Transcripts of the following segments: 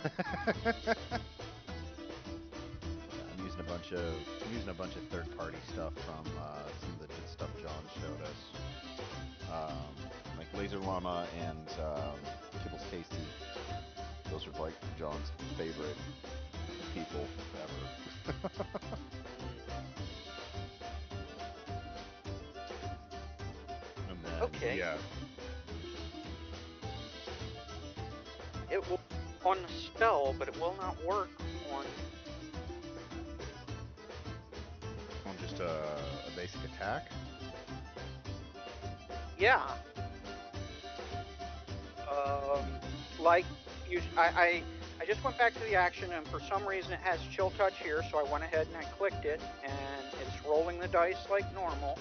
I'm using a bunch of third-party stuff from some of the stuff John showed us, like Laser Llama and Kibbles Tasty. Those are like John's favorite people ever. And then Okay. yeah, It will on the spell, but it will not work on. on just a basic attack. Yeah. Like I just went back to the action, and for some reason it has chill touch here, so I went ahead and I clicked it, and it's rolling the dice like normal.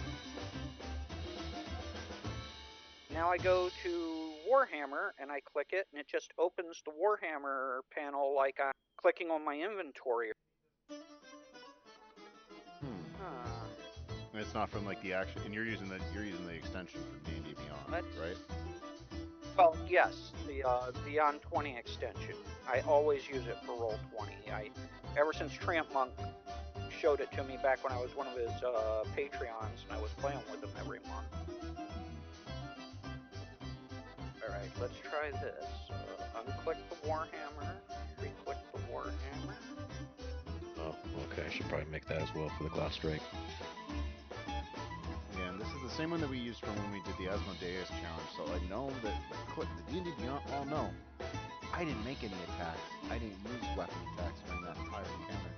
Now I go to Warhammer and I click it, and it just opens the Warhammer panel like I'm clicking on my inventory. Huh. And it's not from like the action, and you're using the extension for D&D Beyond, right? Well, yes, the on 20 extension. I always use it for roll 20. Ever since Tramp Monk showed it to me back when I was one of his Patreons, and I was playing with him every month. All right, let's try this. Unclick the Warhammer, re-click the Warhammer. Oh, okay. I should probably make that as well for the glass strike. Yeah, and this is the same one that we used from when we did the Asmodeus challenge. So I know that the D&D Beyond. Oh no, I didn't make any attacks. I didn't use weapon attacks during that entire encounter.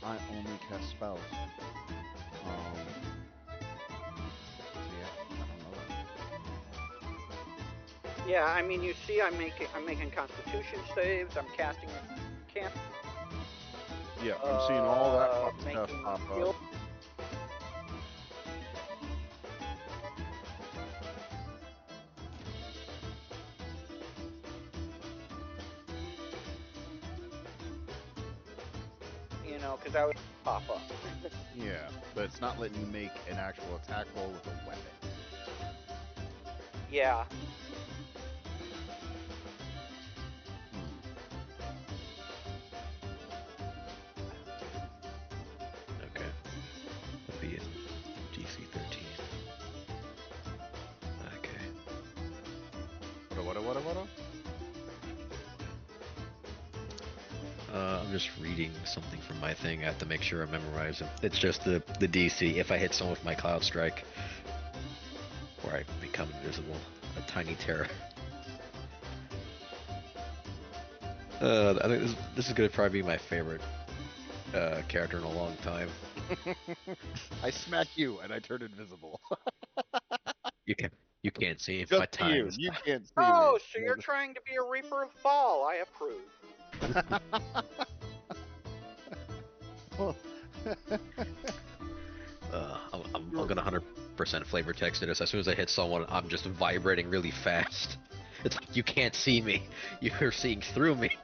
I only cast spells. So yeah, I don't know that. Yeah, I mean, you see, I'm making Constitution saves. I'm casting camp. Yeah, I'm seeing all that stuff making pop skill. up. You know, because I would pop up. Yeah, but it's not letting you make an actual attack roll with a weapon. Yeah. Okay. That'd be GC 13. Okay. What? I'm just reading something from my thing. I have to make sure I memorize it. It's just the DC. If I hit someone with my Cloud Strike, where I become invisible, a tiny terror. I think this is gonna probably be my favorite character in a long time. I smack you and I turn invisible. You can you can't see Just my to you. times. You can't see Oh, me. so you're trying to be a Reaper of Fall. I approve. I'm gonna 100% flavor text it. As soon as I hit someone, I'm just vibrating really fast. It's like you can't see me. You're seeing through me.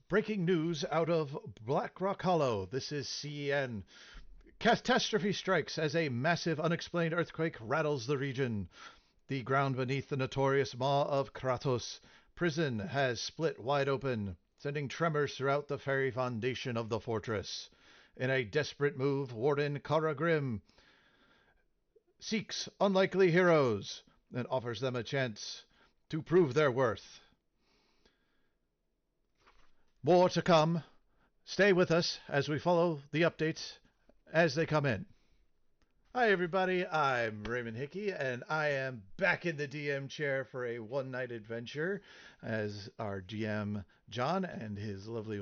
Breaking news out of Blackrock Hollow. This is CEN. Catastrophe strikes as a massive unexplained earthquake rattles the region. The ground beneath the notorious Maw of Kharos prison has split wide open, sending tremors throughout the very foundation of the fortress. In a desperate move, Warden Karagrim seeks unlikely heroes and offers them a chance to prove their worth. More to come. Stay with us as we follow the updates as they come in. Hi, everybody. I'm Raymond Hickey, and I am back in the DM chair for a one-night adventure as our GM, John, and his lovely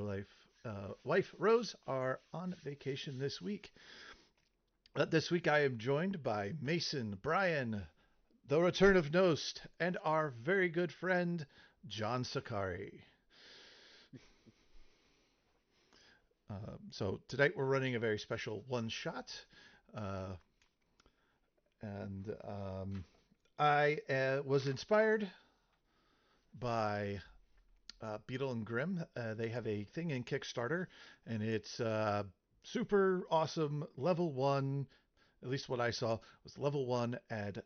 wife, Rose, are on vacation this week. This week I am joined by Mason, Brian, the Return of Nost, and our very good friend, John Sakari. So tonight we're running a very special one-shot. I was inspired by Beetle and Grimm. They have a thing in Kickstarter, and it's super awesome. Level 1, at least what I saw, was level 1 at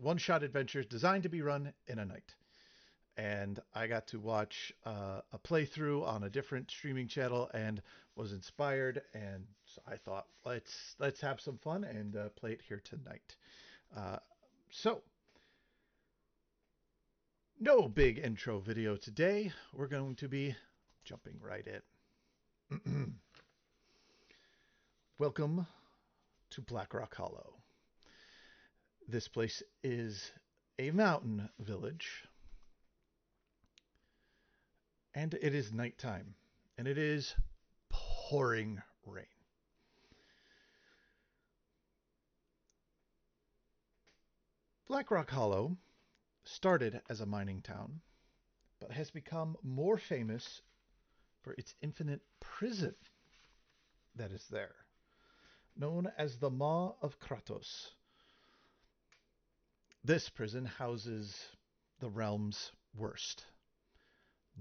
one-shot adventures designed to be run in a night. And I got to watch a playthrough on a different streaming channel and was inspired, and so I thought let's have some fun and play it here tonight. So no big intro video today. We're going to be jumping right in. Welcome to Blackrock Hollow. This place is a mountain village. And it is nighttime, and it is pouring rain. Blackrock Hollow started as a mining town, but has become more famous for its infinite prison that is there, known as the Maw of Kharos. This prison houses the realm's worst.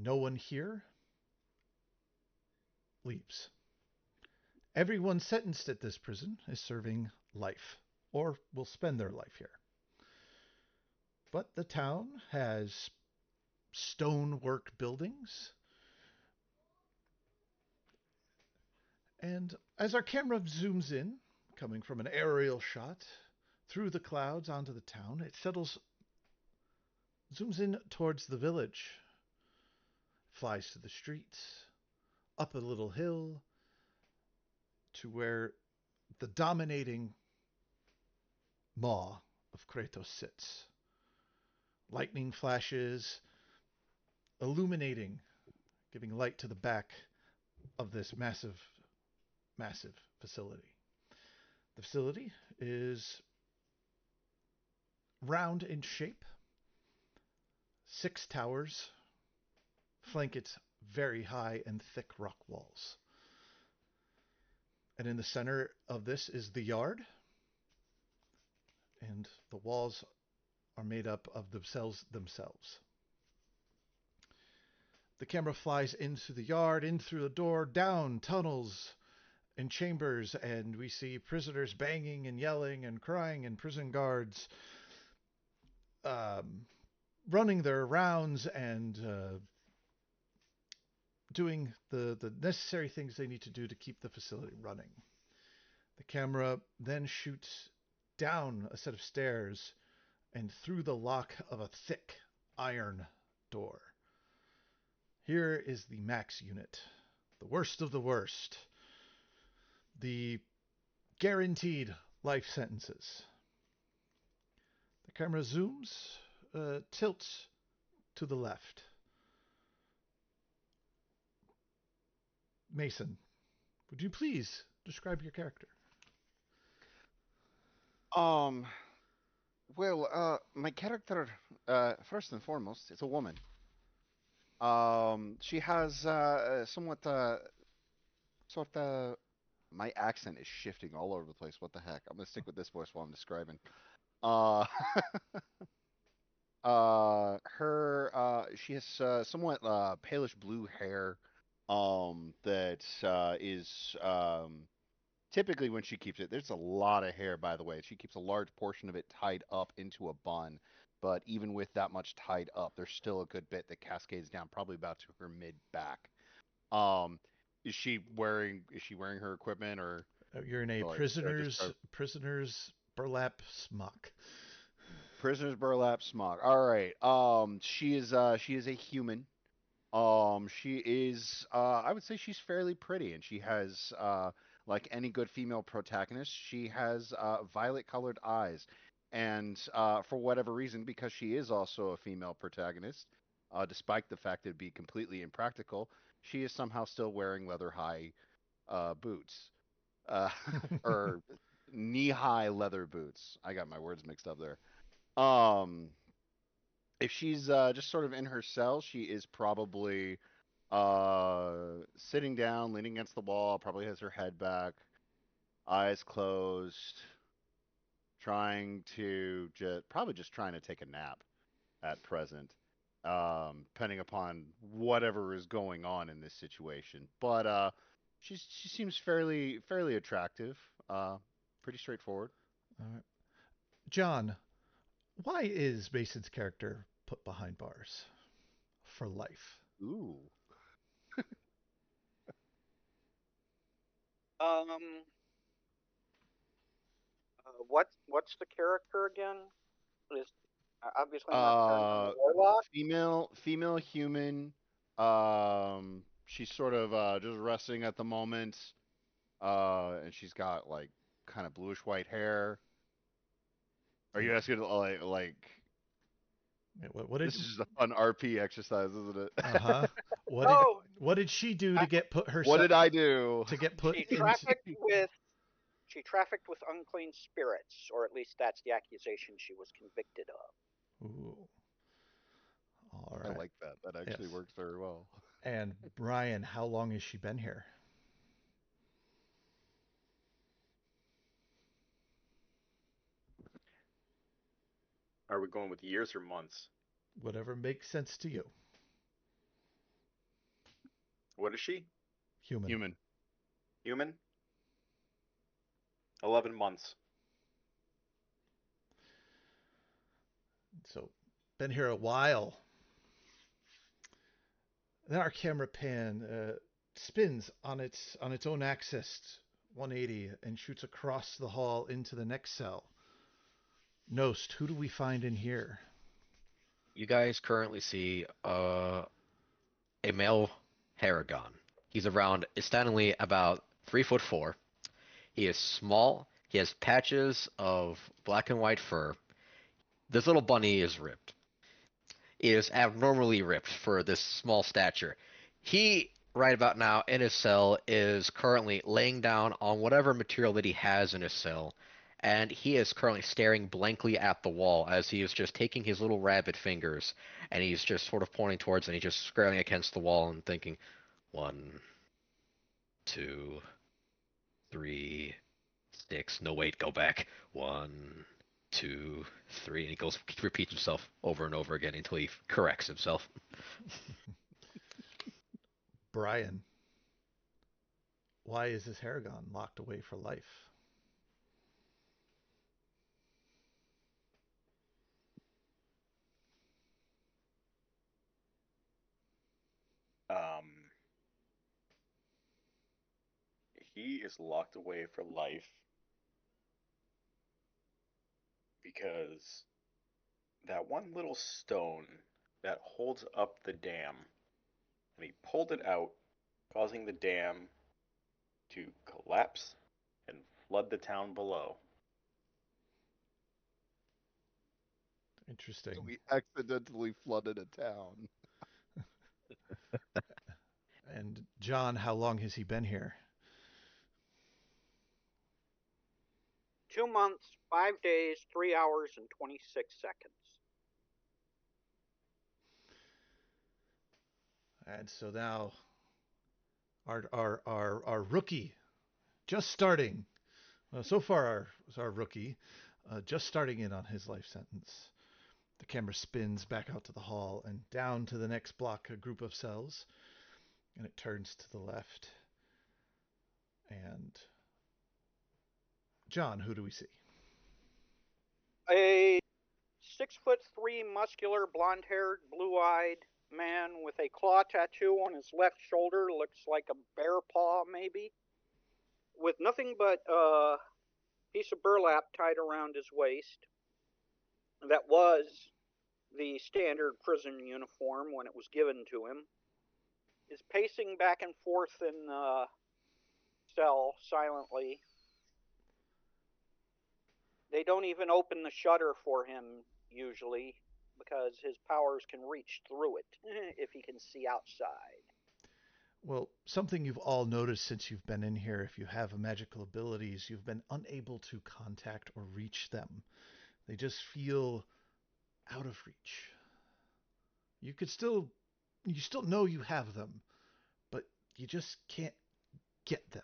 No one here leaves. Everyone sentenced at this prison is serving life, or will spend their life here. But the town has stonework buildings, and as our camera zooms in, coming from an aerial shot through the clouds onto the town, it zooms in towards the village. Flies to the streets, up a little hill, to where the dominating Maw of Kharos sits. Lightning flashes, illuminating, giving light to the back of this massive, massive facility. The facility is round in shape. 6 towers flank its very high and thick rock walls. And in the center of this is the yard. And the walls are made up of the cells themselves. The camera flies into the yard, in through the door, down tunnels and chambers, and we see prisoners banging and yelling and crying, and prison guards running their rounds and doing the necessary things they need to do to keep the facility running. The camera then shoots down a set of stairs and through the lock of a thick iron door. Here is the max unit, the worst of the worst, the guaranteed life sentences. The camera zooms, tilts to the left. Mason, would you please describe your character? Well, my character, first and foremost, is a woman. She has somewhat, sort of, my accent is shifting all over the place. What the heck? I'm gonna stick with this voice while I'm describing. Uh, she has somewhat palish blue hair that is typically when she keeps it. There's a lot of hair, by the way. She keeps a large portion of it tied up into a bun. But even with that much tied up, there's still a good bit that cascades down, probably about to her mid back. Um, is she wearing her equipment You're in a or or just her prisoner's burlap smock. prisoner's burlap smock? All right. She is a human. She is I would say she's fairly pretty, and she has like any good female protagonist, she has violet colored eyes. And for whatever reason, because she is also a female protagonist, despite the fact it'd be completely impractical, she is somehow still wearing leather high boots. Uh, or knee high leather boots. I got my words mixed up there. Um if she's just sort of in her cell, she is probably sitting down, leaning against the wall, probably has her head back, eyes closed, trying to just trying to take a nap at present, depending upon whatever is going on in this situation. But she seems fairly attractive, pretty straightforward. All right. John, why is Mason's character put behind bars for life? Ooh. Um, what's the character again? Is obviously not Uh, paranormal warlock. female human. She's sort of just resting at the moment. And she's got like kind of bluish white hair. Are you asking like What did this is just a fun RP exercise, isn't it? uh-huh. No, What did she do I, to get put What herself did I do? to get put she into trafficked with unclean spirits, or at least that's the accusation she was convicted of. Ooh. All I right. like that. That Yes. actually works very well. And Brian, how long has she been here? Are we going with years or months? Whatever makes sense to you. What is she? Human. Human. Human? 11 months. So, been here a while. Then our camera pan spins on its own axis, 180, and shoots across the hall into the next cell. Nost, who do we find in here? You guys currently see a male Haragon. He's around astoundingly about 3'4". He is small. He has patches of black and white fur. This little bunny is ripped. He is abnormally ripped for this small stature. He, right about now, in his cell, is currently laying down on whatever material that he has in his cell, and he is currently staring blankly at the wall as he is just taking his little rabbit fingers, and he's just sort of pointing towards, and he's just scrolling against the wall and thinking, 1, 2, 3, 6. No, wait, go back. 1, 2, 3, and he repeats himself over and over again until he corrects himself. Brian, why is this Haragon locked away for life? Um, he is locked away for life because that one little stone that holds up the dam, and he pulled it out, causing the dam to collapse and flood the town below. Interesting. We accidentally flooded a town. And John, how long has he been here? 2 months, 5 days, 3 hours, and 26 seconds. And so now our rookie just starting. So far, our rookie just starting in on his life sentence. The camera spins back out to the hall and down to the next block, a group of cells, and it turns to the left. And John, who do we see? A 6'3" muscular, blonde-haired, blue-eyed man with a claw tattoo on his left shoulder, looks like a bear paw maybe, with nothing but a piece of burlap tied around his waist. That was the standard prison uniform when it was given to him. Is pacing back and forth in the cell silently. They don't even open the shutter for him usually, because his powers can reach through it if he can see outside. Well, something you've all noticed since you've been in here, if you have magical abilities, you've been unable to contact or reach them. They just feel out of reach. You still know you have them, but you just can't get them.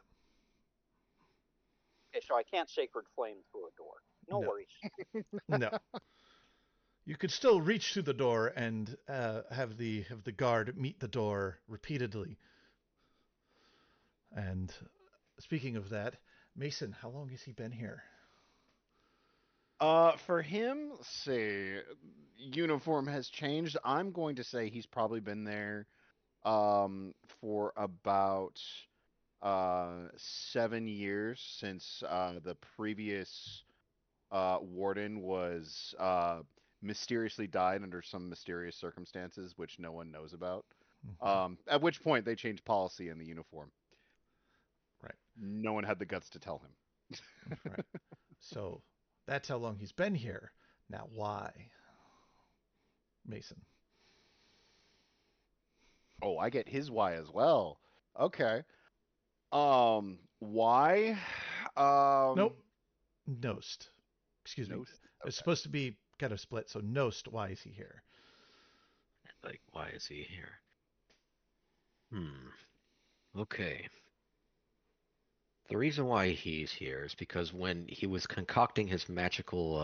Okay, so I can't sacred flame through a door. No No. worries. No. You could still reach through the door and have the guard meet the door repeatedly. And speaking of that, Mason, how long has he been here? For him, see, uniform has changed. I'm going to say he's probably been there for about 7 years since the previous warden was mysteriously died under some mysterious circumstances which no one knows about. At which point they changed policy in the uniform. Right. No one had the guts to tell him. Right. So that's how long he's been here. Now, why? Mason. Oh, I get his why as well. Okay. Why? Nope. Nost. Excuse me. No. It's supposed to be kind of split. So Nost, why is he here? Like, why is he here? Okay. The reason why he's here is because when he was concocting his magical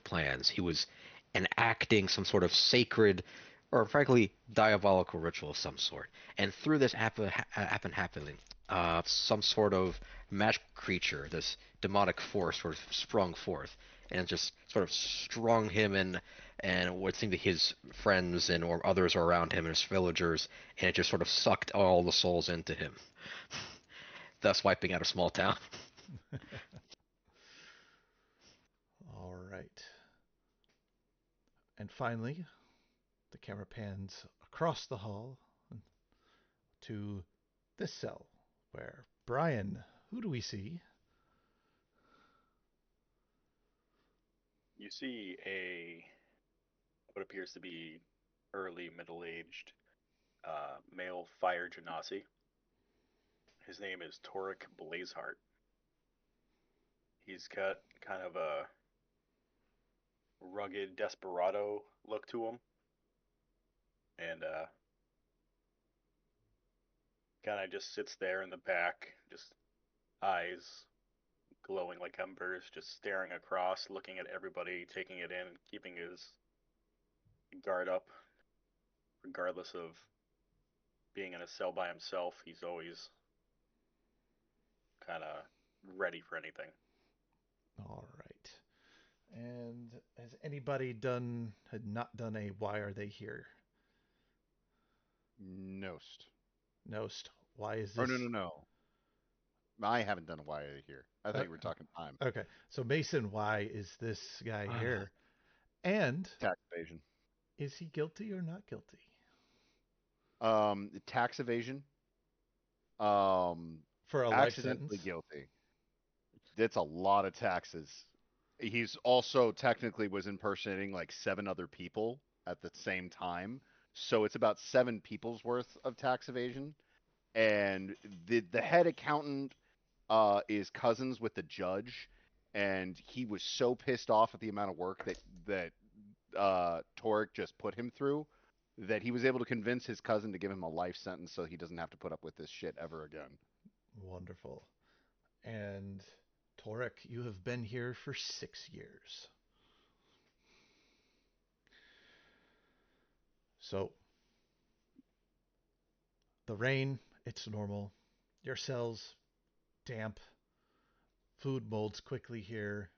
plans, he was enacting some sort of sacred, or frankly, diabolical ritual of some sort. And through this happening, some sort of magical creature, this demonic force, sort of sprung forth, and it just sort of strung him and what seemed to his friends and or others around him and his villagers, and it just sort of sucked all the souls into him, thus wiping out a small town. All right. And finally, the camera pans across the hall to this cell where Brian, who do we see? You see what appears to be early middle-aged male fire genasi. His name is Torek Blazeheart. He's got kind of a rugged desperado look to him, and kind of just sits there in the back, just eyes glowing like embers, just staring across, looking at everybody, taking it in, keeping his guard up, regardless of being in a cell by himself. He's always kind of ready for anything. All right. And has anybody had not done a why are they here? Nost. Nost, why is Oh, this? no. I haven't done a why here. I thought you were talking time. Okay. So Mason, why is this guy here? And Tax evasion. is he guilty or not guilty? Tax evasion. For a life Accidentally sentence? guilty. That's a lot of taxes. He's also technically was impersonating like 7 other people at the same time. So it's about 7 people's worth of tax evasion. And the head accountant is cousins with the judge, and he was so pissed off at the amount of work that Torek just put him through that he was able to convince his cousin to give him a life sentence so he doesn't have to put up with this shit ever again. Wonderful. And Torek, you have been here for 6 years. So, the rain, it's normal. Your cells, damp. Food molds quickly here.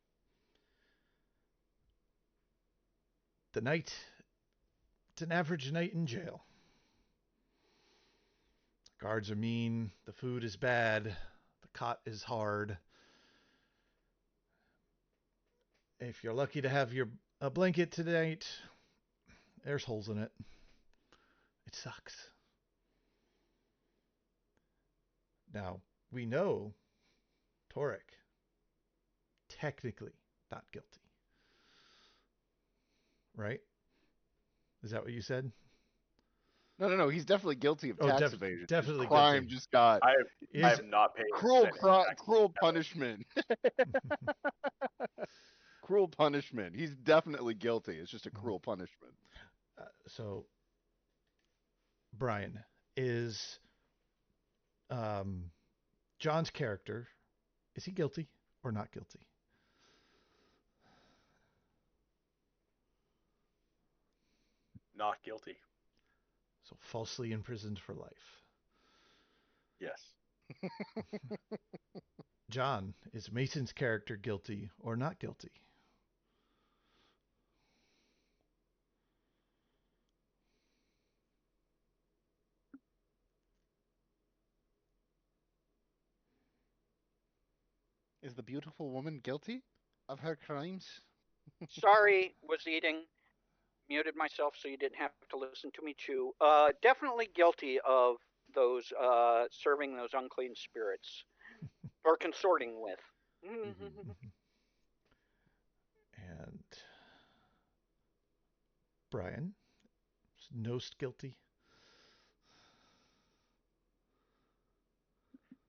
The night, it's an average night in jail. Guards are mean, the food is bad, the cot is hard. If you're lucky to have a blanket tonight, there's holes in it. It sucks. Now, we know Torek, technically not guilty. Right? Is that what you said? No. He's definitely guilty of tax evasion. Definitely His crime guilty. just got I Is have not paid cruel, taxes. cruel punishment. Cruel punishment. He's definitely guilty. It's just a cruel punishment. So, Brian, is John's character, is he guilty or not guilty? Not guilty. So falsely imprisoned for life. Yes. John, is Mason's character guilty or not guilty? Is the beautiful woman guilty of her crimes? Sorry, was eating. Muted myself so you didn't have to listen to me chew. Definitely guilty of those serving those unclean spirits or consorting with. And Brian, is Nost guilty?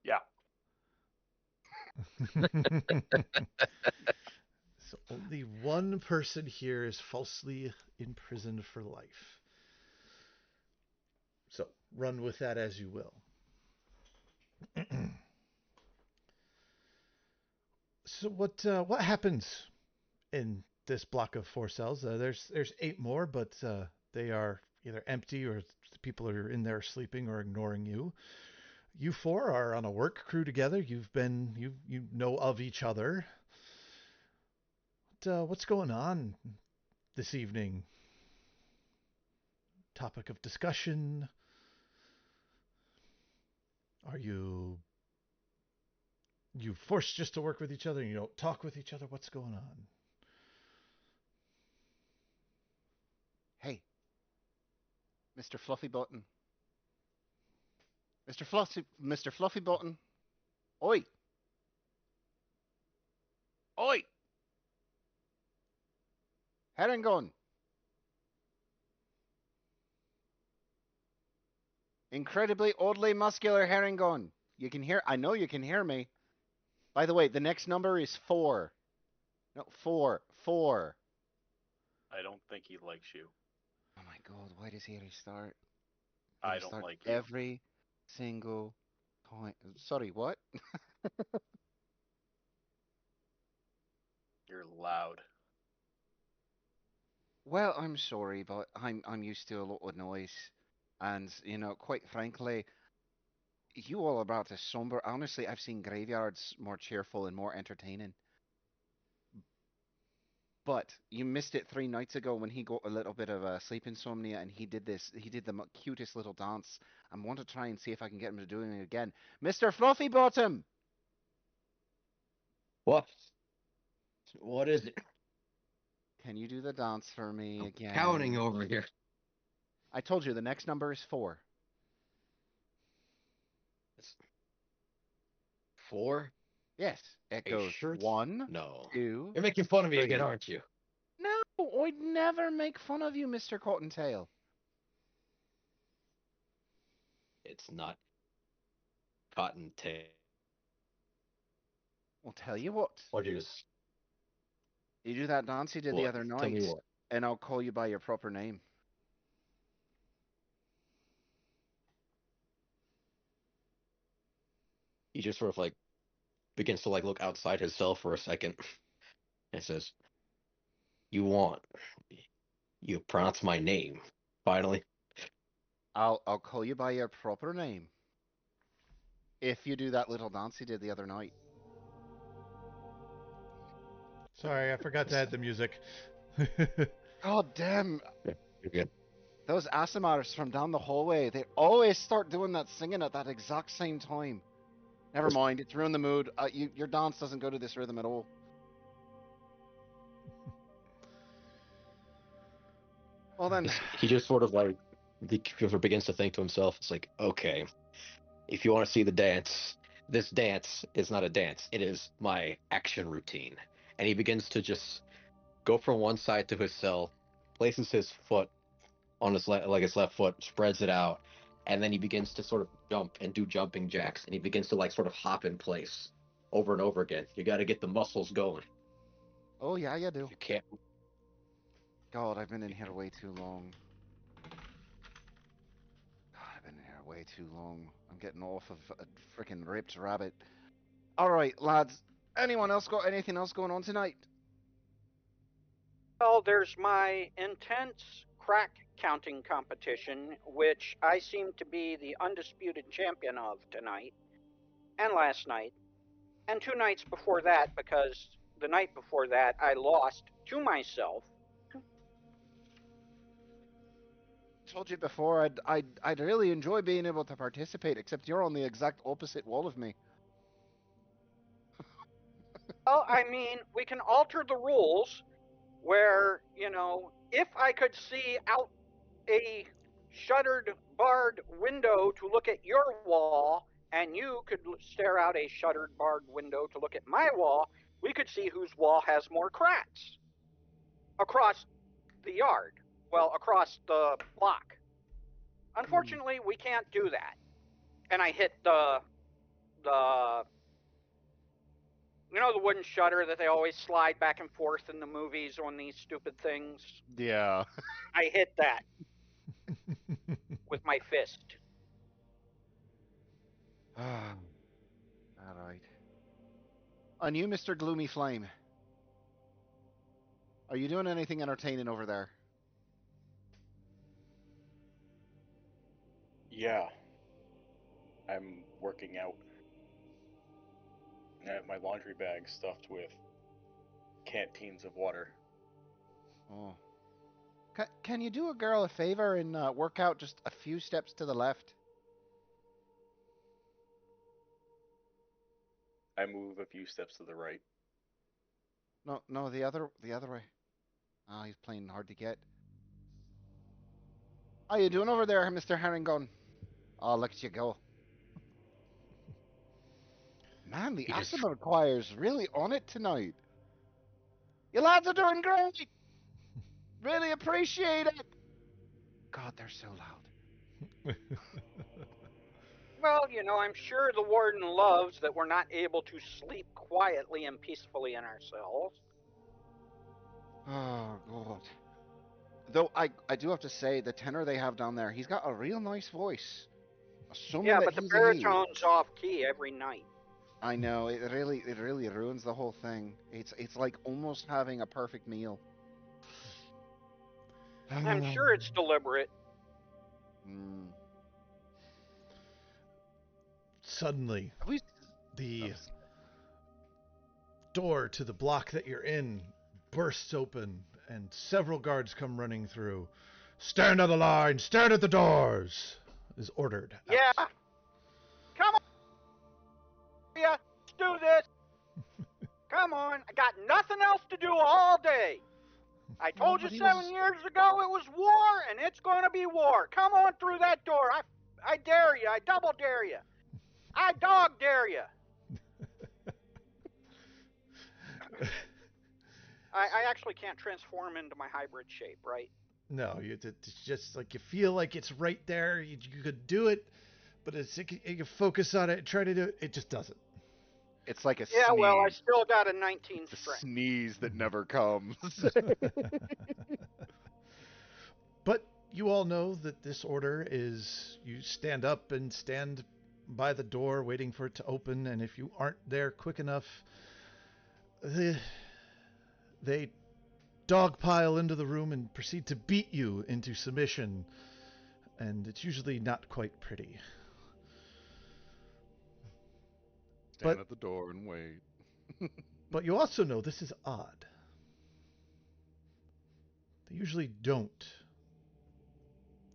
Yeah. So only one person here is falsely imprisoned for life. So run with that as you will. So what happens in this block of 4 cells? There's 8 more, but they are either empty or the people are in there sleeping or ignoring you. You 4 are on a work crew together. You know of each other. What's going on this evening? Topic of discussion? Are you forced just to work with each other and you don't talk with each other? What's going on? Hey, Mr. Fluffy Button. Mr. Fluffy Button. Oi! Oi! Herringon. Incredibly oddly muscular Herringon. I know you can hear me. By the way, the next number is 4. No, 4. 4. I don't think he likes you. Oh my god, why does he restart? I don't like you. Every single time. Sorry, what? You're loud. Well, I'm sorry, but I'm used to a lot of noise. And, quite frankly, you all are about as somber. Honestly, I've seen graveyards more cheerful and more entertaining. But you missed it 3 nights ago when he got a little bit of sleep insomnia and he did the cutest little dance. I want to try and see if I can get him to do it again. Mr. Fluffy Bottom! What? What is it? Can you do the dance for me I'm again? counting over here. I told you the next number is 4. 4? Yes. It Are you goes sure 1, No. 2. You're making fun of me 3. again, aren't you? No, I'd never make fun of you, Mr. Cottontail. It's not Cottontail. I'll tell you what. What is? You do that dance you did the What? other Tell me night, what. and I'll call you by your proper name. He just sort of begins to look outside his cell for a second and says, You pronounce my name. Finally. I'll call you by your proper name if you do that little dance you did the other night. Sorry, I forgot to add the music. God damn, Yeah, you're good. those ASMRs from down the hallway, they always start doing that singing at that exact same time. Never mind, it's ruined the mood. Your dance doesn't go to this rhythm at all. Well then, He just sort of like he sort of begins to think to himself. It's like, okay, if you want to see the dance, this dance is not a dance. It is my action routine. And he begins to just go from one side to his cell, places his foot on his like his left foot, spreads it out, and then he begins to sort of jump and do jumping jacks, and he begins to like sort of hop in place over and over again. You got to get the muscles going. oh yeah, you do. You can't. God, I've been in here way too long. God, I've been in here way too long. I'm getting off of a freaking ripped rabbit. All right, lads. Anyone else got anything else going on tonight? Well, there's my intense crack counting competition, which I seem to be the undisputed champion of tonight, and last night, and 2 nights before that, because the night before that I lost to myself. Told you before, I'd really enjoy being able to participate, except you're on the exact opposite wall of me. Well, I mean, we can alter the rules where, you know, if I could see out a shuttered, barred window to look at your wall, and you could stare out a shuttered, barred window to look at my wall, we could see whose wall has more cracks across the yard. Well, across the block. Unfortunately, we can't do that. And I hit the the wooden shutter that they always slide back and forth in the movies on these stupid things. Yeah. I hit that with my fist. All right. On you, Mr. Gloomy Flame. Are you doing anything entertaining over there? Yeah, I'm working out. I have my laundry bag stuffed with canteens of water. Oh. Can you do a girl a favor and work out just a few steps to the left? I move a few steps to the right. No, the other way. Ah, he's playing hard to get. How you doing over there, Mr. Herringon? Oh, look at you go. Man, the He just Asthma Choir's really on it tonight. You lads are doing great. Really appreciate it. God, they're so loud. Well, I'm sure the warden loves that we're not able to sleep quietly and peacefully in our cells. Oh, God. Though I do have to say, the tenor they have down there, he's got a real nice voice. Assuming Yeah, that but the he's a he. baritone's off key every night. I know, it really ruins the whole thing. It's like almost having a perfect meal. I'm sure it's deliberate. Mm. Suddenly, At least the door to the block that you're in bursts open, and several guards come running through. Stand on the line, stand at the doors, is ordered. out. Yeah. Come on, let's do this. Come on, I got nothing else to do all day. I told you Nobody 7 was- years ago it was war, and it's going to be war. Come on through that door. I dare you. I double dare you. I dog dare you. I actually can't transform into my hybrid shape, right? No, it's just like you feel like it's right there. You could do it, but you focus on it, try to do it. It just doesn't. It's like a Yeah, sneeze. well, I still got a 19 The strength. sneeze that never comes. But you all know that this order is you stand up and stand by the door waiting for it to open, and if you aren't there quick enough, they dogpile into the room and proceed to beat you into submission. And it's usually not quite pretty. Stand at the door and wait. But you also know this is odd. They usually don't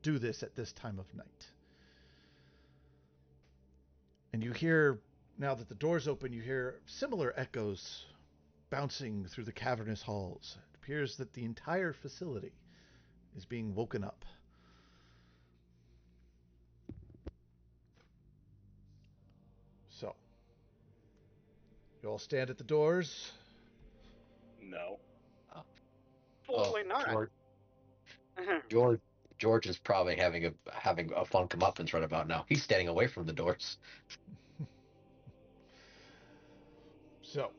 do this at this time of night. And you hear, now that the door's open, you hear similar echoes bouncing through the cavernous halls. It appears that the entire facility is being woken up. So, you all stand at the doors. No. Absolutely not. George is probably having a fun comeuppance right about now. He's standing away from the doors. So,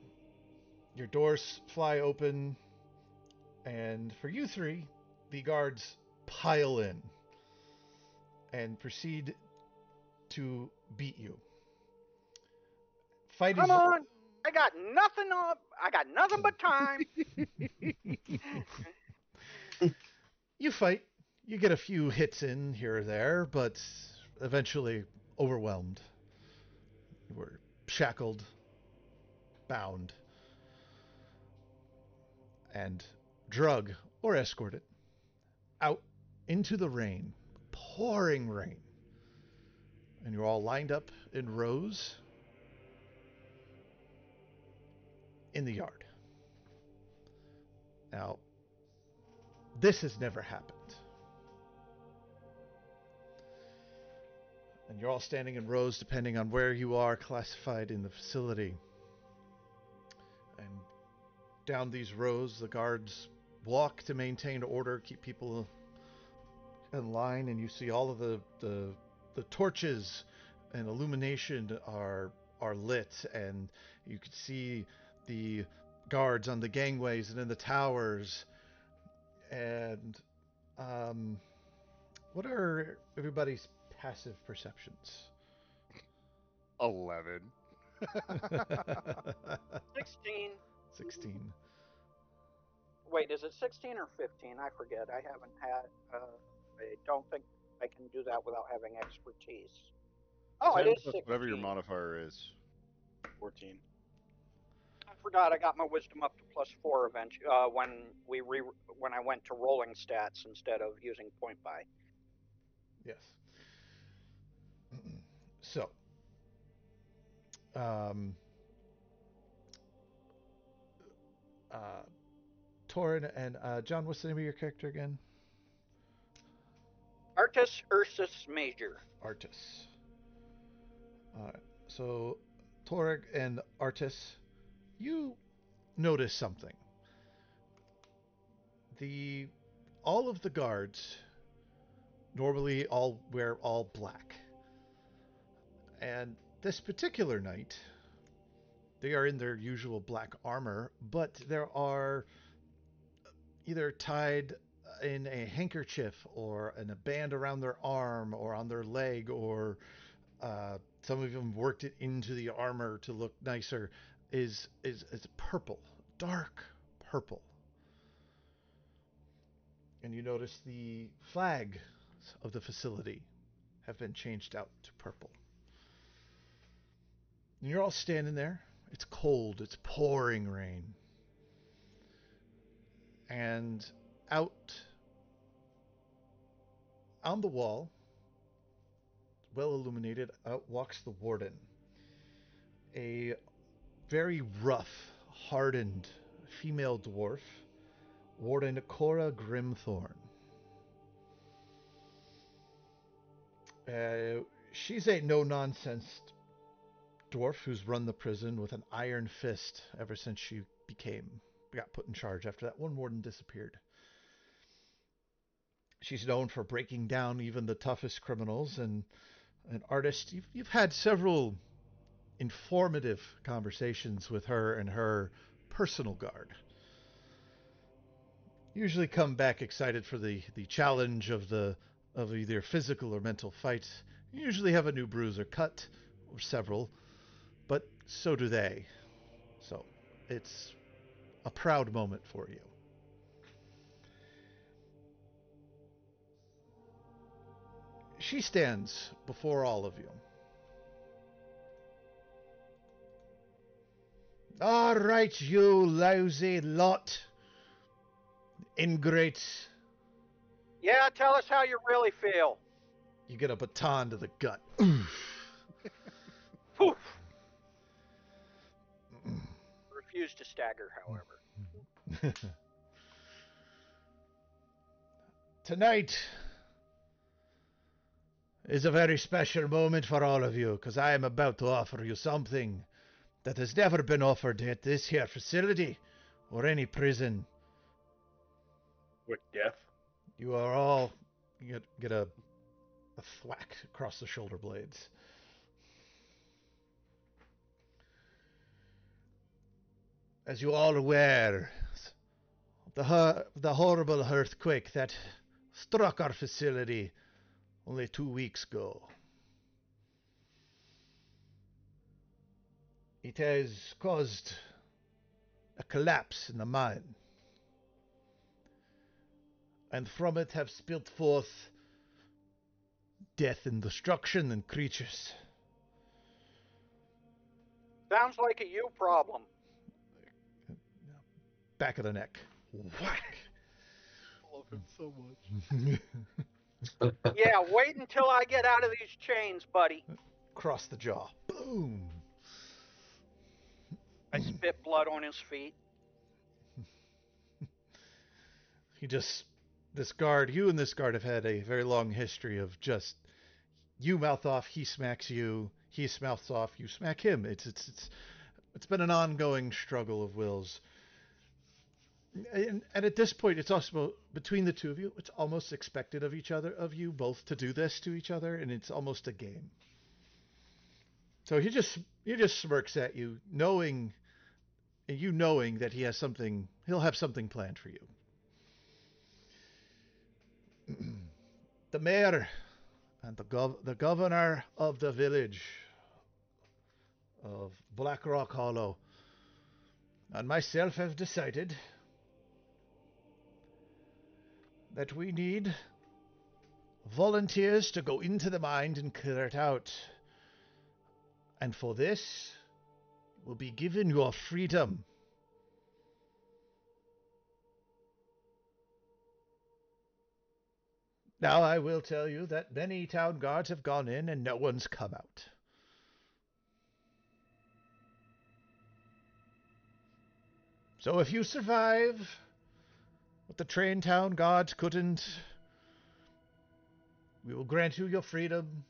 your doors fly open, and for you three, the guards pile in and proceed to beat you. Fight Come is on! I got nothing up. I got nothing but time. You fight. You get a few hits in here or there, but eventually overwhelmed. You were shackled, bound, and drug or escorted out into the rain, pouring rain. And you're all lined up in rows in the yard. Now, this has never happened. And you're all standing in rows depending on where you are classified in the facility. And down these rows, the guards walk to maintain order, keep people in line, and you see all of the torches and illumination are lit, and you can see the guards on the gangways and in the towers. And what are everybody's passive perceptions? 11. 16. 16. Wait, is it 16 or 15? I forget. I haven't had. I don't think I can do that without having expertise. Oh, it is 16. Whatever your modifier is. 14. I forgot. I got my wisdom up to +4 eventually when I went to rolling stats instead of using point buy. Yes. So, Torin and John, what's the name of your character again? Artis Ursus Major. Artis. So, Torag and Artis, you notice something. All of the guards normally all wear all black. And this particular night, they are in their usual black armor, but there are either tied in a handkerchief or in a band around their arm or on their leg, or some of them worked it into the armor to look nicer, is purple, dark purple. And you notice the flags of the facility have been changed out to purple. And you're all standing there. It's cold. It's pouring rain. And out on the wall, well illuminated, out walks the Warden. A very rough, hardened female dwarf, Warden Cora Grimthorn. She's a no-nonsense dwarf who's run the prison with an iron fist ever since she got put in charge after that one warden disappeared. She's known for breaking down even the toughest criminals, and an artist. You've had several informative conversations with her and her personal guard. Usually come back excited for the challenge of either physical or mental fights. You usually have a new bruise or cut, or several, but so do they. So it's a proud moment for you. she stands before all of you. All right, you lousy lot. Ingrates. Yeah, tell us how you really feel. You get a baton to the gut. Poof. Refuse to stagger, however. Tonight is a very special moment for all of you, because I am about to offer you something that has never been offered at this here facility or any prison. With death? You are all... You get a thwack across the shoulder blades. As you all aware, the horrible earthquake that struck our facility only 2 weeks ago. It has caused a collapse in the mine, and from it have spilt forth death and destruction and creatures. Sounds like a you problem. Back of the neck. Whack! I love him so much. Yeah, wait until I get out of these chains, buddy. Across the jaw. Boom! I spit blood on his feet. You and this guard have had a very long history of just, you mouth off, he smacks you, he mouths off, you smack him. It's been an ongoing struggle of wills. And at this point, it's also, between the two of you, it's almost expected of you both to do this to each other, and it's almost a game. So he just smirks at you, knowing that he'll have something planned for you. The mayor and the governor of the village of Blackrock Hollow and myself have decided that we need volunteers to go into the mine and clear it out. And for this, you will be given your freedom. Now, I will tell you that many town guards have gone in and no one's come out. So if you survive what the trained town guards couldn't, we will grant you your freedom,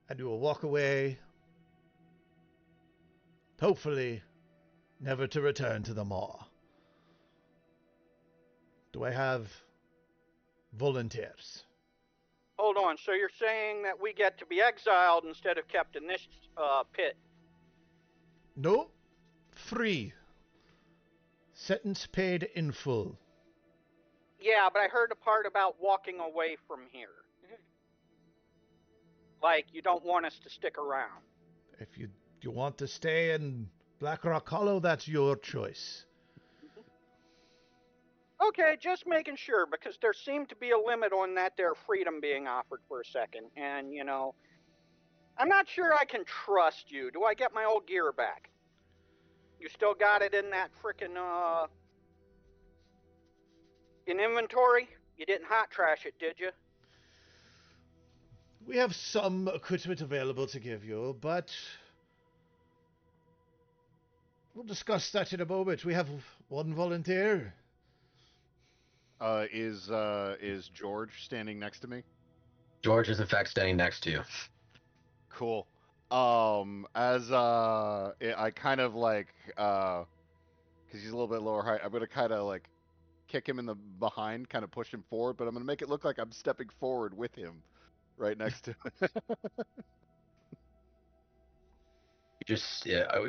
and you will walk away, hopefully never to return to the Maw. Do I have volunteers? Hold on, so you're saying that we get to be exiled instead of kept in this pit? No, free. Sentence paid in full. Yeah, but I heard a part about walking away from here. Like, you don't want us to stick around. If you want to stay in Blackrock Hollow, that's your choice. Okay, just making sure, because there seemed to be a limit on that there freedom being offered for a second. And, you know, I'm not sure I can trust you. Do I get my old gear back? You still got it in that frickin', in inventory? You didn't hot trash it, did you? We have some equipment available to give you, but we'll discuss that in a moment. We have one volunteer. Is George standing next to me? George is in fact standing next to you. Cool. As I kind of like, because he's a little bit lower height, I'm gonna kind of like kick him in the behind, kind of push him forward, but I'm gonna make it look like I'm stepping forward with him, right next to him.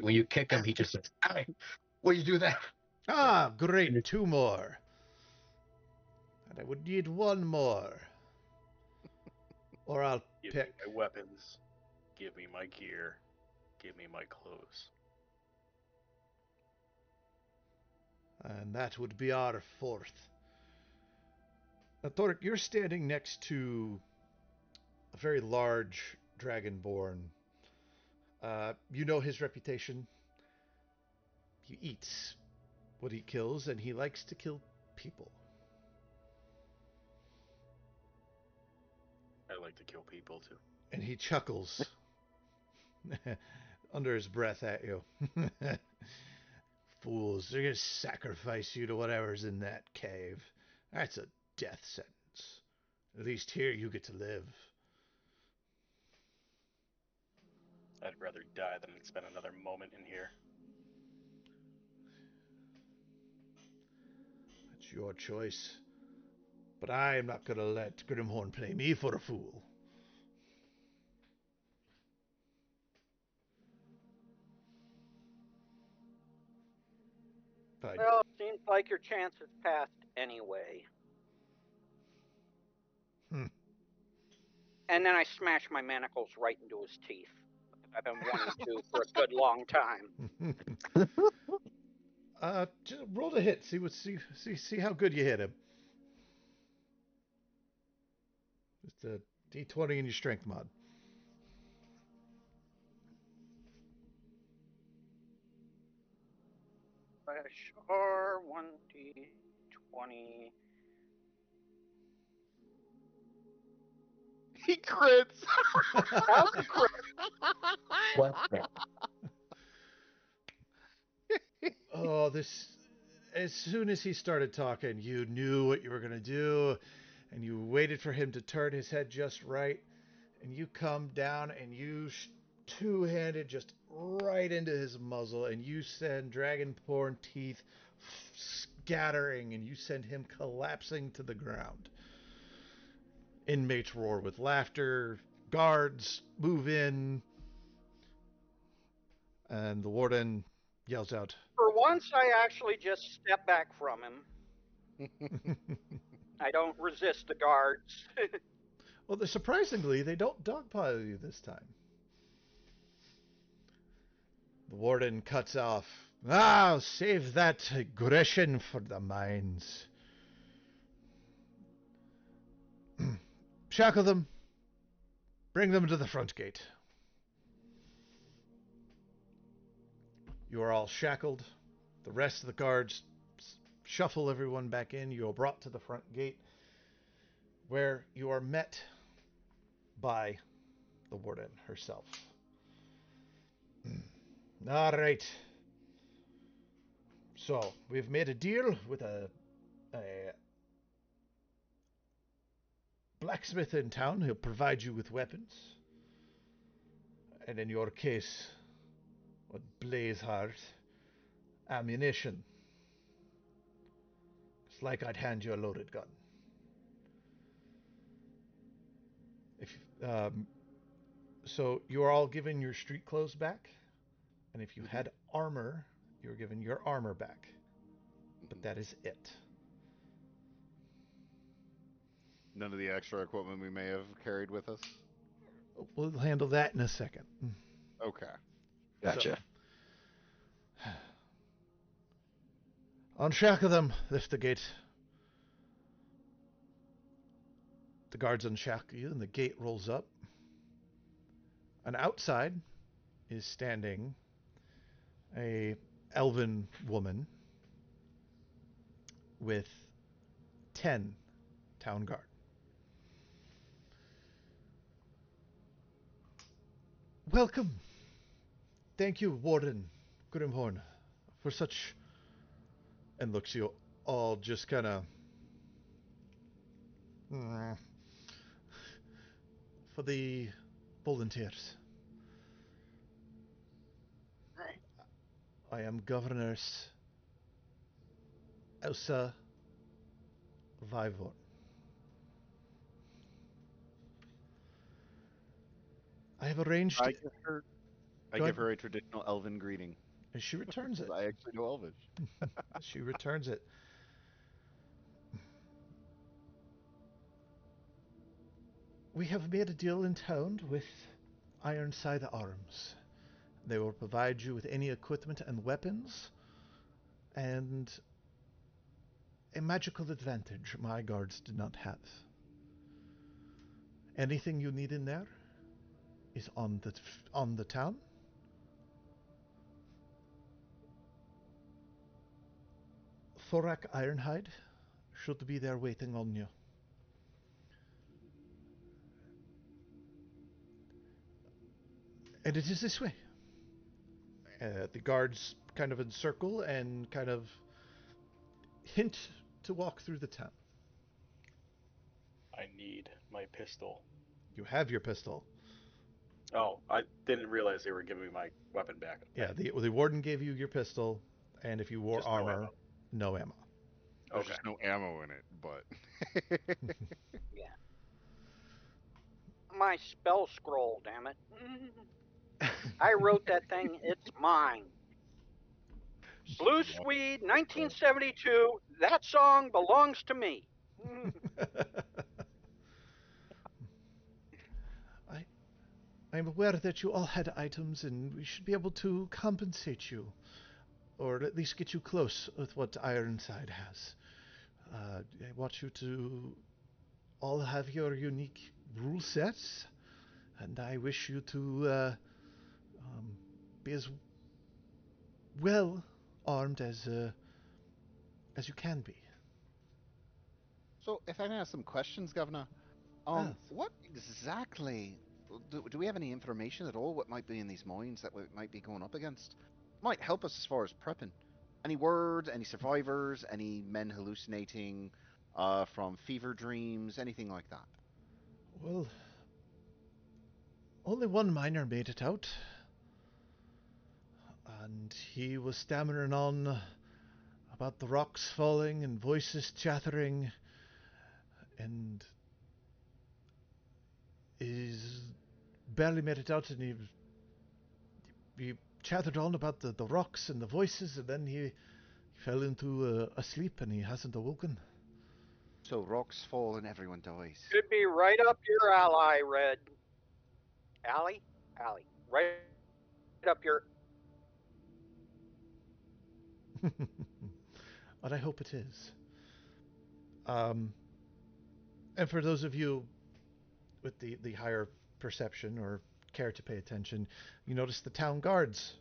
When you kick him, he just says, "Ow, will you do that?" Ah, great. 2 more. And I would need 1 more. Or I'll Give pick. me my weapons. Give me my gear. Give me my clothes. And that would be our 4th. Now, Thoric, you're standing next to a very large dragonborn. You know his reputation. He eats what he kills, and he likes to kill people. I like to kill people too. And he chuckles under his breath at you. Fools, they're going to sacrifice you to whatever's in that cave. That's a death sentence. At least here you get to live. I'd rather die than spend another moment in here. That's your choice. But I'm not going to let Grimhorn play me for a fool. Well, it seems like your chance has passed anyway. And then I smash my manacles right into his teeth. I've been wanting to for a good long time. Just roll to hit. See how good you hit him. Just a D20 in your strength mod. Sure, 1d20. He crits. That's a crit. Oh, this. As soon as he started talking, you knew what you were going to do, and you waited for him to turn his head just right, and you come down and you two-handed just right into his muzzle, and you send dragonborn teeth scattering, and you send him collapsing to the ground. Inmates roar with laughter, guards move in, and the warden yells out, For once, I actually just step back from him. I don't resist the guards. well, surprisingly, they don't dogpile you this time. The warden cuts off. Ah, save that aggression for the mines. Shackle them. Bring them to the front gate. You are all shackled. The rest of the guards shuffle everyone back in. You are brought to the front gate, where you are met by the warden herself. All right. So, we've made a deal with a blacksmith in town who'll provide you with weapons. And in your case, what blaze heart, ammunition. It's like I'd hand you a loaded gun. So you are all given your street clothes back, and if you had armor, you're given your armor back. But that is it. None of the extra equipment we may have carried with us? We'll handle that in a second. Okay. Gotcha. So, unshackle them, lift the gate. The guards unshackle you, and the gate rolls up. And outside is standing a elven woman with 10 town guard. Welcome. Thank you, Warden Grimhorn, for such... And looks you all just kind of... For the volunteers. I am Governors Elsa Vivor. I have arranged... I give her a traditional elven greeting. And she returns it. I actually know Elvish. She returns it. We have made a deal in town with Ironside Arms. They will provide you with any equipment and weapons, and a magical advantage my guards did not have. Anything you need in there is on the town. Thorak Ironhide should be there waiting on you. And it is this way. The guards kind of encircle and kind of hint to walk through the town. I need my pistol. You have your pistol. Oh, I didn't realize they were giving me my weapon back. Yeah, the warden gave you your pistol, and if you wore Just no armor, ammo. no ammo. There's Okay. just no ammo in it, but Yeah. My spell scroll, damn it. I wrote that thing. It's mine. Blue Swede, 1972. That song belongs to me. I'm aware that you all had items, and we should be able to compensate you, or at least get you close with what Ironside has. I want you to all have your unique rule sets, and I wish you to be as well armed as you can be. So, if I can ask some questions, Governor, Yes. what exactly do we have any information at all? What might be in these mines that we might be going up against? Might help us as far as prepping. Any word? Any survivors? Any men hallucinating from fever dreams? Anything like that? Well, only one miner made it out, and he was stammering on about the rocks falling and voices chattering, and he's barely made it out, and he chattered on about the rocks and the voices, and then he fell into a sleep, and he hasn't awoken. So rocks fall and everyone dies. Could be right up your ally, Red. Alley? Alley. Right up your... But I hope it is. And for those of you with the higher perception or care to pay attention, you notice the town guards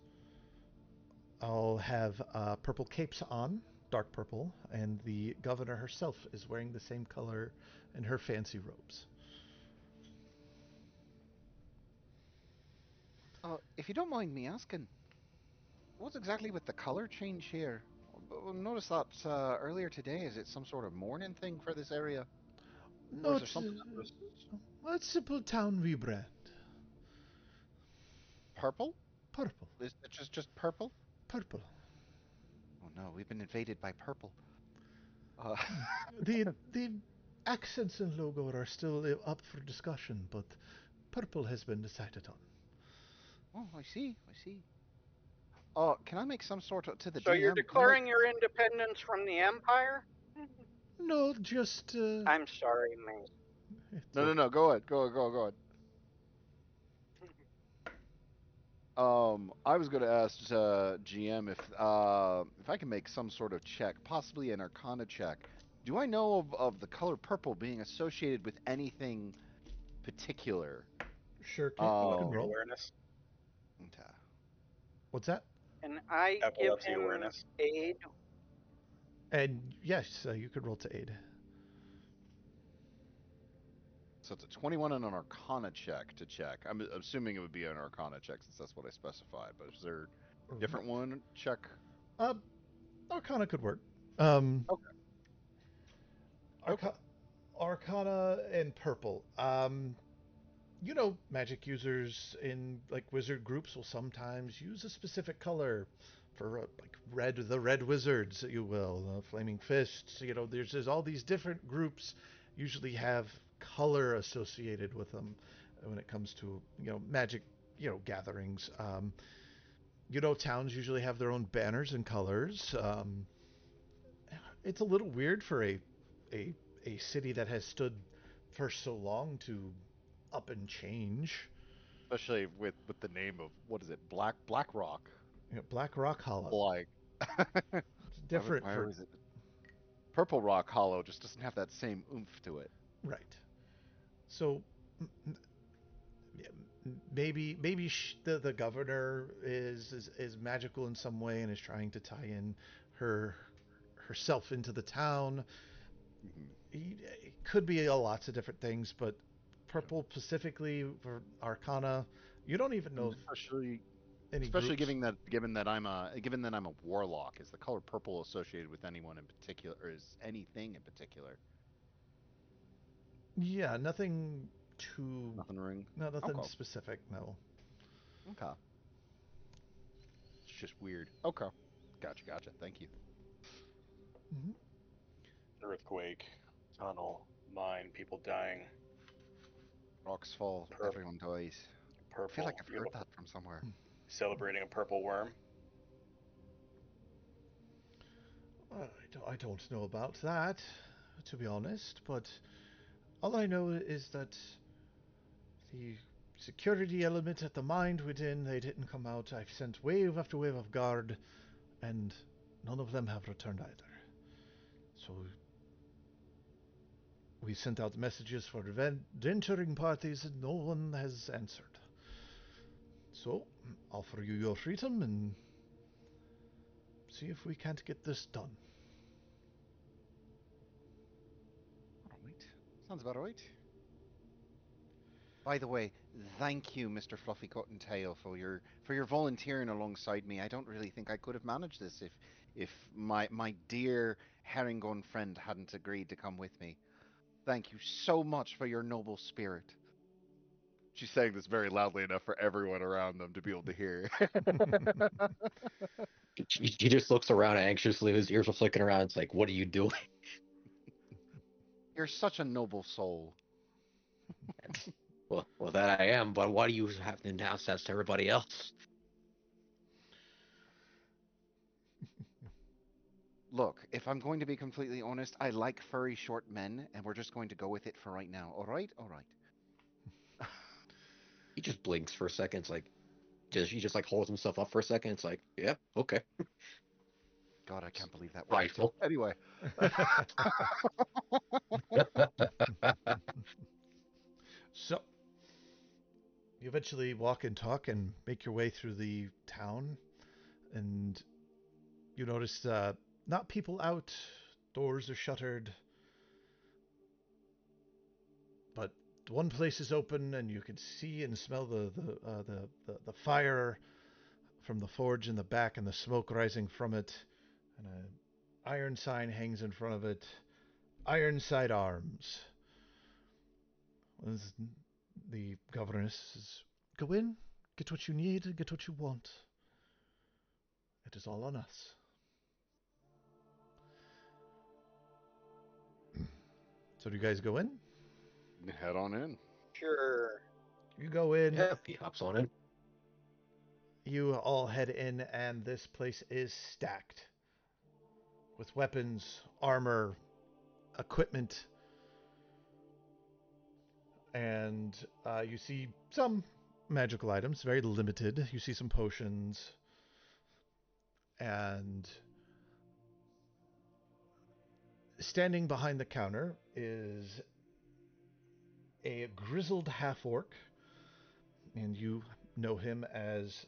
all have purple capes on, dark purple, and the governor herself is wearing the same color in her fancy robes. If you don't mind me asking, what's exactly with the color change here? Notice that earlier today. Is it some sort of mourning thing for this area? Or No, is there something that was well, it's simple town rebrand. purple? Purple, Is it just purple? purple. Oh no, we've been invaded by purple. Uh, The accents and logo are still up for discussion, but purple has been decided on. oh, I see, I see. Oh, can I make some sort of to the So you're DM? Can I make declaring your independence from the Empire? No, just I'm sorry, man. No. Go ahead. Go ahead. I was going to ask GM if I can make some sort of check, possibly an Arcana check. Do I know of the color purple being associated with anything particular? Sure, you can Um, roll. Awareness. okay. What's that? And I give Epilepsy him awareness. aid. And yes, you could roll to aid. So it's a 21 and an Arcana check to check. I'm assuming it would be an Arcana check since that's what I specified. But is there a different one check? Uh, Arcana could work. Um, Okay. Arca- Arcana and purple. Magic users in like wizard groups will sometimes use a specific color for like red, the red wizards, you will, flaming fists. There's all these different groups usually have color associated with them when it comes to magic, gatherings. Towns usually have their own banners and colors. It's a little weird for a a city that has stood for so long to up and change. Especially with the name of what is it? Blackrock. Blackrock Hollow. Like It's different why for was it? Purple Rock Hollow just doesn't have that same oomph to it. Right. So yeah, maybe the governor is magical in some way and is trying to tie in her herself into the town. Mhm. It could be lots of different things, but purple specifically for Arcana, you don't even know And of any especially groups. given that I'm a warlock, is the color purple associated with anyone in particular, or is anything in particular? Yeah, nothing too, Nothing ring. no, nothing Okay. specific. No. Okay. It's just weird. Okay. Gotcha. Thank you. Hmm. Earthquake, tunnel, mine, people dying. Rocks fall, Purple, everyone dies. I feel like purple. I've You're heard that from somewhere. celebrating a purple worm. I don't know about that, to be honest, but all I know is that the security element at the mine within, they didn't come out. I've sent wave after wave of guard, and none of them have returned either. So we sent out messages for venturing parties, and no one has answered. So, offer you your freedom and see if we can't get this done. All right. Sounds about right. By the way, thank you, Mr. Fluffy Cottontail, for your volunteering alongside me. I don't really think I could have managed this if my dear herringbone friend hadn't agreed to come with me. Thank you so much for your noble spirit. She's saying this very loudly enough for everyone around them to be able to hear. He just looks around anxiously. His ears are flicking around. It's like, what are you doing? You're such a noble soul. Well, that I am. But why do you have to announce that to everybody else? Look, if I'm going to be completely honest, I like furry short men, and we're just going to go with it for right now. All right? All right. He just blinks for a second. It's like, he just like holds himself up for a second. It's like, yeah, okay, God, I can't believe that worked. rifle. Anyway, So, you eventually walk and talk and make your way through the town, and you notice not people out, doors are shuttered, but one place is open, and you can see and smell the fire from the forge in the back, and the smoke rising from it, and an iron sign hangs in front of it. Ironside Arms. The governess says, "Go in, get what you need, get what you want. It is all on us." So do you guys go in? head on in. Sure. You go in, Yeah, he hops on it. you all head in, and this place is stacked with weapons, armor, equipment, and you see some magical items, very limited. You see some potions, and standing behind the counter is a grizzled half orc, and you know him as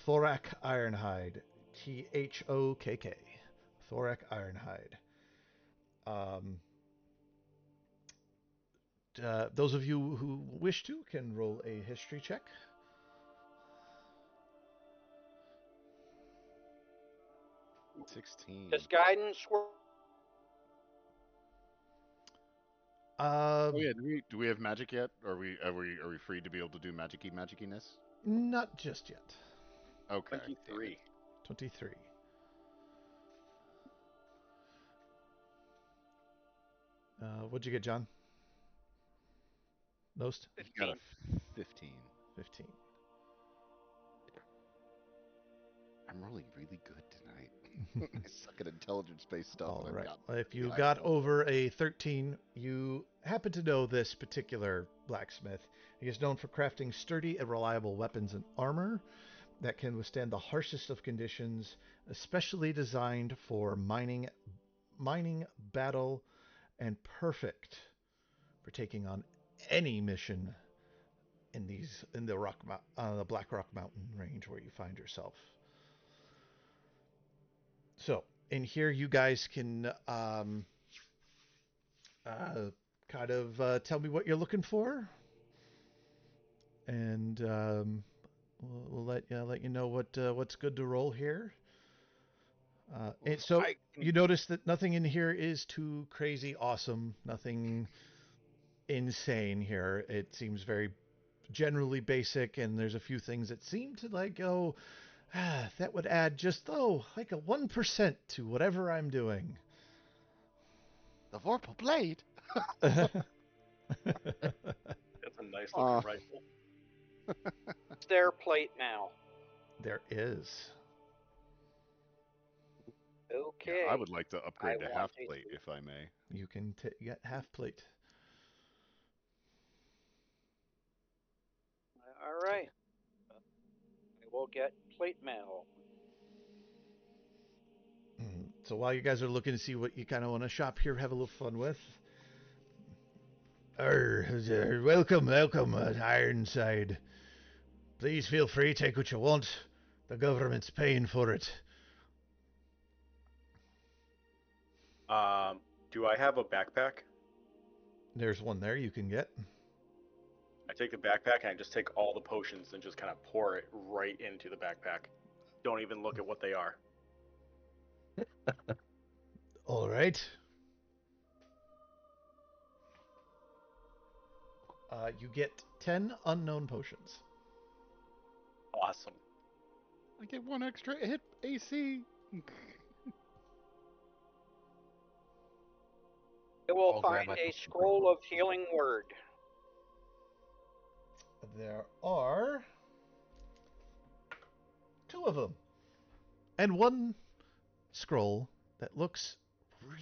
Thorak Ironhide, Thokk, Thorak Ironhide. Um, those of you who wish to can roll a history check. 16. Does guidance work? Oh Um, yeah, do we have magic yet? Are we free to be able to do magiciness? Not just yet. Okay. Damn 23. it. 23. What'd you get, John? Most? You got a 15. 15. 15. I'm rolling really good tonight. I suck at intelligence-based stuff, All and I've right. got Well, if you high got roll. over a 13, you happen to know this particular blacksmith. He is known for crafting sturdy and reliable weapons and armor that can withstand the harshest of conditions especially designed for mining, battle, and perfect for taking on any mission in the Blackrock Mountain range where you find yourself. So in here, you guys can kind of tell me what you're looking for, and we'll let you know what's good to roll here. And so you notice that nothing in here is too crazy awesome, nothing insane here. It seems very generally basic, and there's a few things that seem to like go, that would add just like a 1% to whatever I'm doing. The Vorpal Blade. That's a nice looking rifle. It's their plate now. There is. Okay. Yeah, I would like to upgrade I to want half a- plate if I may. You can get half plate. All right. I will get plate mail. So while you guys are looking to see what you kind of want to shop here, have a little fun with. Welcome, Ironside. Please feel free, take what you want. The government's paying for it. Do I have a backpack? There's one there you can get. I take the backpack and I just take all the potions and just kind of pour it right into the backpack. Don't even look at what they are. All right. You get 10 unknown potions. Awesome. I get one extra hit AC. I will I'll grab find my a potion. scroll of healing word. There are 2 of them. And one scroll that looks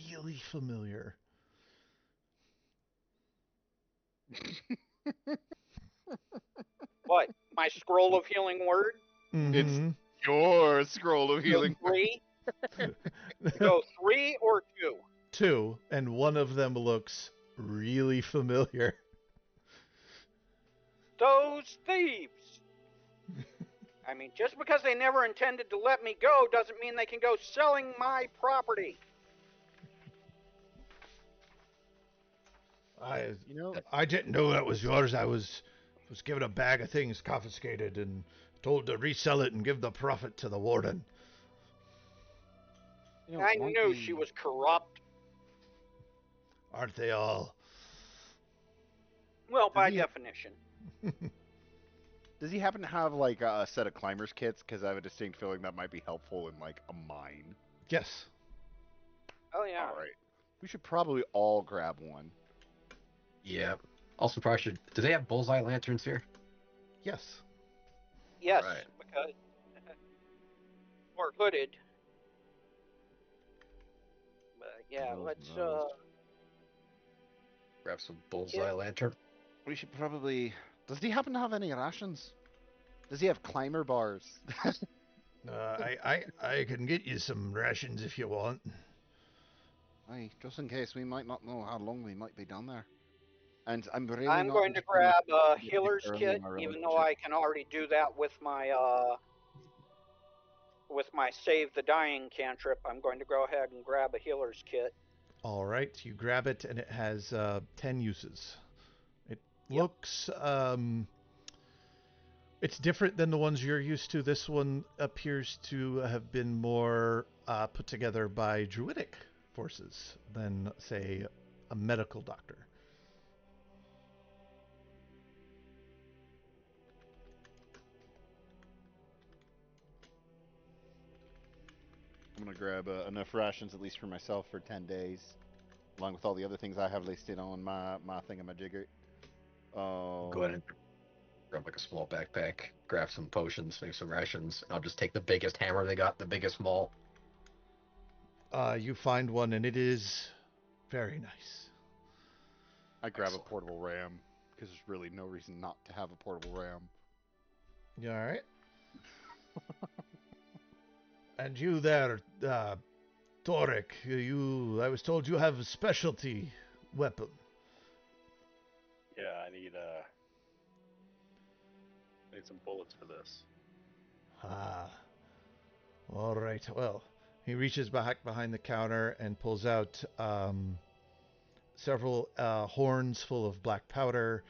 really familiar. What? My scroll of healing word? Mm-hmm. Your scroll of healing. Go 3? Go 3 or 2? 2, and one of them looks really familiar. Those thieves! I mean, just because they never intended to let me go doesn't mean they can go selling my property. I didn't know that was yours. I was given a bag of things confiscated and told to resell it and give the profit to the Warden. I knew she was corrupt. Aren't they all? Well, by definition. Does he happen to have like a set of climbers kits? Because I have a distinct feeling that might be helpful in like a mine. Yes. Oh, yeah. All right. We should probably all grab one. Yeah. Also, probably should. Do they have bullseye lanterns here? Yes. Yes, Right. because... or hooded. But, yeah, let's, Grab some bullseye lantern. We should probably... Does he happen to have any rations? Does he have climber bars? I can get you some rations if you want. Aye, just in case we might not know how long we might be down there. And I'm really I'm not going to interested in grab a it healer's early kit, in my even though relationship. I can already do that with my save the dying cantrip. I'm going to go ahead and grab a healer's kit. All right, you grab it, and it has 10 uses. It Yep. looks... It's different than the ones you're used to. This one appears to have been more put together by druidic forces than, say, a medical doctor. I'm going to grab enough rations, at least for myself, for 10 days. Along with all the other things I have listed on my thingamajigger. Go ahead and grab like a small backpack, grab some potions, make some rations, and I'll just take the biggest hammer they got, the biggest maul. You find one, and it is very nice. I grab Excellent. a portable ram, because there's really no reason not to have a portable ram. You all right? And you there, Torek, I was told you have a specialty weapon. Yeah, I need some bullets for this. Ah, all right. Well, he reaches back behind the counter and pulls out several horns full of black powder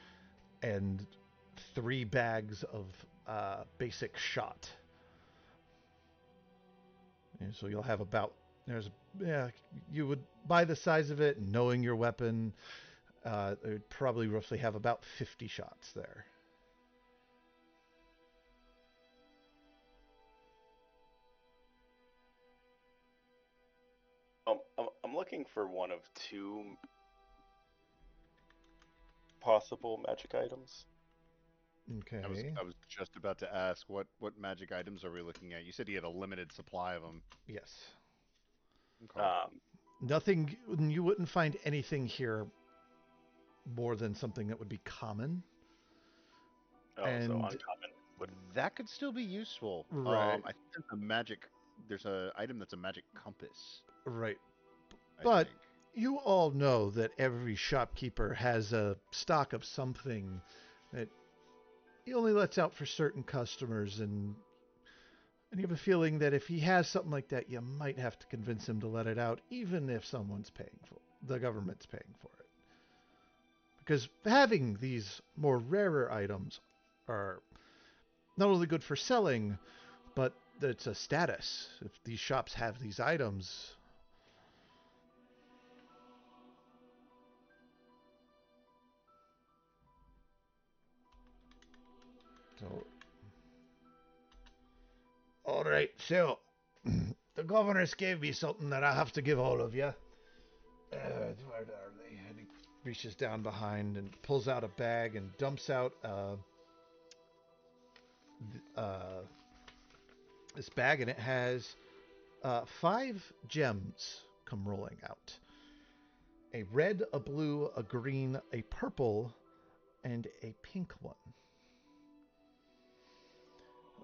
and 3 bags of basic shot. And so you'll have about you would, by the size of it, knowing your weapon, it would probably roughly have about 50 shots there. I'm looking for one of 2 possible magic items. Okay. I was just about to ask what magic items are we looking at? You said he had a limited supply of them. Yes. Okay. Nothing. You wouldn't find anything here more than something that would be common. So uncommon. That could still be useful. Right. I think there's a item that's a magic compass. Right. I But think. you all know that every shopkeeper has a stock of something that he only lets out for certain customers, and you have a feeling that if he has something like that, you might have to convince him to let it out, even if the government's paying for it. Because having these more rarer items are not only good for selling, but it's a status. If these shops have these items, so all right, so the governors gave me something that I have to give all of you. Where are they? And he reaches down behind and pulls out a bag and dumps out this bag, and it has 5 gems come rolling out. A red, a blue, a green, a purple, and a pink one.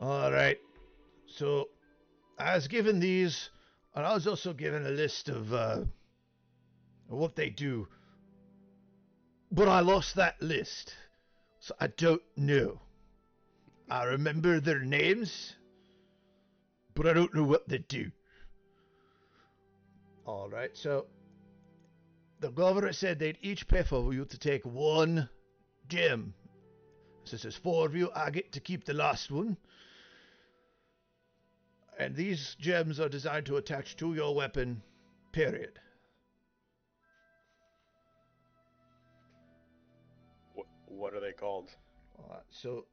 All right. So I was given these, and I was also given a list of what they do. But I lost that list, so I don't know. I remember their names, but I don't know what they do. All right, so the governor said they'd each pay for you to take 1 gem. Since there's 4 of you, I get to keep the last one. And these gems are designed to attach to your weapon, period. What are they called? So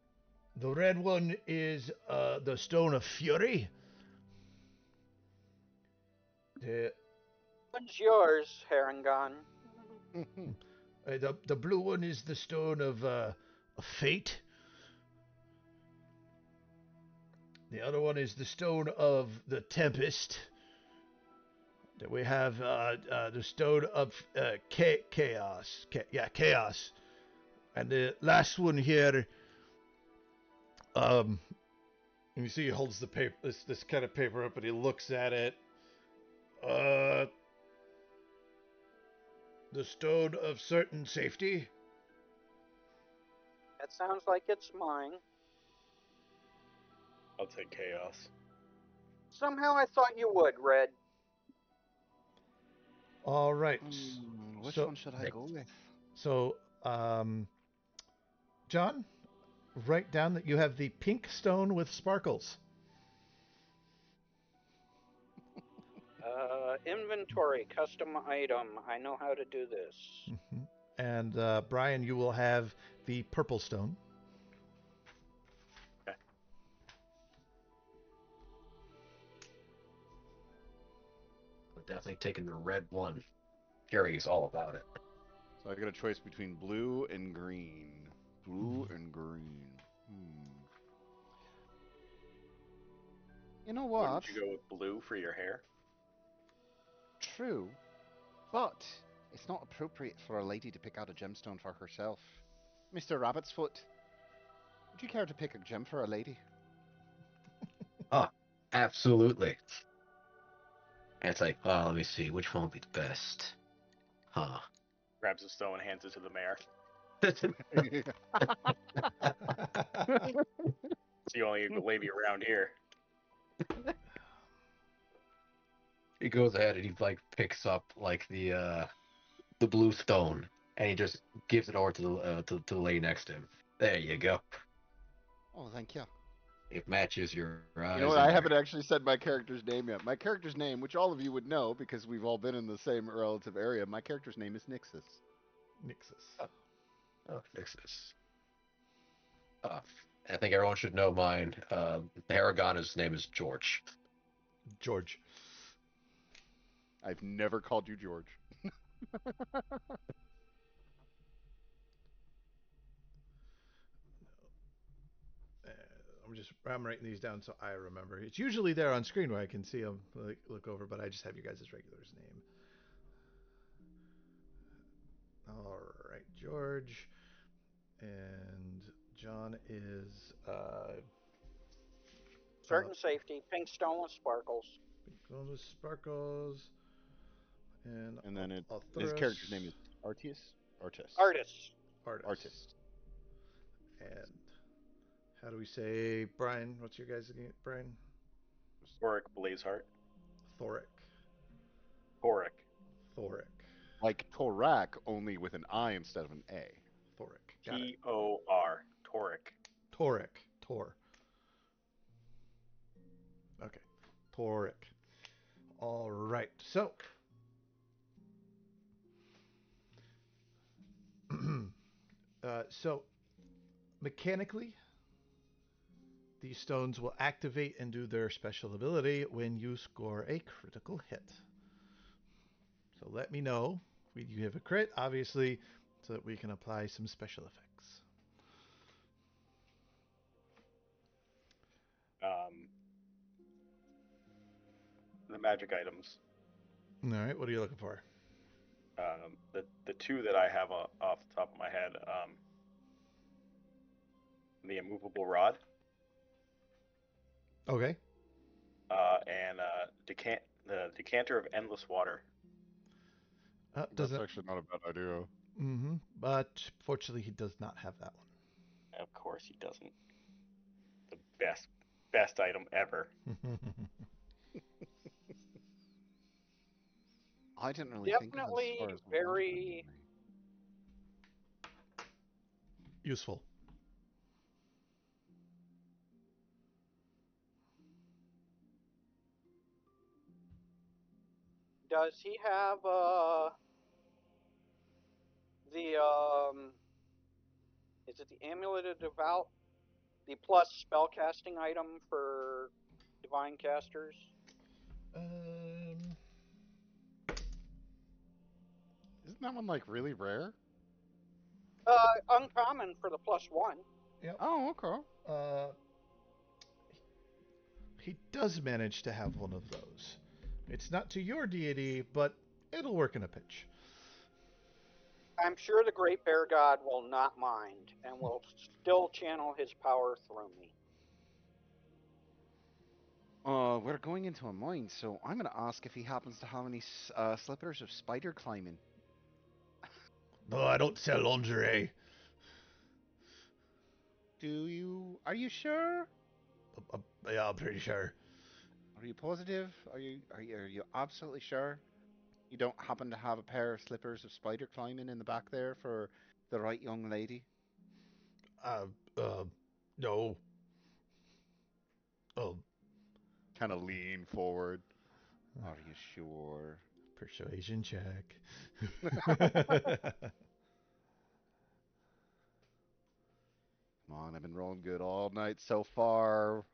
the red one is the Stone of Fury. The One's yours, Harangon. the blue one is the Stone of Fate. The other one is the Stone of the Tempest. Then we have the Stone of Chaos. Chaos. And the last one here, you see he holds the paper, this kind of paper up, and he looks at it. The Stone of Certain Safety. That sounds like it's mine. I'll take chaos. Somehow I thought you would, Red. All right. Which So- one should I go with? So, John, write down that you have the pink stone with sparkles. Inventory, custom item. I know how to do this. And Brian, you will have the purple stone. Okay. I'm definitely taking the red one. Gary's all about it. So I got a choice between blue and green. Blue and green. You know what? Wouldn't you go with blue for your hair? True, but it's not appropriate for a lady to pick out a gemstone for herself. Mr. Rabbit's Foot, would you care to pick a gem for a lady? Absolutely. And it's like, oh, let me see, which one would be the best? Huh. Grabs the stone, hands it to the mayor. It's the only lady around here. He goes ahead and he like picks up like the blue stone and he just gives it over to the lady next to him. There you go. Oh, thank you. It matches your eyes. You know what? and I your- haven't actually said my character's name yet. My character's name, which all of you would know because we've all been in the same relative area, my character's name is Nixus. Nixus. Oh, Nixus. I think everyone should know mine. His name is George. George. I've never called you George. I'm writing these down so I remember. It's usually there on screen where I can see them, like, look over, but I just have you guys' regular's name. All right, George, and John is Certain safety, pink stone with sparkles. Gold with sparkles, and And then his Arthurus. character's name is Artis? Artist. Artists. Artist. And how do we say Brian? What's your guys' name? Brian? Thoric Blazeheart. Thoric. Thoric. Thoric. Like Torak, only with an I instead of an A. Thoric. Got it. Tor. Toric. Toric. Tor. Okay. Toric. All right. So, so mechanically, these stones will activate and do their special ability when you score a critical hit. So let me know when you have a crit, obviously, so that we can apply some special effects. The magic items. All right. What are you looking for? The two that I have off the top of my head. The immovable rod. Okay. And the decanter of endless water. That's Doesn't. actually not a bad idea. Mm-hmm. But fortunately, he does not have that one. Of course he doesn't. The best item ever. I didn't really Definitely think of it as far as very Useful. Does he have the is it the Amulet of Devout? The plus spellcasting item for divine casters? Isn't that one like really rare? Uncommon for the +1. Yep. Oh, okay. He does manage to have one of those. It's not to your deity, but it'll work in a pinch. I'm sure the Great Bear God will not mind and will still channel his power through me. We're going into a mine, so I'm going to ask if he happens to have any slippers of spider climbing. No, I don't sell lingerie. Do you? Are you sure? Yeah, I'm pretty sure. Are you positive? Are you absolutely sure? You don't happen to have a pair of slippers of spider climbing in the back there for the right young lady? No. Kind of lean forward. Are you sure? Persuasion check. Come on, I've been rolling good all night so far.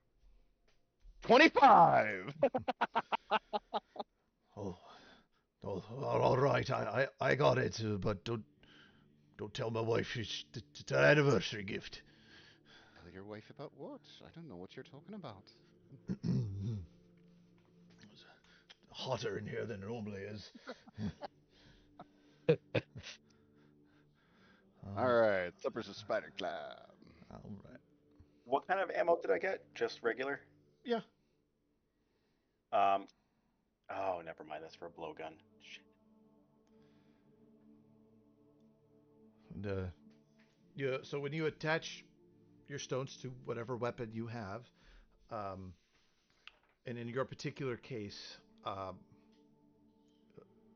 25! Oh, all right. I got it, but don't tell my wife. It's an anniversary gift. Tell your wife about what? I don't know what you're talking about. It's hotter in here than it normally is. All right, slippers of spider climb. All right. What kind of ammo did I get? Just regular? Yeah. Um. Oh, never mind. That's for a blowgun. Shit. And, so when you attach your stones to whatever weapon you have, um, and in your particular case,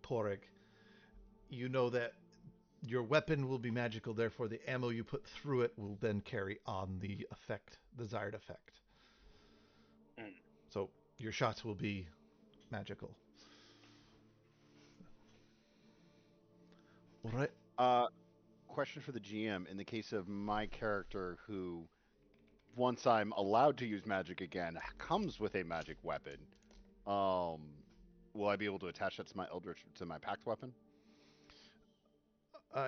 Torek, you know that your weapon will be magical, therefore the ammo you put through it will then carry on the effect, desired effect. Mm. So your shots will be magical. All right. Question for the GM. In the case of my character who, once I'm allowed to use magic again, comes with a magic weapon, um, will I be able to attach that to my Eldritch, to my pact weapon?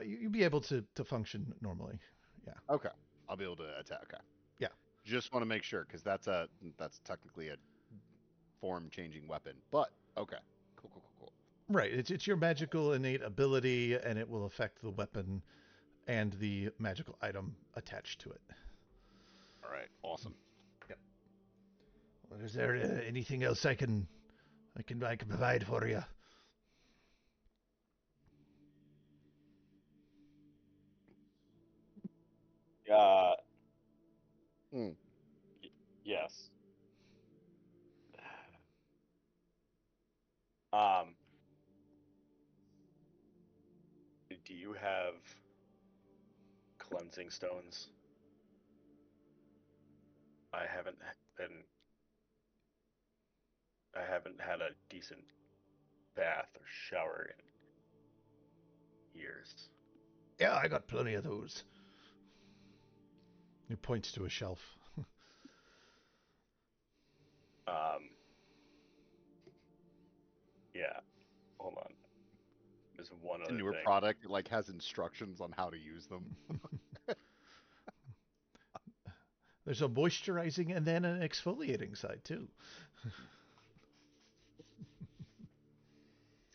You'll be able to function normally. Yeah. Okay. I'll be able to attack. Okay. Yeah. Just want to make sure, because that's technically a form-changing weapon. But, okay. Cool. Right. It's your magical innate ability, and it will affect the weapon and the magical item attached to it. All right. Awesome. Yep. Well, is there anything else I can provide for you? Uh. Mm. Yes. Um. Do you have cleansing stones? I haven't been. I haven't had a decent bath or shower in years. Yeah, I got plenty of those. He points to a shelf. Um. Yeah. Hold on. There's one A other newer thing. product that like has instructions on how to use them. There's a moisturizing and then an exfoliating side too.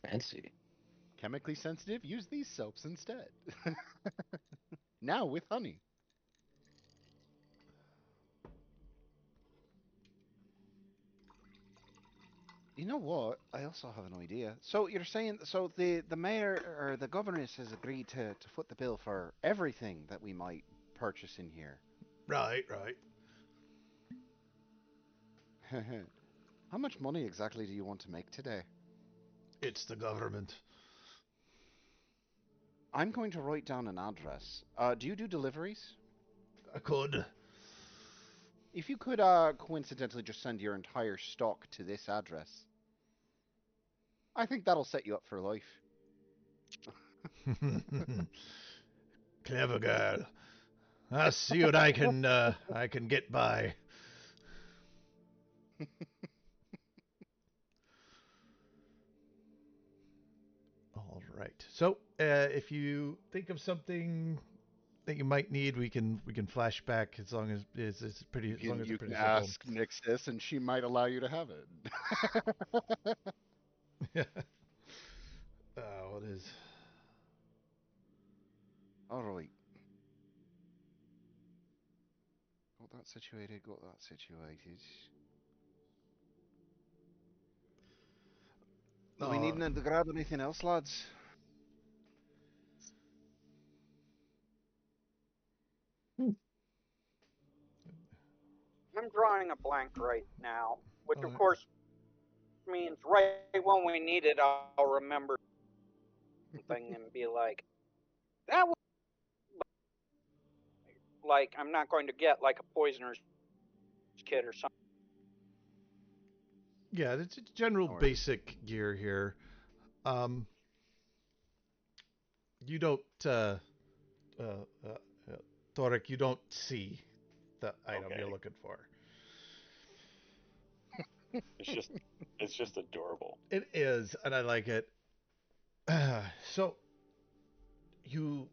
Fancy. Chemically sensitive? Use these soaps instead. Now with honey. You know what? I also have an idea. So you're saying the mayor or the governess has agreed to foot the bill for everything that we might purchase in here. Right. How much money exactly do you want to make today? It's the government. I'm going to write down an address. Do you do deliveries? I could. If you could coincidentally just send your entire stock to this address, I think that'll set you up for life. Clever girl. I'll see what I can get by. All right. So, if you think of something that you might need, we can flash back as long as it's pretty as long as You it's can pretty simple. ask Nixis, and she might allow you to have it. Yeah. What is? All right. Got that situated. Do we need to grab anything else, lads? I'm drawing a blank right now, which of Alright. course means right when we need it, I'll remember something and be like, that was like, I'm not going to get like a poisoner's kit or something. Yeah, it's general No worries. basic gear here. You don't, Torek, you don't see the item Okay. you're looking for. It's just adorable. It is, and I like it. So you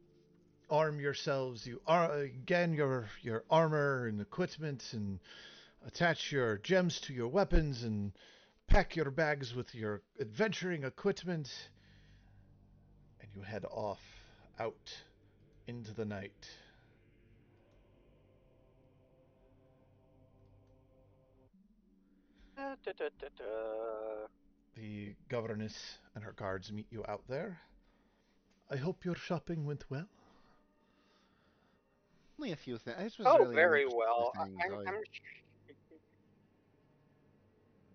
arm yourselves. You are again your armor and equipment, and attach your gems to your weapons, and pack your bags with your adventuring equipment, and you head off out into the night. The governess and her guards meet you out there. I hope your shopping went well. Only a few things. This was Oh, really only very just a well. few things.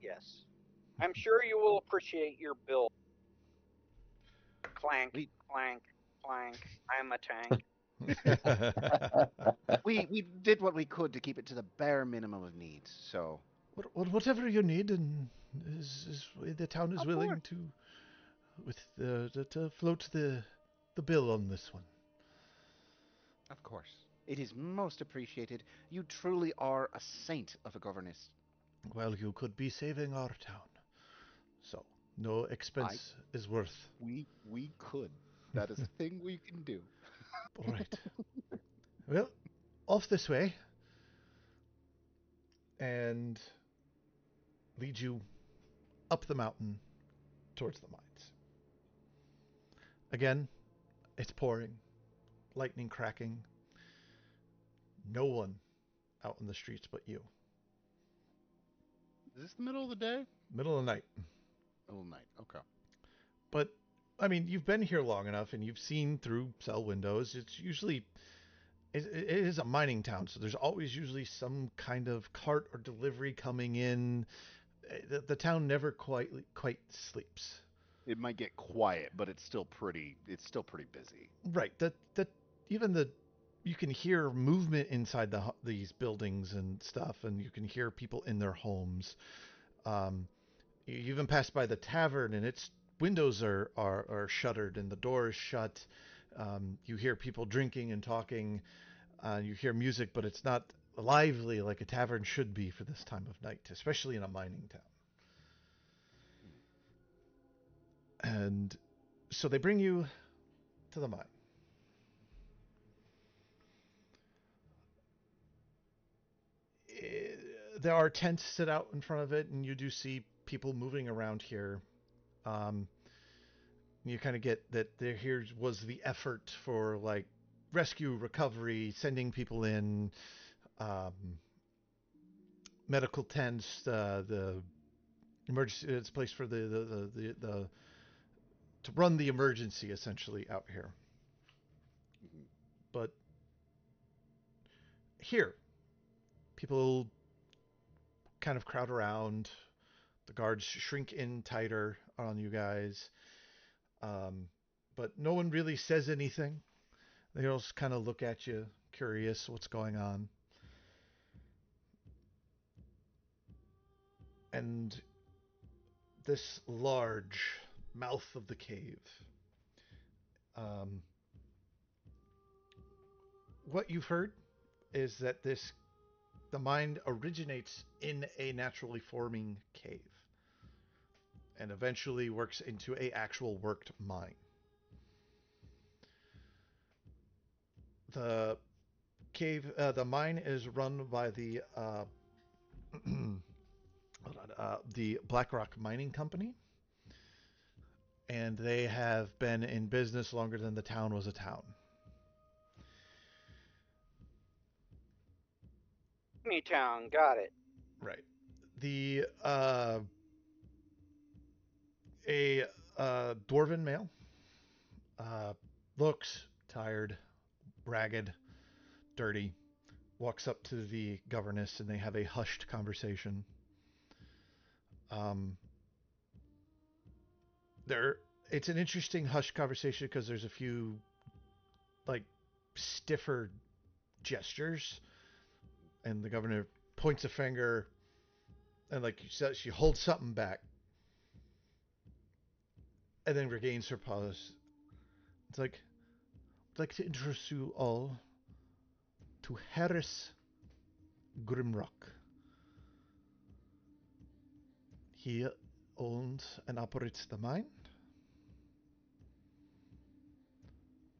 Yes. I'm sure you will appreciate your bill. Clank, We- clank, clank. I'm a tank. we did what we could to keep it to the bare minimum of needs. So Whatever you need, and the town is Of willing to float the bill on this one. of course, it is most appreciated. You truly are a saint of a governess. Well, you could be saving our town, so no expense is worth. We could. That is a thing we can do. Right. Well, off this way, and lead you up the mountain towards the mines. Again, it's pouring, lightning cracking. No one out in the streets but you. Is this the middle of the day? Middle of the night. Middle of the night. Okay. But, I mean, you've been here long enough and you've seen through cell windows. It's usually, it is a mining town, so there's always usually some kind of cart or delivery coming in. The town never quite sleeps. It might get quiet, but it's still pretty busy. Right. Even you can hear movement inside these buildings and stuff, and you can hear people in their homes. You even pass by the tavern, and its windows are shuttered and the door is shut. You hear people drinking and talking. You hear music, but it's not lively like a tavern should be for this time of night, especially in a mining town. And so they bring you to the mine. There are tents set out in front of it, and you do see people moving around here. You kind of get that here was the effort for like rescue, recovery, sending people in, medical tents, the emergency. It's a place for the to run the emergency essentially out here. Mm-hmm. But here, people kind of crowd around. The guards shrink in tighter on you guys. But no one really says anything. They just kind of look at you, curious what's going on. And this large mouth of the cave. What you've heard is that the mine originates in a naturally forming cave and eventually works into a actual worked mine. The mine is run by the the Blackrock Mining Company, and they have been in business longer than the town was a town. Town, got it. Right. The dwarven male looks tired, ragged, dirty, walks up to the governess, and they have a hushed conversation. It's an interesting hushed conversation because there's a few like stiffer gestures, and the governor points a finger, and like she holds something back, and then regains her pause. It's like, I'd like to introduce you all to Harris Grimrock. He owns and operates the mine.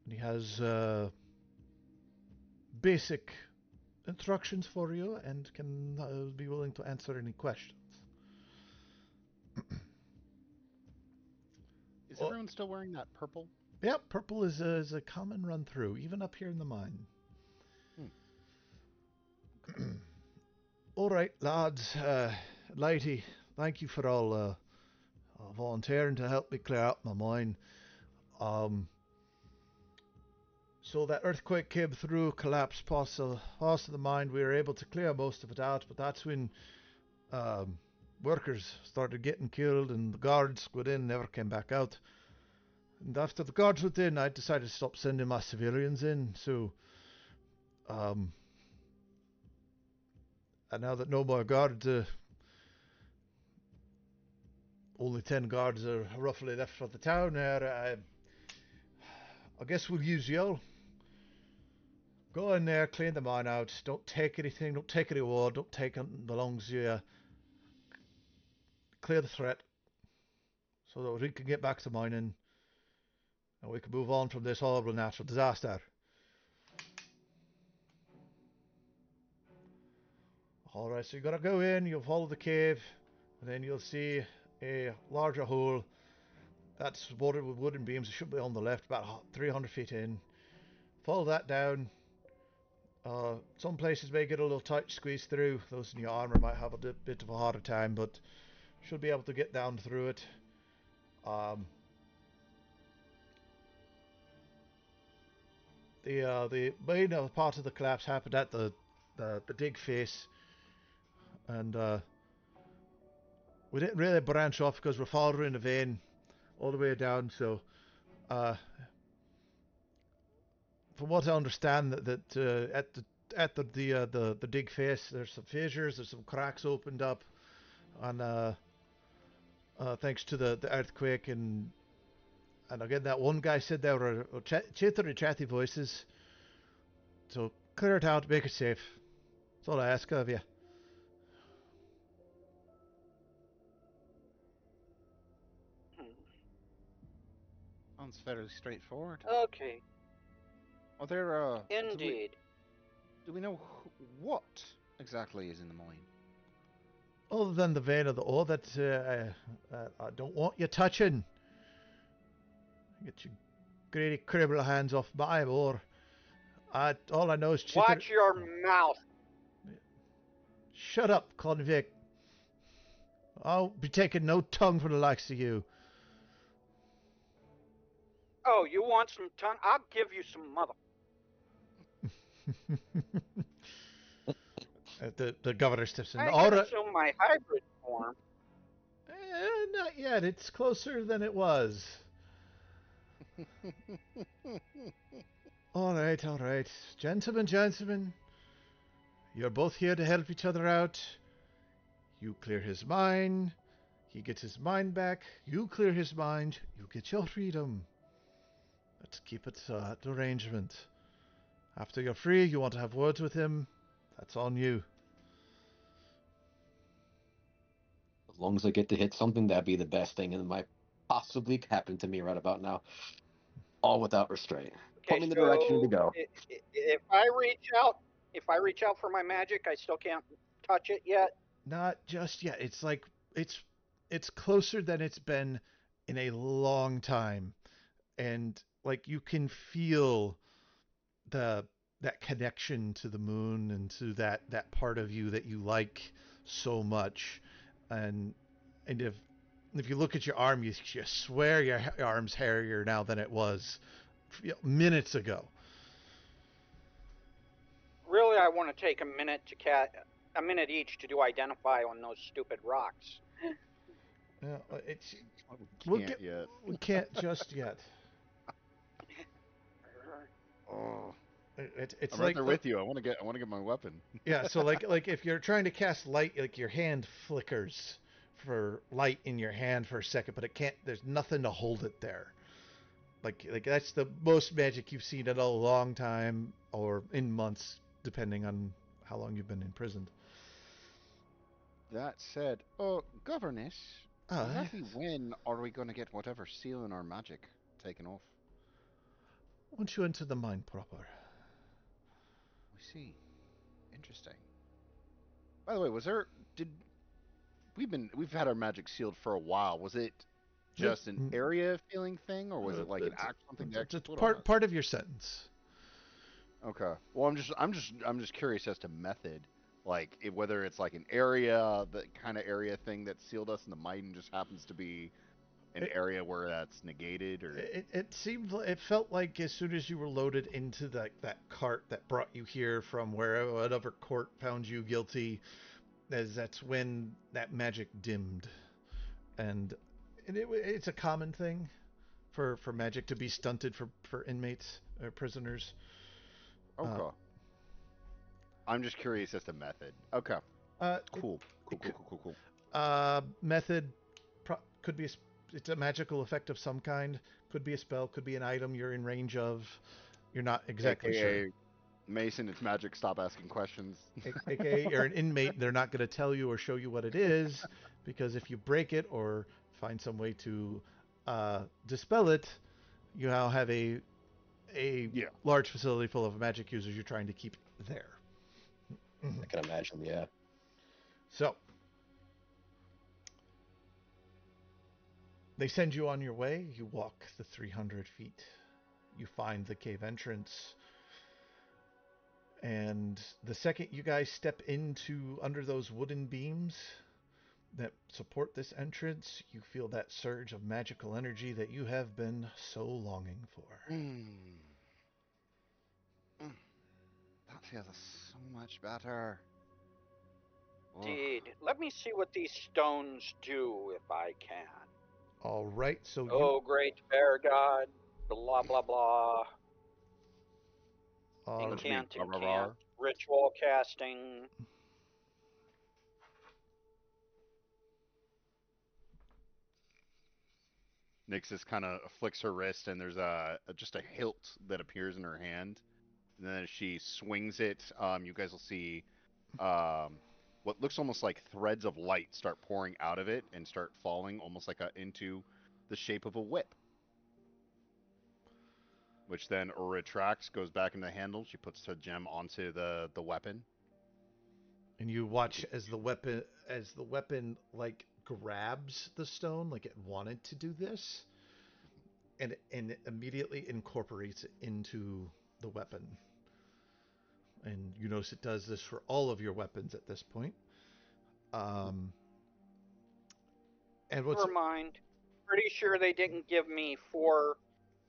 And he has basic instructions for you and can be willing to answer any questions. Is everyone still wearing that purple? Yeah, purple is a common run through, even up here in the mine. All right, lads. Lady, thank you for all volunteering to help me clear out my mine. So that earthquake came through, collapsed parts of the mine. We were able to clear most of it out, but that's when workers started getting killed and the guards went in, never came back out. And after the guards went in, I decided to stop sending my civilians in. So, and now that no more guards, only 10 guards are roughly left for the town there, I guess we'll use y'all. Go in there, clean the mine out. Don't take anything. Don't take any wood. Don't take anything that belongs to you. Clear the threat so that we can get back to mining and we can move on from this horrible natural disaster. Alright, so you gotta go in, you'll follow the cave, and then you'll see a larger hole that's supported with wooden beams. It should be on the left, about 300 feet in. Follow that down. Some places may get a little tight squeeze through. Those in your armor might have a bit of a harder time, but should be able to get down through it. The main part of the collapse happened at the dig face, and we didn't really branch off because we're following the vein all the way down. So, from what I understand, that at the dig face, there's some fissures, there's some cracks opened up, and thanks to the earthquake, and again, that one guy said there were chatty voices. So clear it out, make it safe. That's all I ask of you. Sounds fairly straightforward. Okay. Are there, Indeed. Do we know what exactly is in the mine? Other than the vein of the ore that I don't want you touching. Get your greedy criminal hands off my ore. All I know is Watch your mouth. Shut up, convict. I'll be taking no tongue from the likes of you. Oh, you want some tongue? I'll give you some mother. The governor steps in. I can assume my hybrid form. Not yet. It's closer than it was. All right. Gentlemen. You're both here to help each other out. You clear his mind. He gets his mind back. You clear his mind. You get your freedom. Let's keep it at arrangement. After you're free, you want to have words with him. That's on you. As long as I get to hit something, that'd be the best thing that might possibly happen to me right about now. All without restraint. Okay, Put me in the direction to go. If I reach out for my magic, I still can't touch it yet. Not just yet. It's like it's closer than it's been in a long time, and like you can feel that connection to the moon and to that part of you that you like so much, and if you look at your arm, you swear your arm's hairier now than it was minutes ago. Really, I want to take a minute each to do identify on those stupid rocks. Yeah, we can't just yet. Oh, it's I'm like right there with you. I want to get my weapon. Yeah, so like if you're trying to cast light, like your hand flickers for light in your hand for a second, but it can't. There's nothing to hold it there. Like that's the most magic you've seen in a long time, or in months, depending on how long you've been imprisoned. That said, governess, exactly when are we going to get whatever seal in our magic taken off? Once you enter the mine proper. We see. Interesting. By the way, we've had our magic sealed for a while. Was it just an area feeling thing, or was it like an act something that it's part of your sentence? Okay. Well, I'm just curious as to method. Like whether it's like an area, the kind of area thing that sealed us, and the Maiden just happens to be an area where that's negated, or It seemed it felt like as soon as you were loaded into that cart that brought you here from whatever court found you guilty, that's when that magic dimmed, and it's a common thing for magic to be stunted for inmates or prisoners. okay. I'm just curious as to method. Okay, cool. Method could be it's a magical effect of some kind. Could be a spell. Could be an item you're in range of. You're not exactly AKA, sure. Mason, it's magic. Stop asking questions. AKA, you're an inmate. They're not going to tell you or show you what it is, because if you break it or find some way to dispel it, you now have a Yeah. large facility full of magic users you're trying to keep there. I can imagine, yeah. So they send you on your way. You walk the 300 feet. You find the cave entrance. And the second you guys step into under those wooden beams that support this entrance, you feel that surge of magical energy that you have been so longing for. That feels so much better. Indeed. Let me see what these stones do, if I can. All right, so Oh, great bear god. Blah, blah, blah. Incant, ritual casting. Nixus kind of flicks her wrist, and there's just a hilt that appears in her hand. And then as she swings it, you guys will see what looks almost like threads of light start pouring out of it and start falling almost like into the shape of a whip, which then retracts, goes back in the handle. She puts the gem onto the weapon. And you watch as the weapon like grabs the stone like it wanted to do this, and immediately incorporates it into the weapon. And you notice it does this for all of your weapons at this point. And Never mind. Pretty sure they didn't give me 4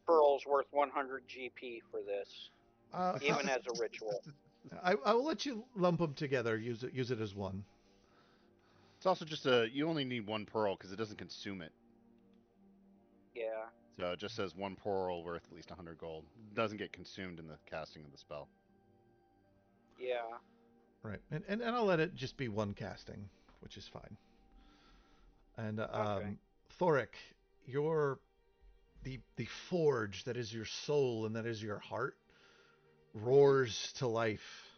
pearls worth 100 GP for this, even as a ritual. I will let you lump them together. Use it as one. It's also just you only need 1 pearl because it doesn't consume it. Yeah. So it just says 1 pearl worth at least 100 gold. It doesn't get consumed in the casting of the spell. Yeah. Right, and I'll let it just be 1 casting, which is fine. And Okay. Thoric, the forge that is your soul and that is your heart roars to life.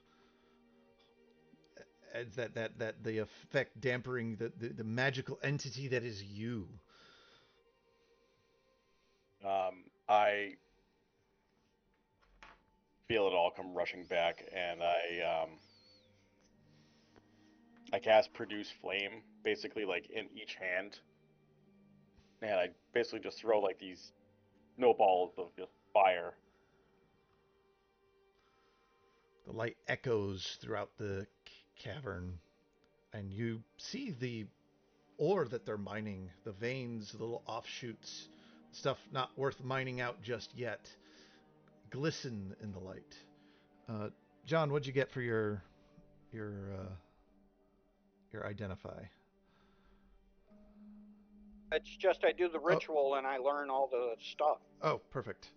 As that the effect dampering the magical entity that is you. I feel it all come rushing back, and I cast Produce Flame, basically like in each hand, and I basically just throw like these snowballs of fire. The light echoes throughout the cavern, and you see the ore that they're mining, the veins, the little offshoots, stuff not worth mining out just yet, glisten in the light. John, what'd you get for your identify? It's just I do the ritual and I learn all the stuff. Oh, perfect.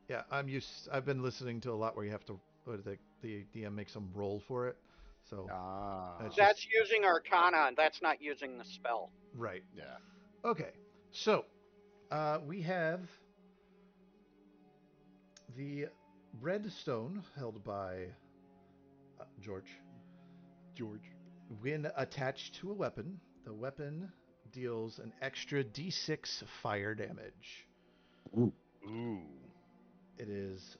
Yeah, I've been listening to a lot where you have to the DM makes some roll for it. So that's using Arcana, and that's not using the spell. Right. Yeah. Okay. So we have the red stone held by George. When attached to a weapon, the weapon deals an extra D6 fire damage. Ooh. It is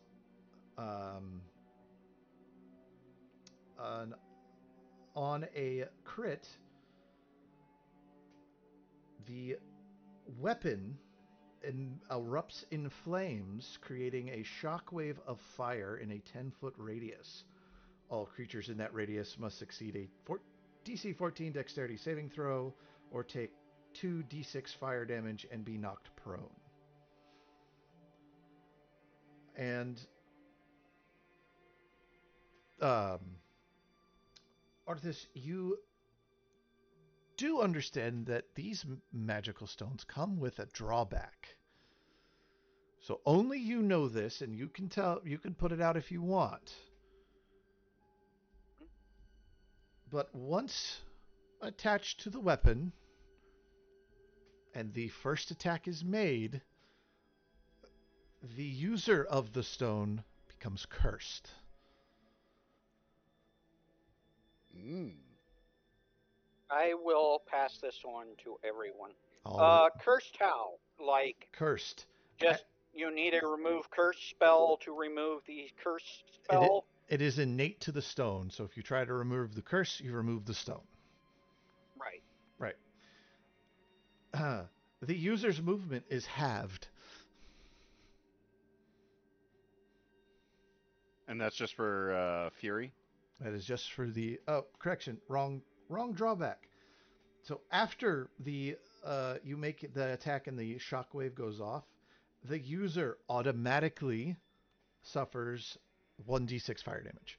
on a crit, the weapon erupts in flames, creating a shockwave of fire in a 10-foot radius. All creatures in that radius must succeed a DC 14 Dexterity saving throw, or take 2d6 fire damage and be knocked prone. And Arthas, you do understand that these magical stones come with a drawback. So only you know this, and you can put it out if you want. But once attached to the weapon, and the first attack is made, the user of the stone becomes cursed. I will pass this on to everyone. All Cursed how? Like, cursed. just you need a remove curse spell to remove the curse spell? It is innate to the stone, so if you try to remove the curse, you remove the stone. Right. Right. The user's movement is halved. And that's just for Fury? That is just for the... Oh, correction. Wrong drawback. So after the you make the attack and the shockwave goes off, the user automatically suffers 1d6 fire damage.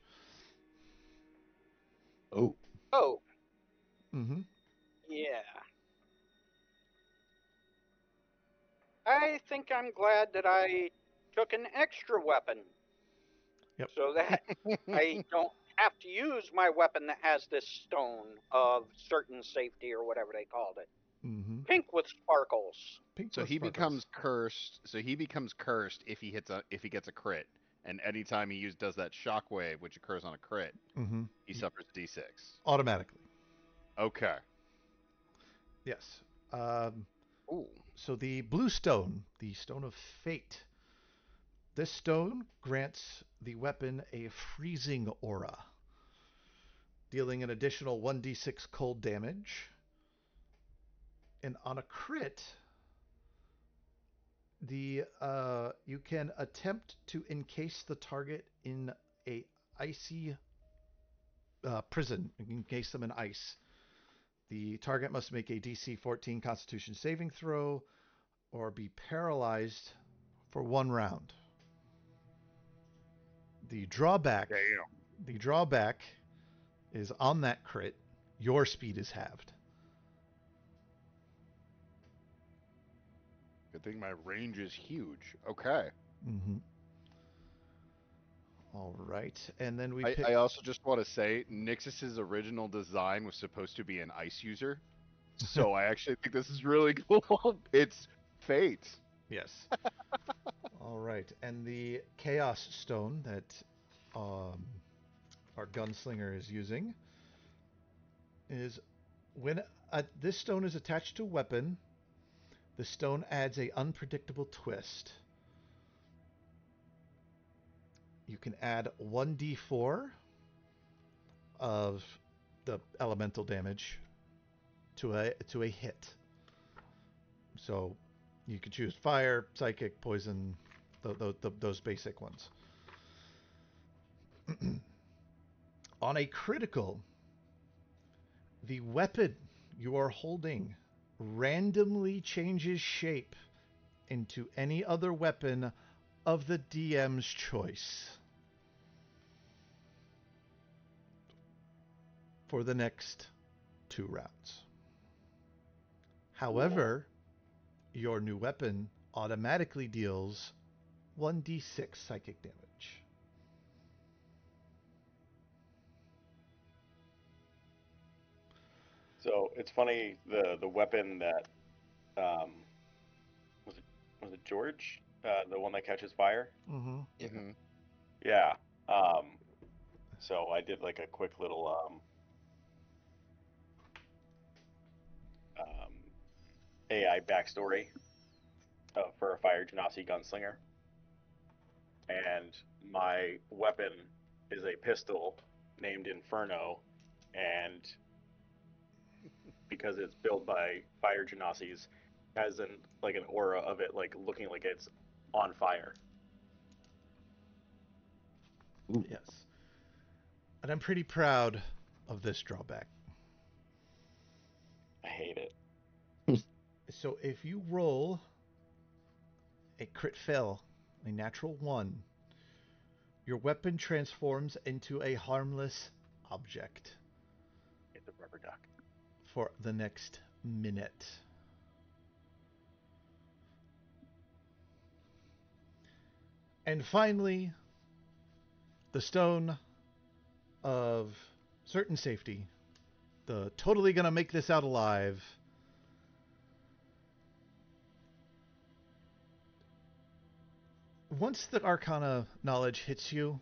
Oh. Oh, Mm-hmm. yeah. I think I'm glad that I took an extra weapon. Yep. So that I don't have to use my weapon that has this stone of certain safety or whatever they called it. Mm-hmm. Pink with sparkles. Pink So with he sparkles. becomes cursed. So he becomes cursed if he gets a crit, and anytime he does that shockwave, which occurs on a crit, Mm-hmm. he suffers D6 Automatically. Okay. Yes. Ooh. So the blue stone, the stone of fate. This stone grants the weapon a freezing aura, dealing an additional 1d6 cold damage. And on a crit, you can attempt to encase the target in a icy prison, encase them in ice. The target must make a DC 14 Constitution saving throw or be paralyzed for 1 round. The drawback is on that crit, your speed is halved. Good thing my range is huge. Okay. Mm-hmm. All right, and then we I also just want to say, Nixus's original design was supposed to be an ice user, so I actually think this is really cool. It's fate. Yes. All right, and the Chaos Stone that our gunslinger is using is when this stone is attached to a weapon, the stone adds a unpredictable twist. You can add 1d4 of the elemental damage to a hit. So you could choose fire, psychic, poison, those basic ones. On a critical, the weapon you are holding randomly changes shape into any other weapon of the DM's choice for the next 2 rounds. However, your new weapon automatically deals 1d6 psychic damage. So it's funny, the weapon that was it George, the one that catches fire? Mm-hmm. Yeah. Mm-hmm. Yeah. So I did like a quick little AI backstory for a Fire Genasi gunslinger, and my weapon is a pistol named Inferno, and because it's built by Fire Genasis, has an aura of it like looking like it's on fire. Ooh. Yes. And I'm pretty proud of this drawback. I hate it. So if you roll a crit fail, a natural 1, your weapon transforms into a harmless object It's a rubber duck. for the next minute. And finally, the stone of certain safety, the totally gonna make this out alive. Once the Arcana knowledge hits you,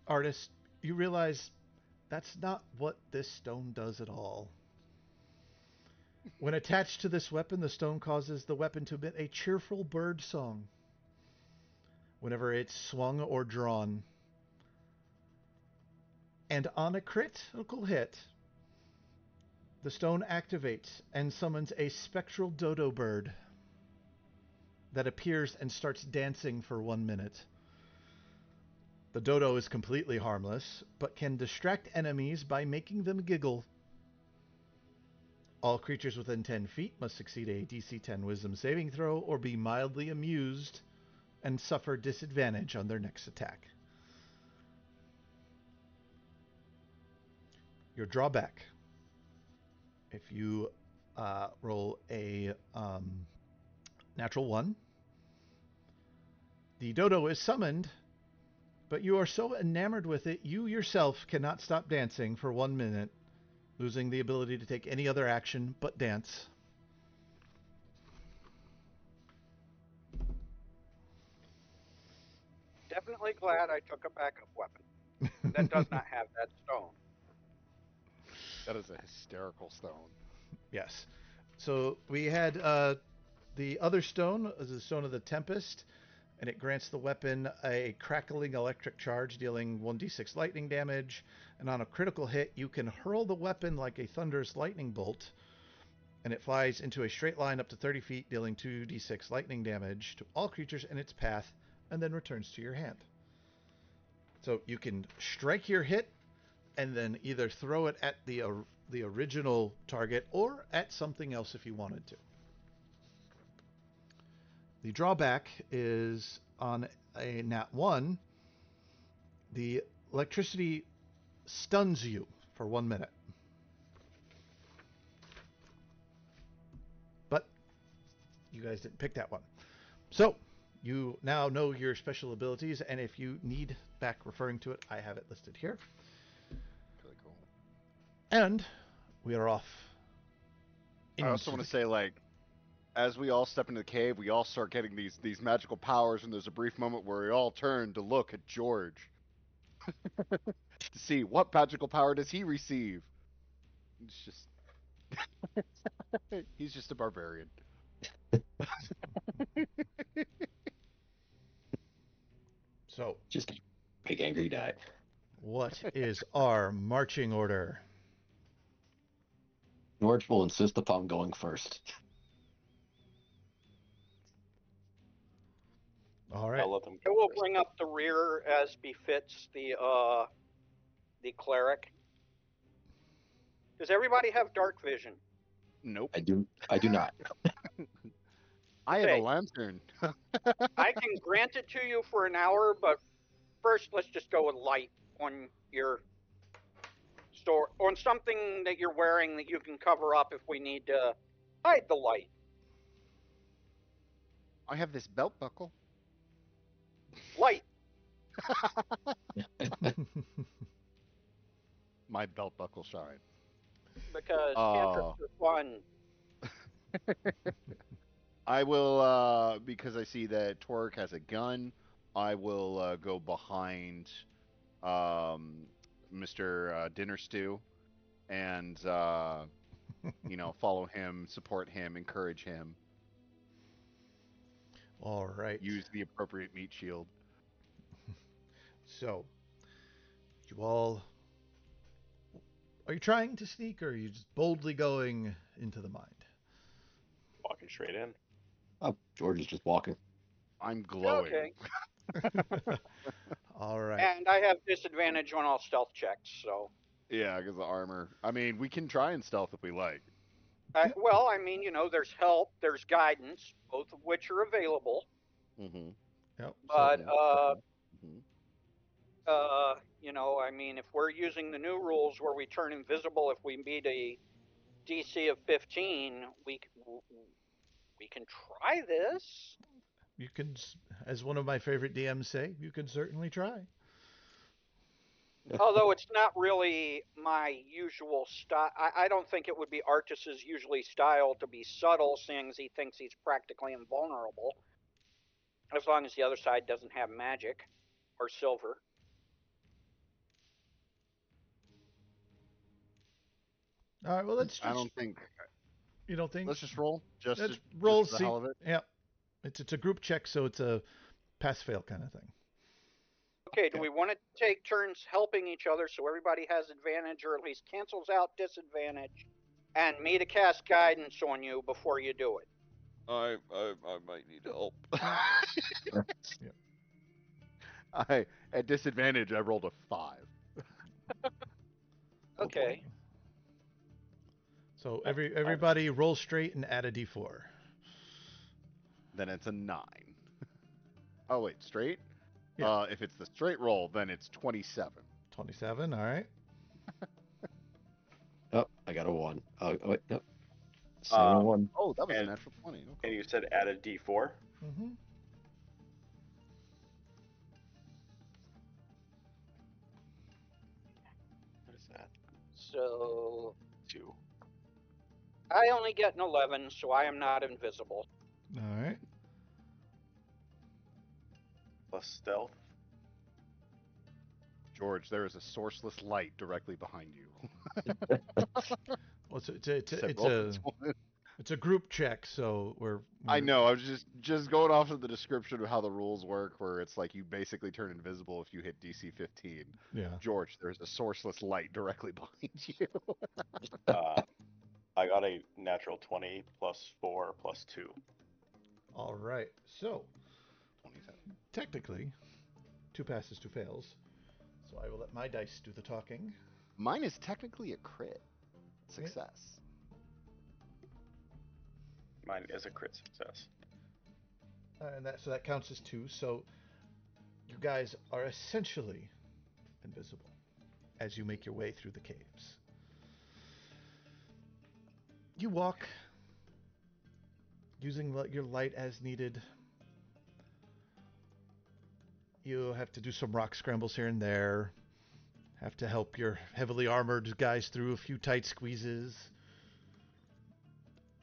artist, you realize that's not what this stone does at all. When attached to this weapon, the stone causes the weapon to emit a cheerful bird song whenever it's swung or drawn. And on a critical hit, the stone activates and summons a spectral dodo bird that appears and starts dancing for 1 minute. The dodo is completely harmless, but can distract enemies by making them giggle. All creatures within 10 feet must succeed a DC 10 Wisdom saving throw or be mildly amused and suffer disadvantage on their next attack. Your drawback. If you roll a natural 1, the dodo is summoned, but you are so enamored with it, you yourself cannot stop dancing for 1 minute, losing the ability to take any other action but dance. Definitely glad I took a backup weapon that does not have that stone. That is a hysterical stone. Yes. So we had the other stone, the Stone of the Tempest, and it grants the weapon a crackling electric charge, dealing 1d6 lightning damage. And on a critical hit, you can hurl the weapon like a thunderous lightning bolt, and it flies into a straight line up to 30 feet, dealing 2d6 lightning damage to all creatures in its path, and then returns to your hand. So you can strike your hit, and then either throw it at the original target or at something else if you wanted to. The drawback is on a nat 1, the electricity stuns you for 1 minute. But you guys didn't pick that one. So you now know your special abilities, and if you need back referring to it, I have it listed here. Really cool. And we are off. I also want to say, like, as we all step into the cave, we all start getting these magical powers, and there's a brief moment where we all turn to look at George to see what magical power does he receive. It's just he's just a barbarian. So, Just a big angry die. what is our marching order? George will insist upon going first. All right. I'll let them I go will first. bring up the rear as befits the cleric. Does everybody have dark vision? Nope. I do not. I have a Okay. lantern. I can grant it to you for an hour, but first let's just go with light on your store, on something that you're wearing that you can cover up if we need to hide the light. I have this belt buckle. Light. My belt buckle shine. Because Oh. cantrips are fun. I will, because I see that Torque has a gun, I will go behind Mr. Dinner Stew and, follow him, support him, encourage him, All right. use the appropriate meat shield. So, you all, are you trying to sneak, or are you just boldly going into the mind? Walking straight in. Oh, George is just walking. I'm glowing. Okay. All right. And I have disadvantage on all stealth checks, so. Yeah, because of armor. I mean, we can try and stealth if we like. Yep. Well, I mean, there's help, there's guidance, both of which are available. Mm-hmm. Yep. But, Mm-hmm. I mean, if we're using the new rules where we turn invisible if we meet a DC of 15, we can try this. You can, as one of my favorite DMs say, you can certainly try. Although it's not really my usual style. I don't think it would be Artus's usually style to be subtle, seeing as he thinks he's practically invulnerable. As long as the other side doesn't have magic or silver. All right. Well, let's I just. don't think. You don't think? Let's just roll. Let's Just roll. for the See. hell of it. Yeah. It's a group check, so it's a pass-fail kind of thing. Okay, do we want to take turns helping each other so everybody has advantage or at least cancels out disadvantage? And me to cast guidance on you before you do it. I might need help. Yep. At disadvantage, I rolled a 5. Okay. So everybody roll straight and add a d4. Then it's a 9. Oh wait, straight? Yeah. If it's the straight roll, then it's 27. 27. All right. Oh, I got a 1. Oh, wait, no. 7 1. Oh, that was a And- natural 20. Okay. And you said add a D4. Mm-hmm. What is that? So 2. I only get an 11, so I am not invisible. All right. Plus stealth. George, there is a sourceless light directly behind you. Well, Said roll for 20. it's a group check, so we're. I know. I was just going off of the description of how the rules work, where it's like you basically turn invisible if you hit DC 15. Yeah. George, there's a sourceless light directly behind you. I got a natural 20 plus 4 plus 2. All right. So 27. technically, 2 passes, 2 fails. So I will let my dice do the talking. Mine is technically a crit success. Mine is a crit success. And that counts as 2. So you guys are essentially invisible as you make your way through the caves. You walk using your light as needed. You have to do some rock scrambles here and there. Have to help your heavily armored guys through a few tight squeezes.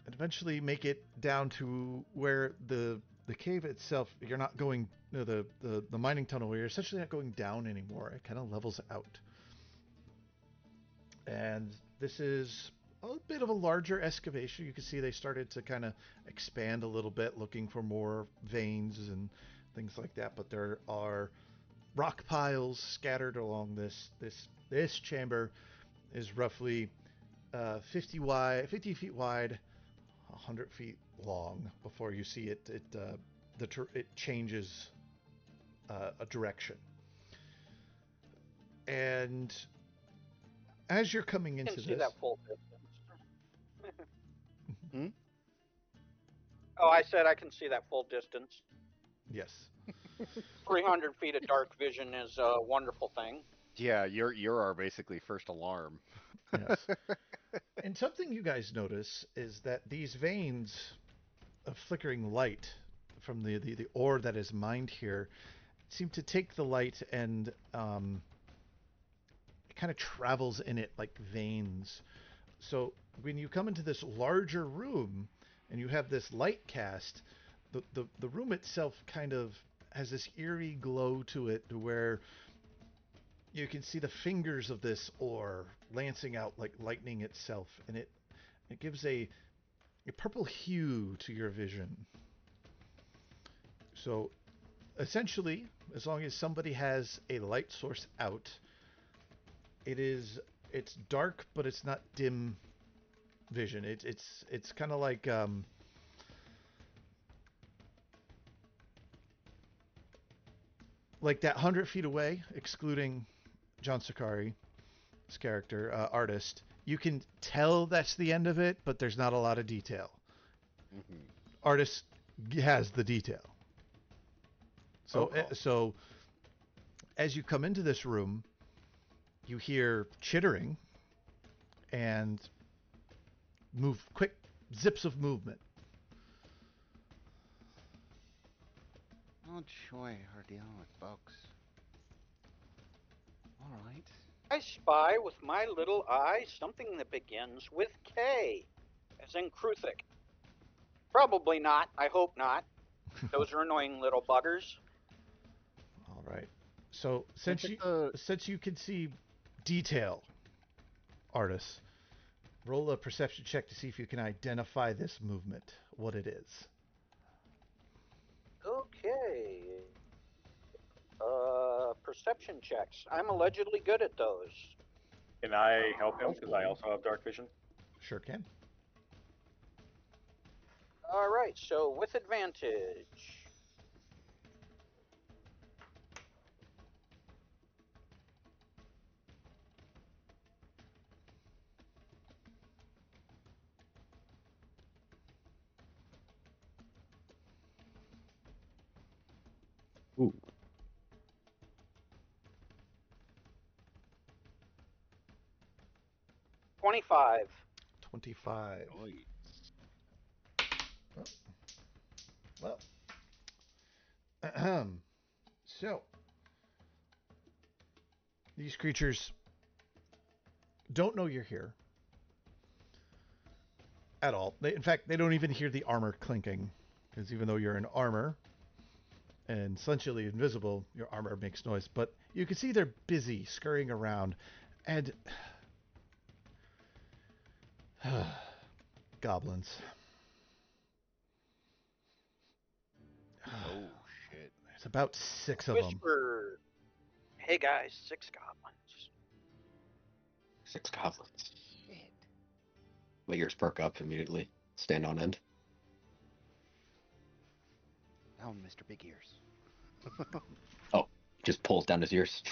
And eventually make it down to where the cave itself, you're not going, the mining tunnel, where you're essentially not going down anymore. It kind of levels out. And this is a bit of a larger excavation. You can see they started to kind of expand a little bit, looking for more veins and things like that. But there are rock piles scattered along this chamber. Is roughly 50 feet wide, 100 feet long. Before you see it changes a direction. And as you're coming I into can see this, that full distance. Hmm? Oh, I said I can see that full distance. yes, 300 feet of dark vision is a wonderful thing. Yeah, you're our basically first alarm. yes. And something you guys notice is that these veins of flickering light from the ore that is mined here seem to take the light and it kind of travels in it like veins. So when you come into this larger room and you have this light cast, the room itself kind of has this eerie glow to it, to where you can see the fingers of this ore lancing out like lightning itself, and it gives a purple hue to your vision. So essentially, as long as somebody has a light source out, it's dark, but it's not dim vision. It's kind of like like that 100 feet away, excluding John Sakari's character, artist, you can tell that's the end of it, but there's not a lot of detail. Mm-hmm. Artist has the detail. So, so as you come into this room, you hear chittering and quick zips of movement. Not sure her dealing with bugs. All right. I spy with my little eye something that begins with K, as in Kruthic. Probably not. I hope not. Those are annoying little buggers. All right. So since you can see detail, artists, roll a perception check to see if you can identify this movement, what it is. Okay. Perception checks. I'm allegedly good at those. Can I help him because I also have dark vision? Sure can. All right, so with advantage. Ooh. 25. 25. Well. So, these creatures don't know you're here at all. In fact, they don't even hear the armor clinking, because even though you're in armor and essentially invisible, your armor makes noise. But you can see they're busy scurrying around, and goblins. Oh shit! There's about 6 of them. Whisper. Hey guys, 6 goblins. 6 goblins. Shit. My ears perk up immediately. Stand on end. Oh, Mr. Big Ears. Oh, just pulls down his ears.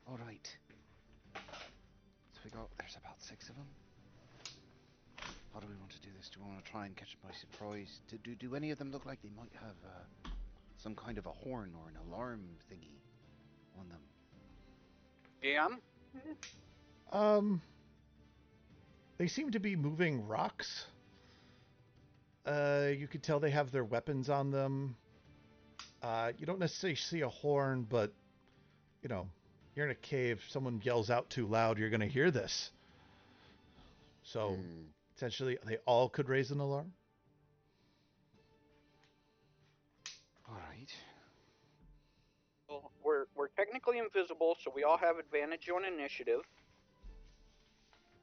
All right. So there's about 6 of them. How do we want to do this? Do we want to try and catch them by surprise? Do any of them look like they might have some kind of a horn or an alarm thingy on them? DM? They seem to be moving rocks. You could tell they have their weapons on them. You don't necessarily see a horn, but, you know, you're in a cave. Someone yells out too loud, you're going to hear this. So, essentially, they all could raise an alarm. All right. Well, we're technically invisible, so we all have advantage on initiative.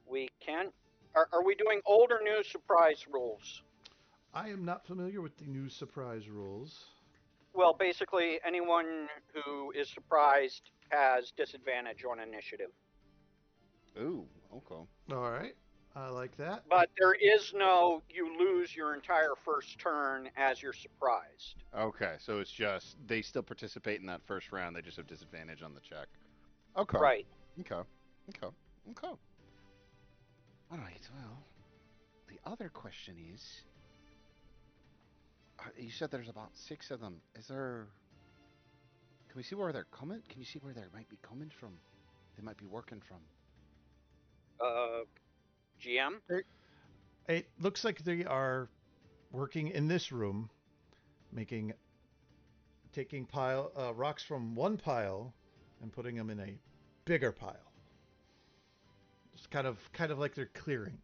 We can... Are we doing old or new surprise rules? I am not familiar with the new surprise rules. Well, basically, anyone who is surprised has disadvantage on initiative. Ooh, okay. All right. I like that. But there is no, you lose your entire first turn as you're surprised. Okay, so it's just they still participate in that first round. They just have disadvantage on the check. Okay. Right. Okay. Okay. Okay. All right. Well, the other question is, you said there's about 6 of them. Is there? Can we see where they're coming? Can you see where they might be coming from? They might be working from. GM? It looks like they are working in this room, taking rocks from one pile and putting them in a bigger pile. It's kind of like they're clearing.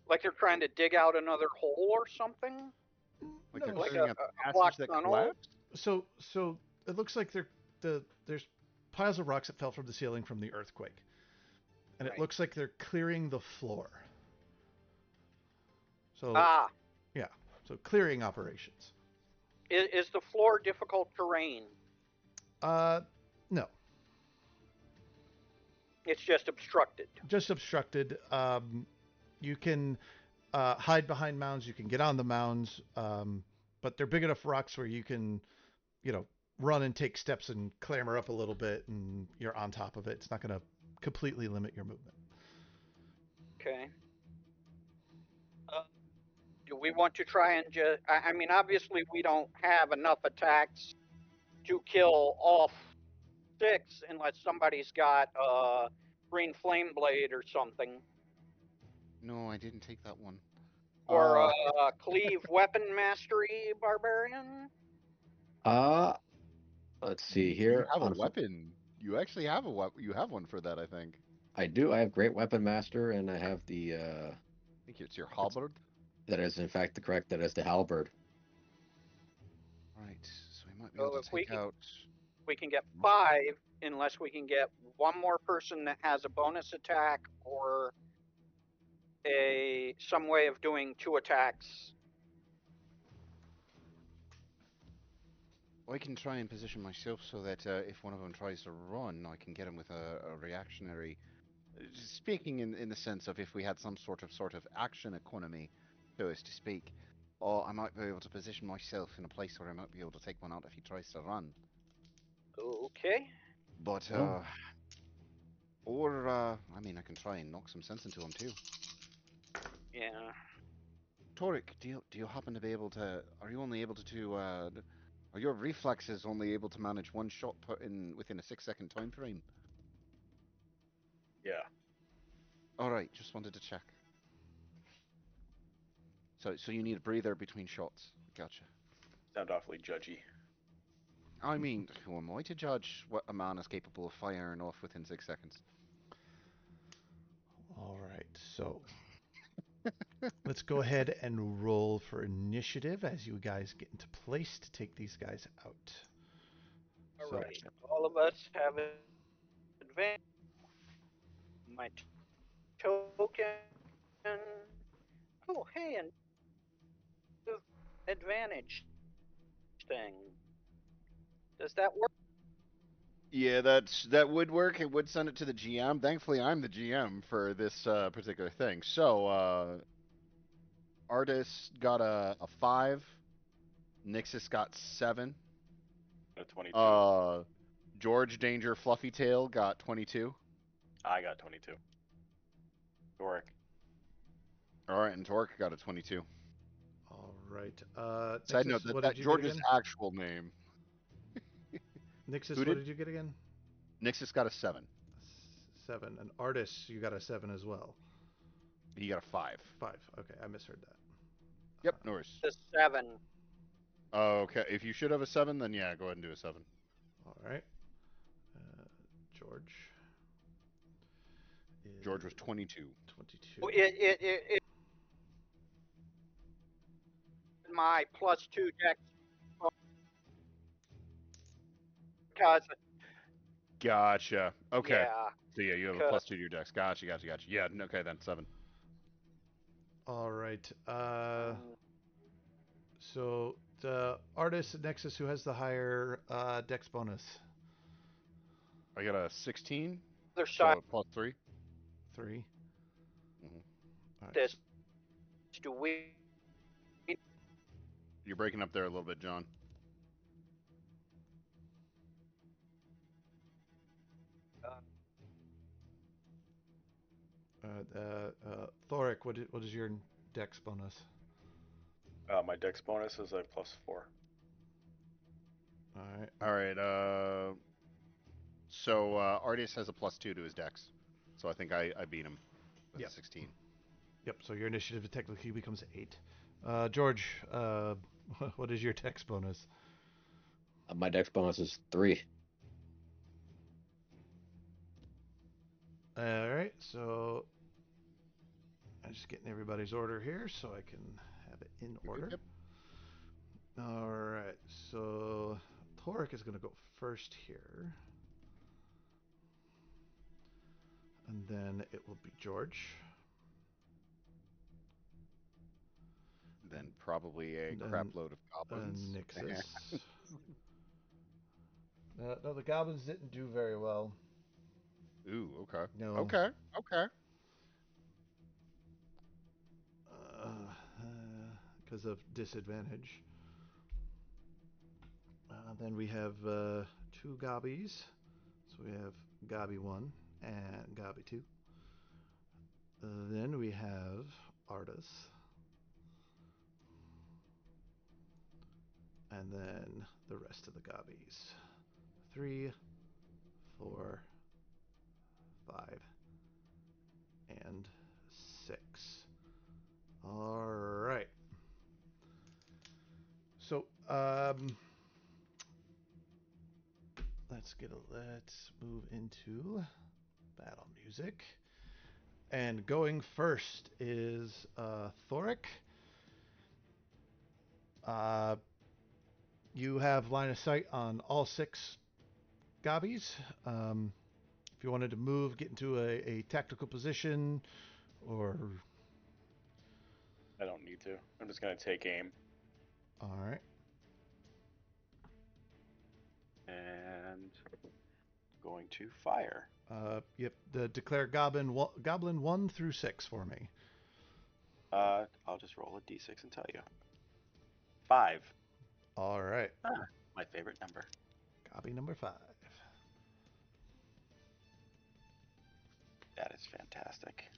Like they're trying to dig out another hole or something? Like they're Like clearing a a block passage that tunnel? collapsed? So it looks like there's piles of rocks that fell from the ceiling from the earthquake, and it looks like they're clearing the floor. So yeah, so clearing operations. Is the floor difficult terrain? No. It's just obstructed. Just obstructed. You can hide behind mounds. You can get on the mounds, but they're big enough rocks where you can, run and take steps and clamber up a little bit, and you're on top of it. It's not going to completely limit your movement. Okay. Do we want to try and just? I mean, obviously, we don't have enough attacks to kill all 6 unless somebody's got green flame blade or something, No, I didn't take that one. or cleave weapon mastery barbarian. Let's see You here. have a weapon. You actually have a weapon. You have one for that, I think. I do. I have Great Weapon Master, and I have the. I think it's your halberd. That is, in fact, correct. That is the halberd. Right. So we might be So able if to take out. we can get 5, unless we can get one more person that has a bonus attack or some way of doing 2 attacks. I can try and position myself so that if one of them tries to run, I can get him with a reactionary. Speaking in the sense of if we had some sort of action economy, so as to speak, or I might be able to position myself in a place where I might be able to take one out if he tries to run. Okay. But I mean, I can try and knock some sense into him too. Yeah. Torek, do you happen to be able to? Are you only able to are your reflexes only able to manage one shot within a 6-second time frame? Yeah. All right, just wanted to check. So you need a breather between shots. Gotcha. Sound awfully judgy. I mean, who am I to judge what a man is capable of firing off within 6 seconds? All right, so let's go ahead and roll for initiative as you guys get into place to take these guys out. All right. All of us have advantage. My token. Oh, hey, and advantage thing. Does that work? Yeah, that would work. It would send it to the GM. Thankfully, I'm the GM for this particular thing. So, Artis got a 5. Nixus got 7. A 22. George Danger Fluffy Tail got 22. I got 22. Doric. All right, and Torque got a 22. All right. Side Nixus, note what that did you get George's again? actual name. Nixus, Who what did? did you get again? Nixus got a 7. 7. And Artis, you got a 7 as well. He got a 5. 5. Okay, I misheard that. Yep, no worries. The 7. Okay, if you should have a 7, then yeah, go ahead and do a 7. All right. George. George was 22. 22. It my +2 dex because Gotcha. Okay. yeah. So yeah, you have a +2 to your dex. Gotcha. Yeah, okay, then 7. All right. So the artist Nexus, who has the higher dex bonus? I got a 16. Other So side. +3. 3. Mhm. All right. This do we? You're breaking up there a little bit, John. Thoric, what is your dex bonus? My dex bonus is a +4. All right. All right. So Artis has a +2 to his dex. So I think I beat him with Yep. 16. Yep. So your initiative technically becomes 8. George, what is your dex bonus? My dex bonus is 3. All right. So I'm just getting everybody's order here so I can have it in order. Yep. All right. So Thoric is going to go first here. And then it will be George. Then probably a crap load of goblins. Nixus. No, the goblins didn't do very well. Ooh, okay. No. Okay. Because of disadvantage. Then we have 2 Gobbies. So we have Gobby 1 and Gobby 2. Then we have Artis. And then the rest of the Gobbies. 3, 4, 5, and 6. All right. So, let's move into battle music. And going first is Thoric. You have line of sight on all 6 Gobbies. If you wanted to move, get into a tactical position, or... I don't need to. I'm just going to take aim. All right. And going to fire. Yep. Declare Goblin 1 through 6 for me. I'll just roll a d6 and tell you. 5. All right. My favorite number. Gobby number 5. That is fantastic.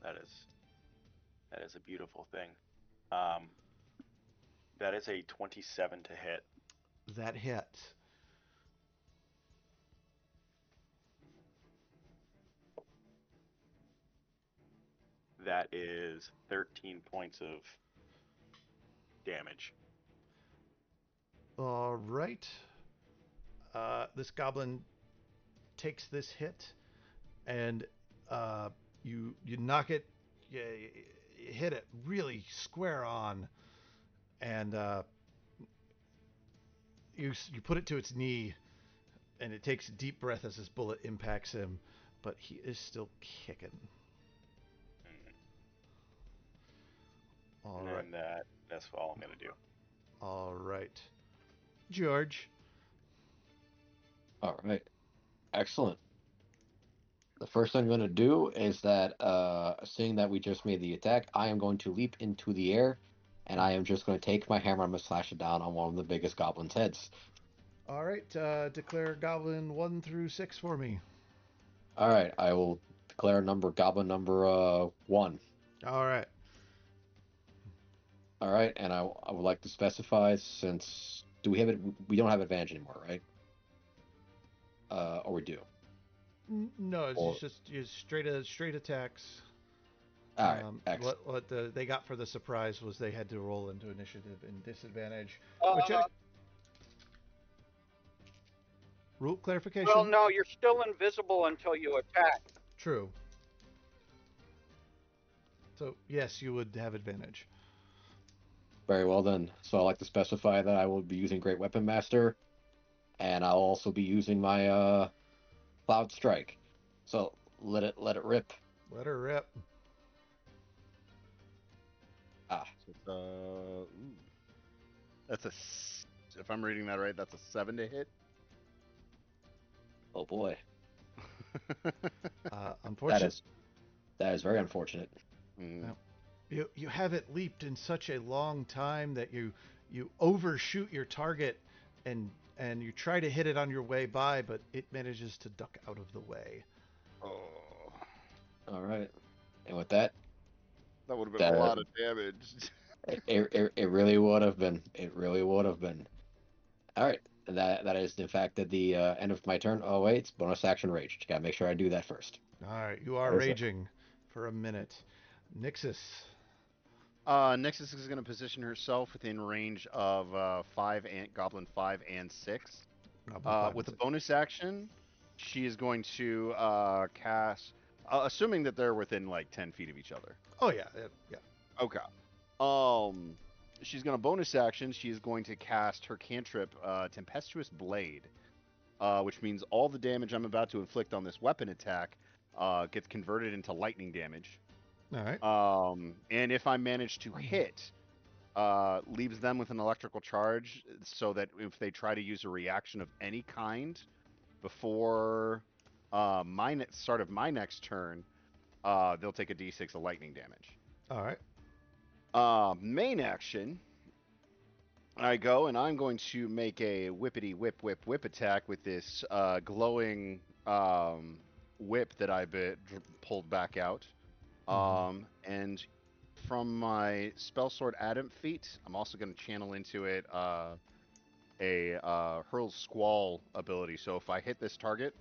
That is a beautiful thing. That is a 27 to hit. That hits. That is 13 points of damage. All right. This goblin takes this hit, and you knock it, you hit it really square on, and you put it to its knee, and it takes a deep breath as this bullet impacts him, but he is still kicking. All right. And that's all I'm going to do. All right. George. All right. Excellent. The first thing I'm going to do is that, seeing that we just made the attack, I am going to leap into the air, and I am just going to take my hammer and slash it down on one of the biggest goblin's heads. All right. Declare Goblin 1 through 6 for me. All right. I will declare goblin number 1. All right. All right. And I would like to specify, since we don't have advantage anymore, right? Or we do? No, it's just straight attacks. All right. Excellent. What they got for the surprise was they had to roll into initiative and disadvantage. Rule clarification. Well, no, you're still invisible until you attack. True. So yes, you would have advantage. Very well then. So I like to specify that I will be using Great Weapon Master, and I'll also be using my Cloud Strike. So let it rip. Let her rip. So that's if I'm reading that right, that's a 7 to hit. Oh boy. Unfortunate. That is very unfortunate. Mm. You haven't leaped in such a long time that you overshoot your target and you try to hit it on your way by, but it manages to duck out of the way. Oh. All right. And with that, That would have been a lot of damage. it really would have been. It really would have been. All right. And that is in fact at the end of my turn. Oh wait, it's bonus action rage. Gotta make sure I do that first. All right, you are raging for a minute. Nixus. Nixus is going to position herself within range of Goblin 5 and 6. With a bonus action, she is going to cast, assuming that they're within like 10 feet of each other. Oh yeah, yeah. Okay. She's going to bonus action. She is going to cast her cantrip, Tempestuous Blade, which means all the damage I'm about to inflict on this weapon attack gets converted into lightning damage. All right. And if I manage to hit, leaves them with an electrical charge, so that if they try to use a reaction of any kind before start of my next turn, they'll take a d6 of lightning damage. All right. Main action. I go and I'm going to make a whippity whip whip whip attack with this glowing whip that pulled back out. And from my spell sword Adam feat, I'm also going to channel into it a hurl squall ability. So if I hit this target,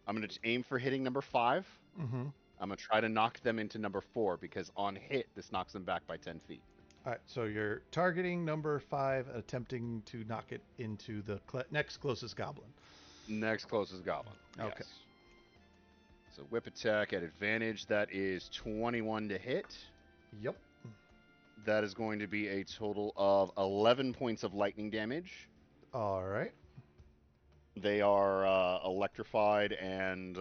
I'm going to aim for hitting number 5. Mm-hmm. I'm going to try to knock them into number 4 because on hit, this knocks them back by 10 feet. All right, so you're targeting number 5, attempting to knock it into the next closest goblin. Next closest goblin. Okay. Yes. So whip attack at advantage. That is 21 to hit. Yep. That is going to be a total of 11 points of lightning damage. All right. They are electrified, and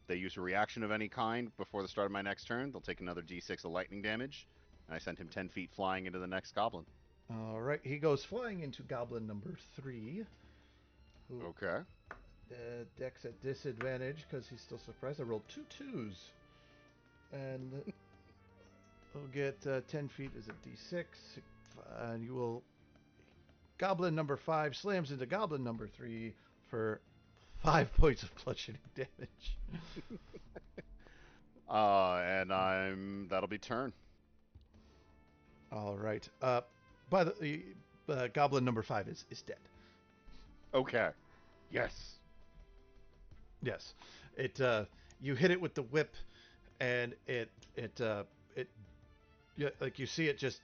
they use a reaction of any kind before the start of my next turn. They'll take another d6 of lightning damage, and I send him 10 feet flying into the next goblin. All right. He goes flying into goblin number 3. Who Okay. Dex at disadvantage because he's still surprised. I rolled 2 2s. And we'll get 10 feet as a d6. And you will. Goblin number 5 slams into goblin number 3 for 5 points of bludgeoning damage. And that'll be turn. All right. By the goblin number 5 is dead. Okay. Yes. Yes. It you hit it with the whip, and it like you see it just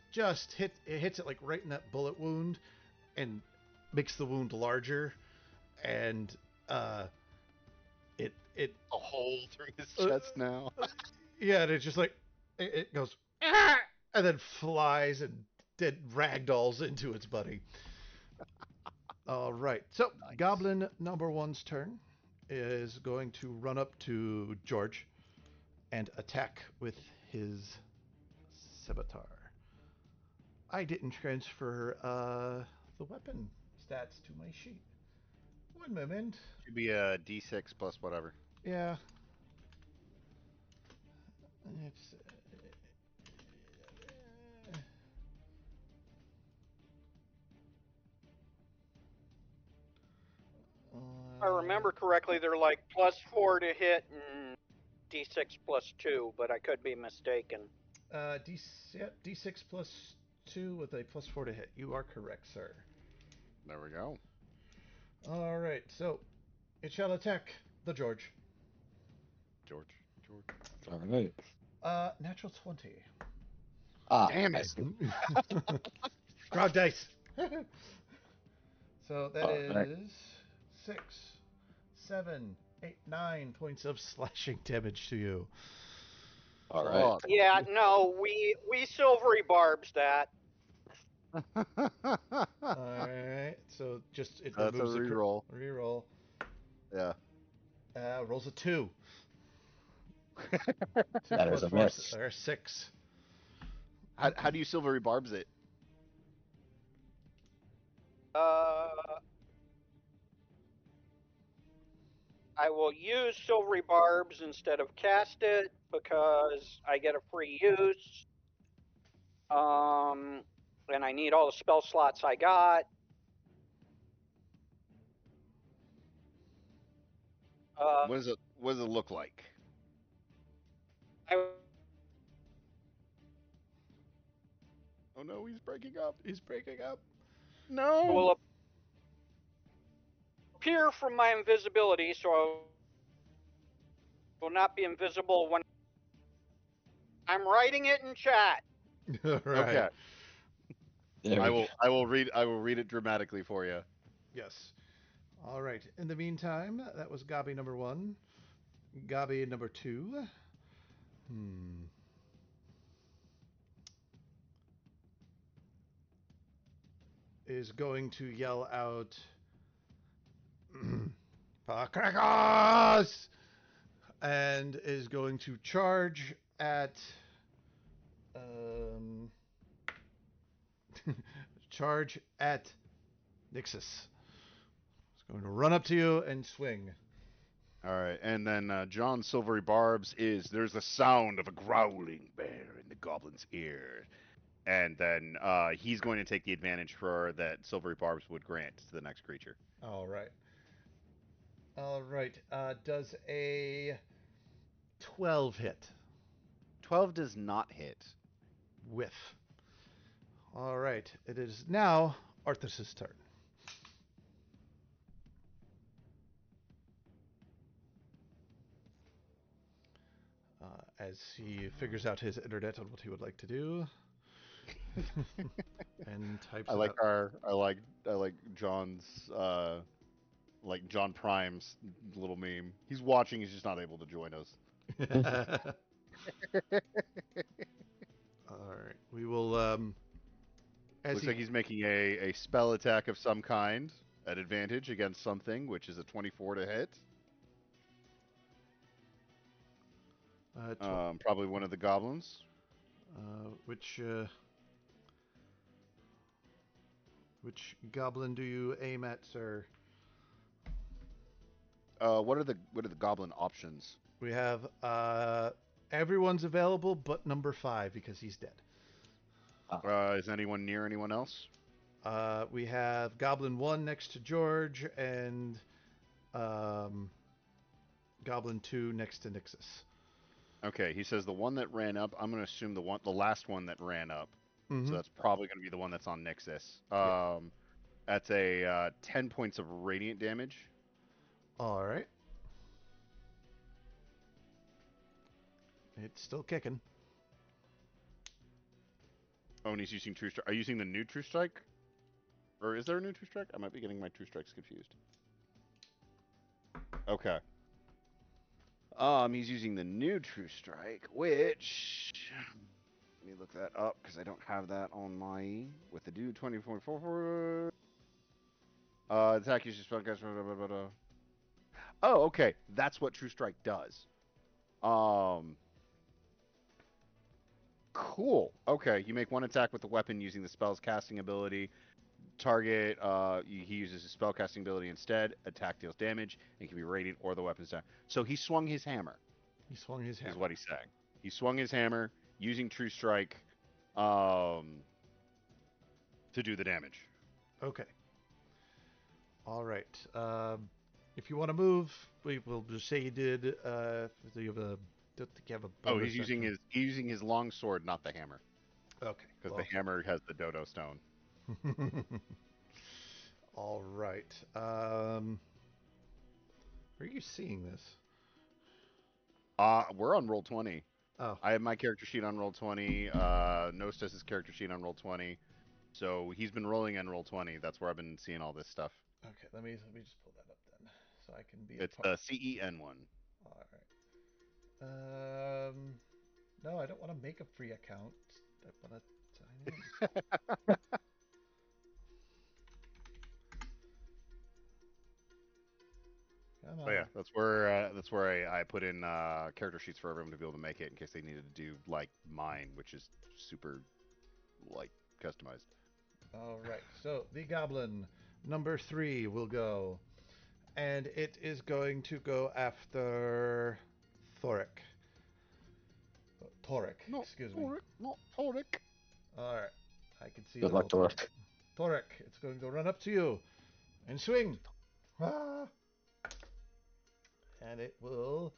hits it like right in that bullet wound, and makes the wound larger, and it A hole through his chest now. yeah, and it's just like it goes "Ah!" and then flies and dead ragdolls into its buddy. All right, so Nice. Goblin number 1's turn is going to run up to George and attack with his scimitar. I didn't transfer the weapon stats to my sheet. One moment. Should be a d6 plus whatever. Yeah. It's. If I remember correctly, they're like +4 to hit and d6 +2, but I could be mistaken. D6 plus 2 with a +4 to hit. You are correct, sir. There we go. All right, so it shall attack the George. George. All right. Natural 20. Damn it. I see. Grog dice. So that All is right. 6, 7, 8, 9 points of slashing damage to you. All right. Yeah, no, we silvery barbs that. All right, so just it That's a removes reroll. Reroll. Yeah. Rolls a 2. 2 That plus is a 4, miss. or 6. How do you silvery barbs it? I will use silvery barbs instead of cast it because I get a free use. And I need all the spell slots I got. What does it look like? I Oh no, he's breaking up. He's breaking up. No. will appear from my invisibility, so I will not be invisible when I'm writing it in chat. Right. Okay. There we go. I will read it dramatically for you. Yes. All right. In the meantime, that was Gabi number 1. Gabi number 2. Is going to yell out, Pakrakos! And is going to charge at charge at Nixus. It's going to run up to you and swing. All right, and then John Silvery Barbs is there's the sound of a growling bear in the goblin's ear. and then he's going to take the advantage for that silvery barbs would grant to the next creature. All right. All right. Does a 12 hit? 12 does not hit. Whiff. All right. It is now Arthas's turn. As he figures out his internet on what he would like to do, and types I like out. I like John's like John Prime's little meme. He's watching. He's just not able to join us. All right. We will. Looks like he's making a spell attack of some kind at advantage against something, which is a 24 to hit. Probably one of the goblins. Which goblin do you aim at, sir? What are the goblin options? We have everyone's available but number 5 because he's dead. Is anyone near anyone else? We have Goblin 1 next to George and Goblin 2 next to Nixus. Okay, he says the one that ran up. I'm going to assume the last one that ran up. Mm-hmm. So that's probably going to be the one that's on Nixus. Yeah. That's a 10 points of radiant damage. All right. It's still kicking. Oh, and he's using True Strike. Are you using the new True Strike? Or is there a new True Strike? I might be getting my True Strikes confused. Okay. He's using the new True Strike, which... Let me look that up, because I don't have that on my... With the dude 2444... attack uses spellcast... Oh, okay. That's what True Strike does. Cool. Okay, you make one attack with the weapon using the spell's casting ability. Target, he uses his spellcasting ability instead. Attack deals damage. It can be radiant or the weapon's down. So he swung his hammer. He swung his hammer. Is what he's saying. He swung his hammer using True Strike to do the damage. Okay. All right. If you want to move, we will just say you did. Do you have a? Don't think you have a. Oh, he's using his long sword, not the hammer. Okay. Because the hammer has the dodo stone. All right. Where are you seeing this? We're on Roll20. Oh. I have my character sheet on Roll20. Nostes' character sheet on Roll20. So he's been rolling on Roll20. That's where I've been seeing all this stuff. Okay, let me just pull that up then, so I can be. It's the CEN one. All right. No, I don't want to make a free account. I want to sign in. Come on. Oh yeah, that's where I put in character sheets for everyone to be able to make it in case they needed to do like mine, which is super like customized. All right, so the goblin number 3 will go, and it is going to go after Thoric. Toric, excuse me. Not Toric. All right, I can see. Good luck, Toric. Toric, it's going to run up to you and swing. Ah. And it will.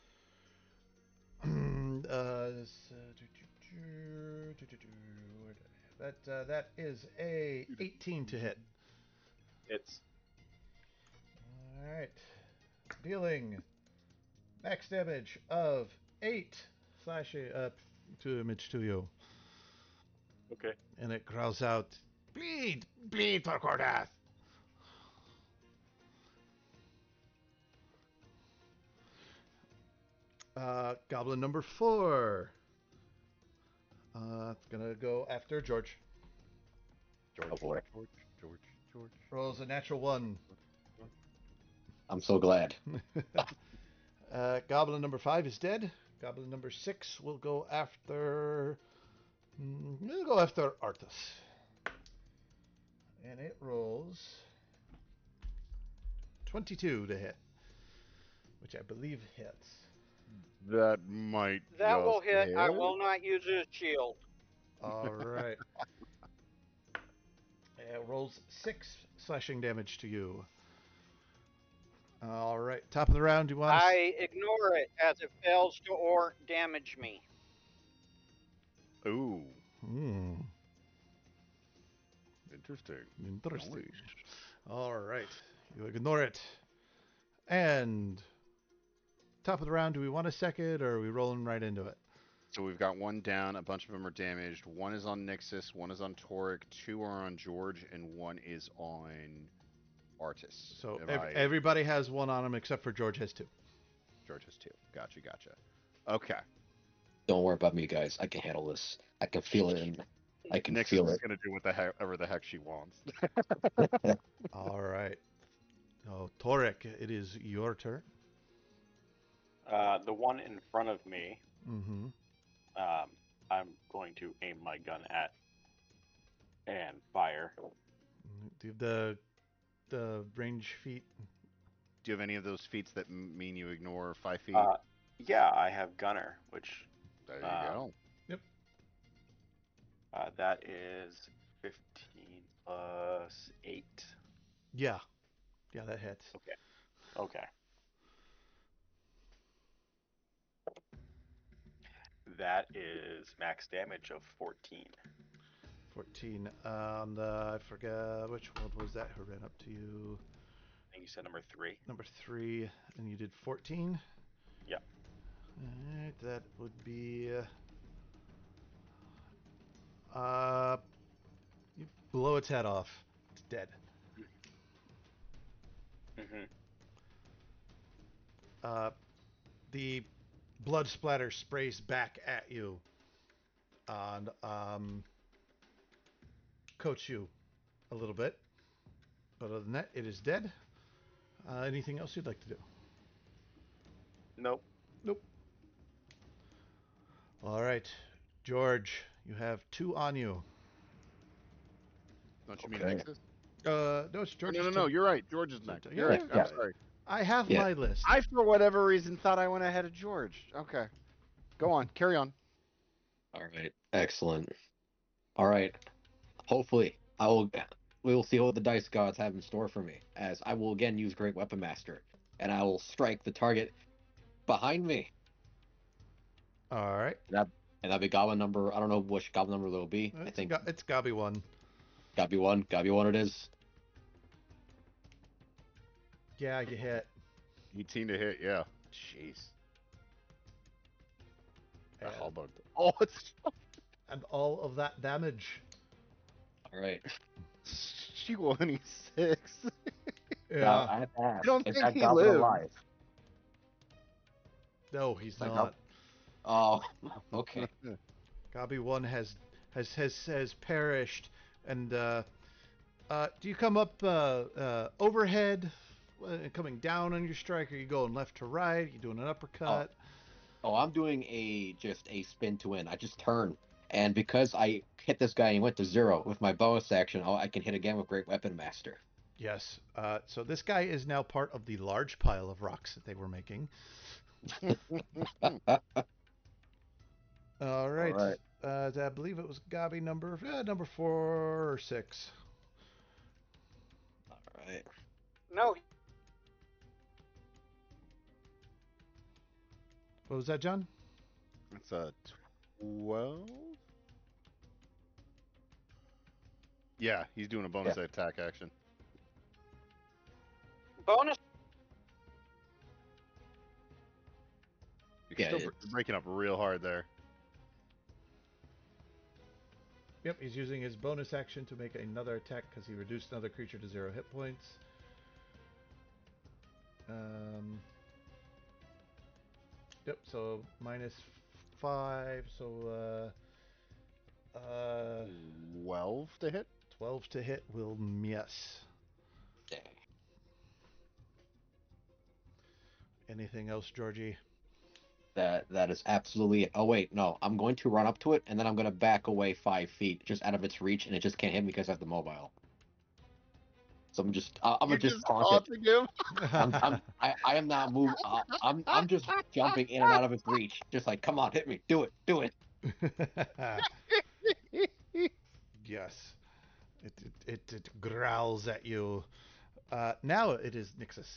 That is a 18 to hit. It's All right, dealing max damage of 8 slashing damage to you. okay. And it growls out, "Bleed, bleed, Torkordath." Goblin number 4. It's gonna go after George. Boy. George. Rolls a natural 1. I'm so glad. Goblin number 5 is dead. Goblin number 6 will go after. We'll go after Arthas. And it rolls 22 to hit, which I believe hits. That might. That will hit. I will not use his shield. All right. It rolls 6 slashing damage to you. All right, top of the round. Do you want? I ignore it as it fails to or damage me. Ooh, Hmm. interesting. Interesting. All right, you ignore it. And top of the round. Do we want a second, or are we rolling right into it? So we've got one down, a bunch of them are damaged. One is on Nixus, one is on Toric, 2 are on George, and 1 is on Artis. So Have I- everybody has one on them except for George has 2. George has 2. Gotcha. Okay. Don't worry about me, guys. I can handle this. I can feel it. I can Nixus feel is it. gonna do whatever the heck she wants. All right. Oh, Torek, it is your turn. The one in front of me, Mm-hmm. I'm going to aim my gun at and fire. Do you have the range feat? Do you have any of those feats that mean you ignore 5 feet? Yeah, I have gunner, which There you go. that is 15 plus 8. Yeah, that hits. Okay. That is max damage of 14. 14. I forgot which one was that who ran up to you. I think you said number 3. Number 3, and you did 14. Yep. All right, that would be. You blow its head off. It's dead. Mm-hmm. The blood splatter sprays back at you and coats you a little bit. But other than that, it is dead. Anything else you'd like to do? Nope. Nope. All right, George, you have 2 on you. Don't you mean Okay. Nixus? No, it's George's No. turn. You're right. George is next. Yeah, You're right. yeah. I'm sorry. I have Yeah. my list. I, for whatever reason, thought I went ahead of George. Okay. Go on. Carry on. All right. Excellent. All right. Hopefully, we will see what the dice gods have in store for me, as I will again use Great Weapon Master, and I will strike the target behind me. All right. And that'll be goblin number. I don't know which goblin number that'll be. I think It's Gabi 1. Gabi 1. Gabi 1 it is. Yeah, you hit. 18 to hit. Yeah. Jeez. The And, hubbub. Oh, it's and all of that damage. All right. she 26. Yeah. Now, I have to ask, I don't is think that he goblin lived. alive? No, he's Like, not. Oh, okay. Gabi 1 has perished. And do you come up overhead, coming down on your strike? Are you going left to right? Are you doing an uppercut? Oh, I'm doing just a spin to win. I just turn, and because I hit this guy and he went to 0 with my bonus action, I can hit again with Great Weapon Master. Yes. So this guy is now part of the large pile of rocks that they were making. All right. All right. I believe it was Gabi number 4 or 6. All right. No, What was that, John? It's a 12. Yeah, he's doing a bonus attack action. bonus. You're still breaking up real hard there. Yep, he's using his bonus action to make another attack because he reduced another creature to 0 hit points. Yep, so -5, so 12 to hit. 12 to hit will miss. Dang. Anything else, Georgie? That is absolutely. Oh wait, no. I'm going to run up to it, and then I'm going to back away 5 feet, just out of its reach, and it just can't hit me because I have the mobile. So I'm gonna just taunt it. him. I am not moving. I'm just jumping in and out of its reach, just like, come on, hit me, do it. Yes. It growls at you. Now it is Nixus.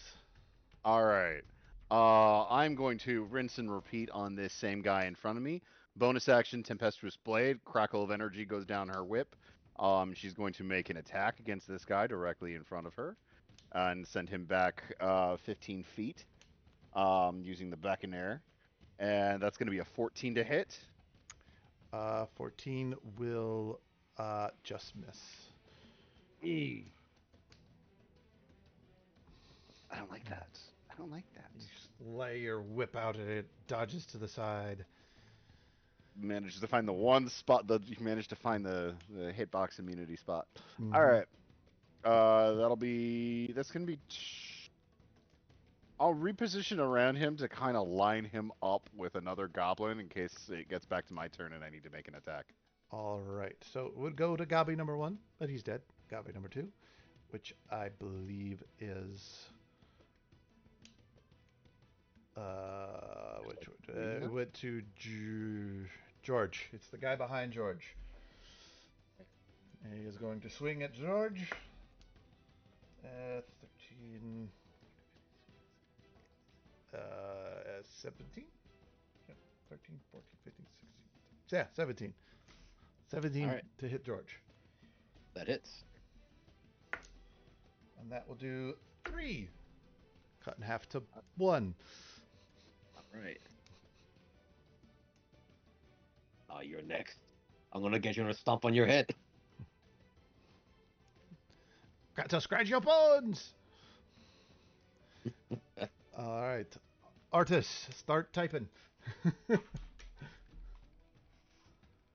All right. I'm going to rinse and repeat on this same guy in front of me. Bonus action, Tempestuous Blade. Crackle of energy goes down her whip. She's going to make an attack against this guy directly in front of her and send him back 15 feet using the beckon air. And that's going to be a 14 to hit. 14 will just miss. I don't like that. I don't like that. You lay your whip out and it dodges to the side. Manages to find the one spot that you managed to find the hitbox immunity spot. Mhm. All right. That's gonna be. I'll reposition around him to kind of line him up with another goblin in case it gets back to my turn and I need to make an attack. All right. So it would go to Gabi number 1, but he's dead. Gabi number 2, which I believe is which it went to George. It's the guy behind George. And he is going to swing at George. 13. 17? Yep, 13, 14, 15, 16. Yeah, 17. 17 Alright. to hit George. That hits. And that will do 3. Cut in half to 1. Alright. You're next. I'm gonna get you in a stomp on your head. Got to scratch your bones! Alright. Artis, start typing.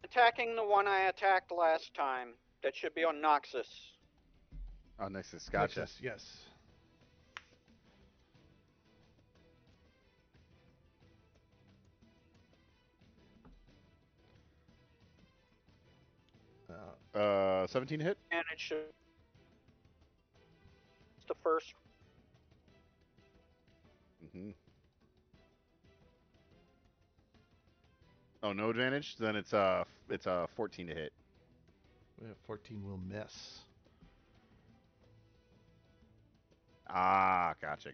Attacking the one I attacked last time. That should be on Noxus. Oh, Nexus, gotcha. Nexus, yes. 17 hit. And it should. It's the first. Mm-hmm. Oh, no advantage. Then it's a 14 to hit. 14 will miss. Ah, gotcha.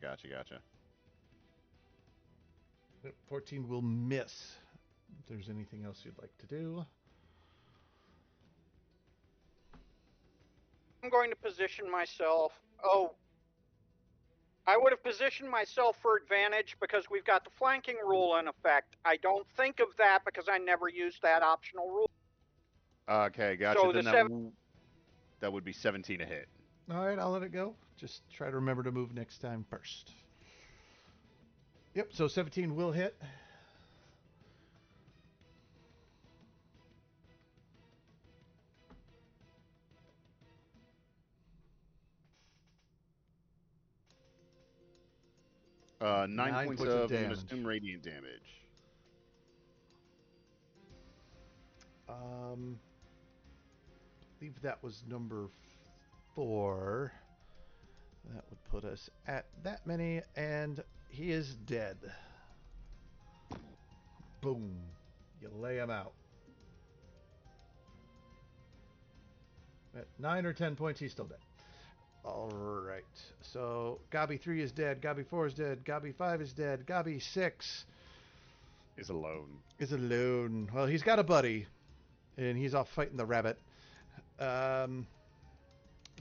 14 will miss. If there's anything else you'd like to do. I'm going to position myself. Oh. I would have positioned myself for advantage because we've got the flanking rule in effect. I don't think of that because I never used that optional rule. Okay, gotcha. So then that would be 17 to hit. All right, I'll let it go. Just try to remember to move next time first. Yep, so 17 will hit. Nine points of I'm gonna damage. assume radiant damage. I believe that was number 4. That would put us at that many, and he is dead. Boom. You lay him out. At 9 or 10 points, he's still dead. All right. So Gabi 3 is dead. Gabi 4 is dead. Gabi 5 is dead. Gabi 6 Is alone. is alone. Well, he's got a buddy, and he's off fighting the rabbit. I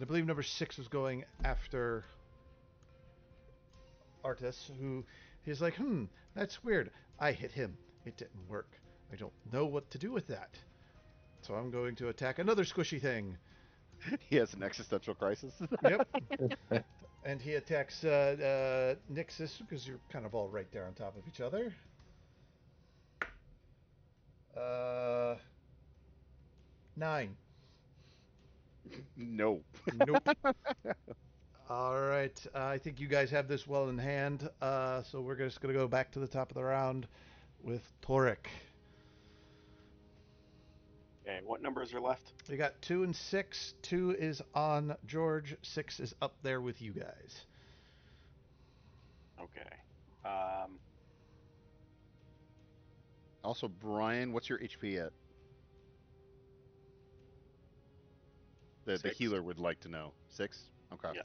believe number 6 was going after Artis, who he's like, that's weird. I hit him. It didn't work. I don't know what to do with that. So I'm going to attack another squishy thing. He has an existential crisis. Yep. And he attacks Nixus because you're kind of all right there on top of each other. 9. Nope. Nope. All right. I think you guys have this well in hand. So we're just going to go back to the top of the round with Torek. Okay, what numbers are left? We got 2 and 6. 2 is on George. 6 is up there with you guys. Okay. Also, Brian, what's your HP at? The 6. healer would like to know. 6? Okay. Yeah.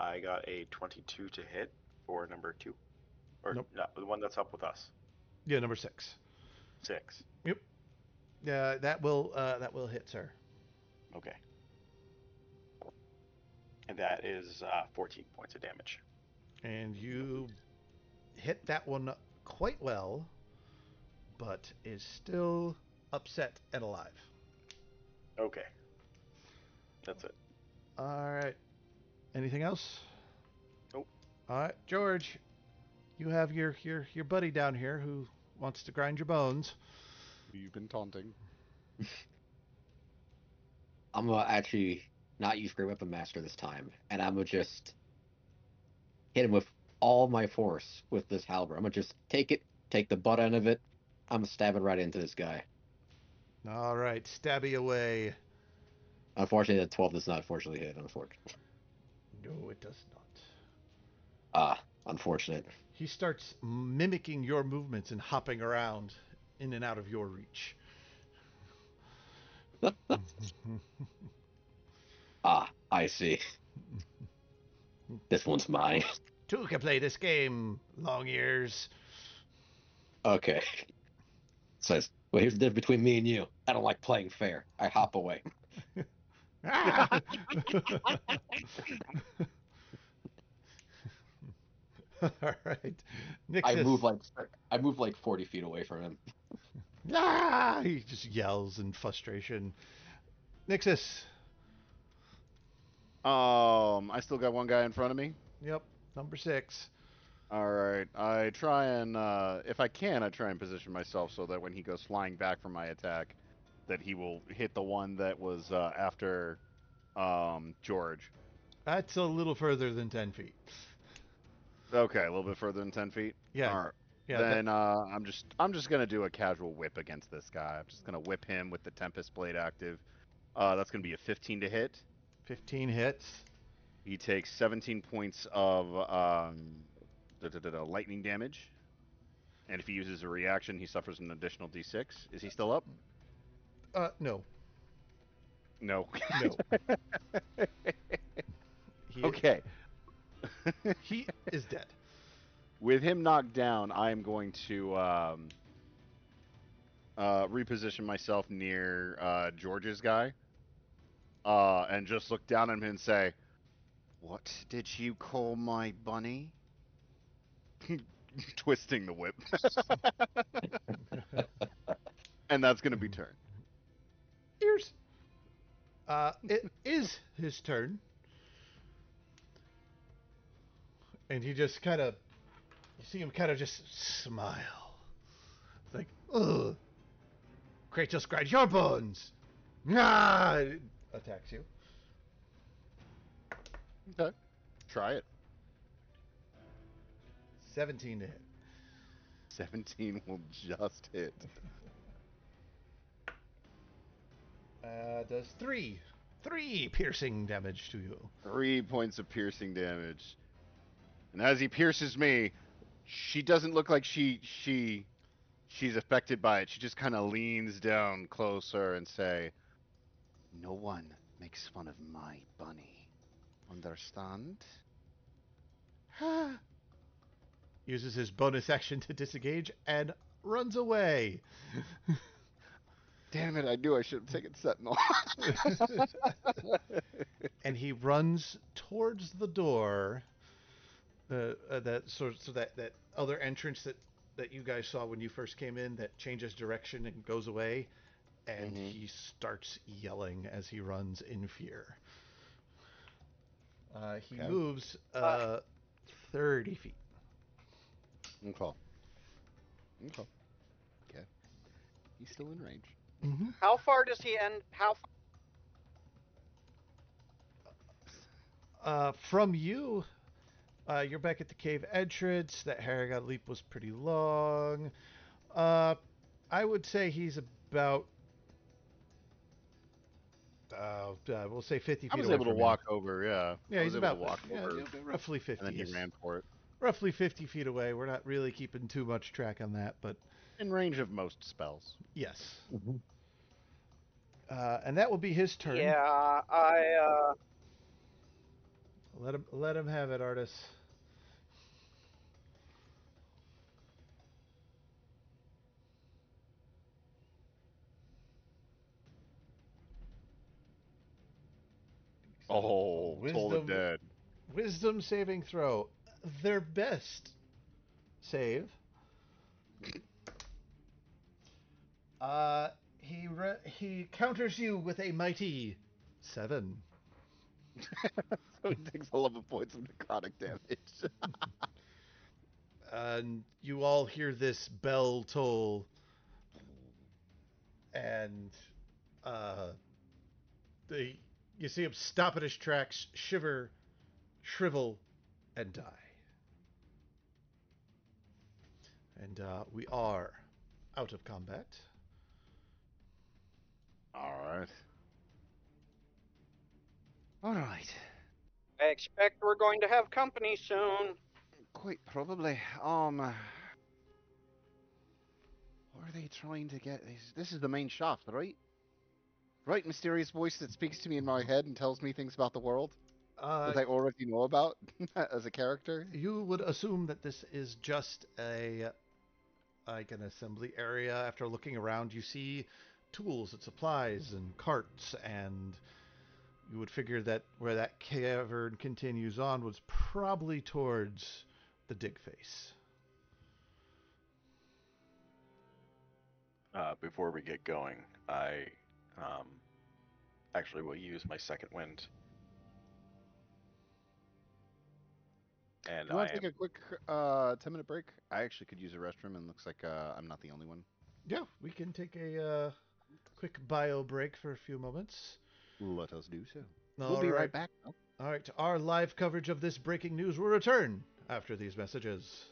I got a 22 to hit for number 2. Or Nope. no, the one that's up with us. Yeah, number 6. 6. Yep. That will hit, sir. Okay. And that is 14 points of damage. And you hit that one quite well, but is still upset and alive. Okay. That's it. All right. Anything else? Nope. All right, George, you have your buddy down here who wants to grind your bones. You've been taunting. I'm gonna actually not use Great Weapon Master this time, and I'm gonna just hit him with all my force with this halberd. I'm gonna just take the butt end of it. I'm stabbing right into this guy. All right, stabby away. Unfortunately, the 12 does not fortunately hit. Unfortunately. No, it does not. Unfortunate. He starts mimicking your movements and hopping around in and out of your reach. I see. This one's mine. Two can play this game, long ears. Okay. Says, well, here's the difference between me and you. I don't like playing fair. I hop away. Ah! All right. I Nixus. move like 40 feet away from him. Ah! He just yells in frustration. Nixus. I still got one guy in front of me. Yep. Number 6. All right. I try and, if I can, I try and position myself so that when he goes flying back from my attack, that he will hit the one that was after George. That's a little further than 10 feet. Okay, a little bit further than 10 feet. Yeah. All right. Yeah. Then I'm just gonna do a casual whip against this guy. I'm just gonna whip him with the Tempest Blade active. That's gonna be a 15 to hit. 15 hits. He takes 17 points of lightning damage, and if he uses a reaction, he suffers an additional d6. Is he still up? No. No. No. Okay. He is dead. With him knocked down, I am going to reposition myself near George's guy, and just look down at him and say, "What did you call my bunny?" Twisting the whip. And that's going to be turn. Ears. It is his turn. And he just kind of, you see him kind of just smile. It's like, ugh. Kratos grinds your bones. Ah! Attacks you. Okay. Try it. 17 to hit. 17 will just hit. Does three piercing damage to you. 3 points of piercing damage. And as he pierces me, she doesn't look like she's affected by it. She just kind of leans down closer and say, "No one makes fun of my bunny. Understand?" Uses his bonus action to disengage and runs away. Damn it, I knew I should have taken Sentinel. And he runs towards the door. That other entrance that you guys saw when you first came in that changes direction and goes away, and he starts yelling as he runs in fear. He moves 30 feet. Okay. He's still in range. Mm-hmm. How far does he end? From you, you're back at the cave entrance. That Harrigan leap was pretty long. I would say he's about, we'll say 50 feet away. I was able to from walk over, yeah. Yeah, he's able about to walk over, roughly 50. and then he ran for it. Roughly 50 feet away. We're not really keeping too much track on that, but In range of most spells. Yes. Mm-hmm. And that will be his turn. Yeah, I Let him have it, Artis. Oh, Toll the Dead. Wisdom saving throw. Their best save. He counters you with a mighty 7. So he takes 11 points of necrotic damage. And you all hear this bell toll, and uh, you see him stop at his tracks, shiver, shrivel, and die. And we are out of combat. Alright. Alright. expect we're going to have company soon. Quite probably. What are they trying to get? This is the main shaft, right? Right, mysterious voice that speaks to me in my head and tells me things about the world that I already know about as a character. You would assume that this is just like an assembly area. After looking around, you see tools and supplies and carts, and you would figure that where that cavern continues on was probably towards the dig face. Before we get going, I actually will use my second wind. And Do you want to take a quick 10-minute break? I actually could use a restroom, and looks like I'm not the only one. Yeah, we can take a quick bio break for a few moments. Let us do so. All We'll be right. right back. Oh. All right, our live coverage of this breaking news will return after these messages.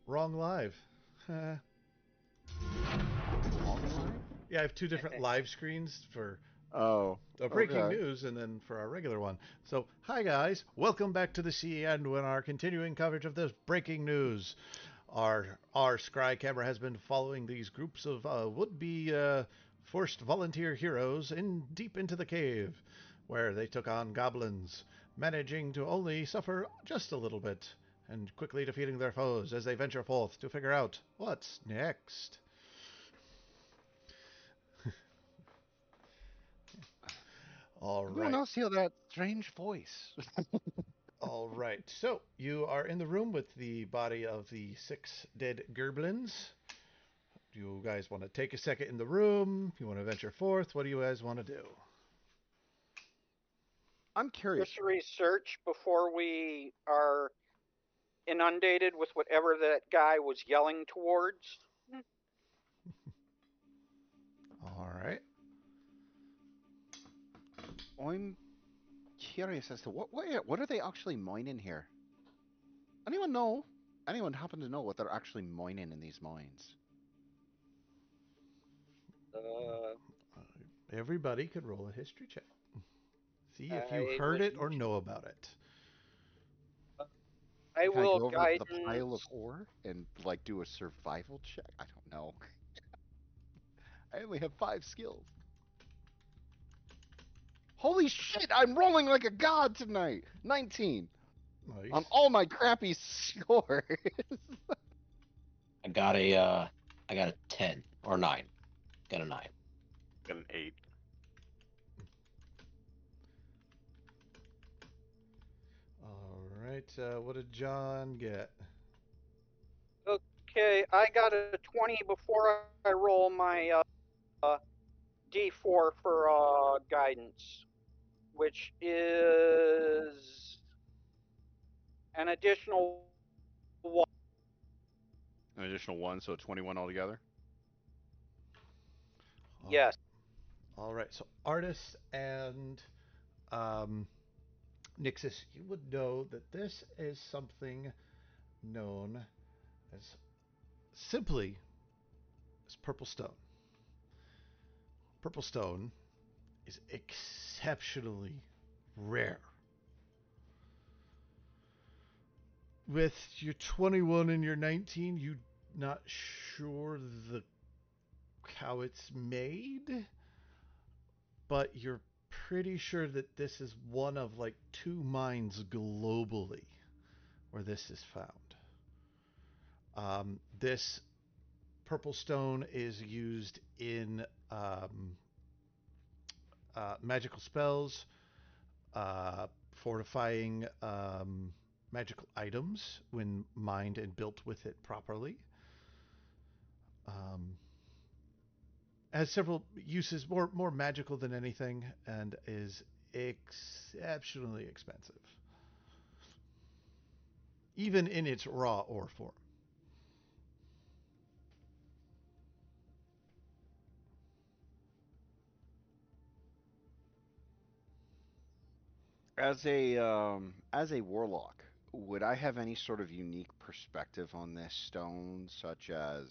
wrong live. Yeah, I have two different live screens for Oh, breaking okay. news and then for our regular one. So, hi guys, welcome back to the sea and when our continuing coverage of this breaking news. Our Scry camera has been following these groups of would-be forced volunteer heroes deep into the cave, where they took on goblins, managing to only suffer just a little bit, and quickly defeating their foes as they venture forth to figure out what's next. All Everyone right. else hear that strange voice? All right. So, you are in the room with the body of the 6 dead gerblins. Do you guys want to take a second in the room? You want to venture forth? What do you guys want to do? I'm curious. Cursory search before we are inundated with whatever that guy was yelling towards. All right. I'm curious as to what are they actually mining here? Anyone know? Anyone happen to know what they're actually mining in these mines? Everybody could roll a history check. See if you I heard would. it or know about it. I Can I will go over to the pile of guidance. ore and like do a survival check? I don't know. I only have 5 skills. Holy shit! I'm rolling like a god tonight. 19 Nice. on all my crappy scores. I got a 10 or 9. Got a 9. Got an 8. All right. What did John get? Okay, I got a 20 before I roll my D4 for guidance, which is an additional 1. An additional 1, so 21 altogether. Yes. All right. So, Artis and Nixus, you would know that this is something known as simply as purple stone. Purple stone is exceptionally rare. With your 21 and your 19, you're not sure how it's made, but you're pretty sure that this is one of like 2 mines globally where this is found. This purple stone is used in magical spells, fortifying magical items when mined and built with it properly. Has several uses, more magical than anything, and is exceptionally expensive, even in its raw ore form. As a warlock, would I have any sort of unique perspective on this stone, such as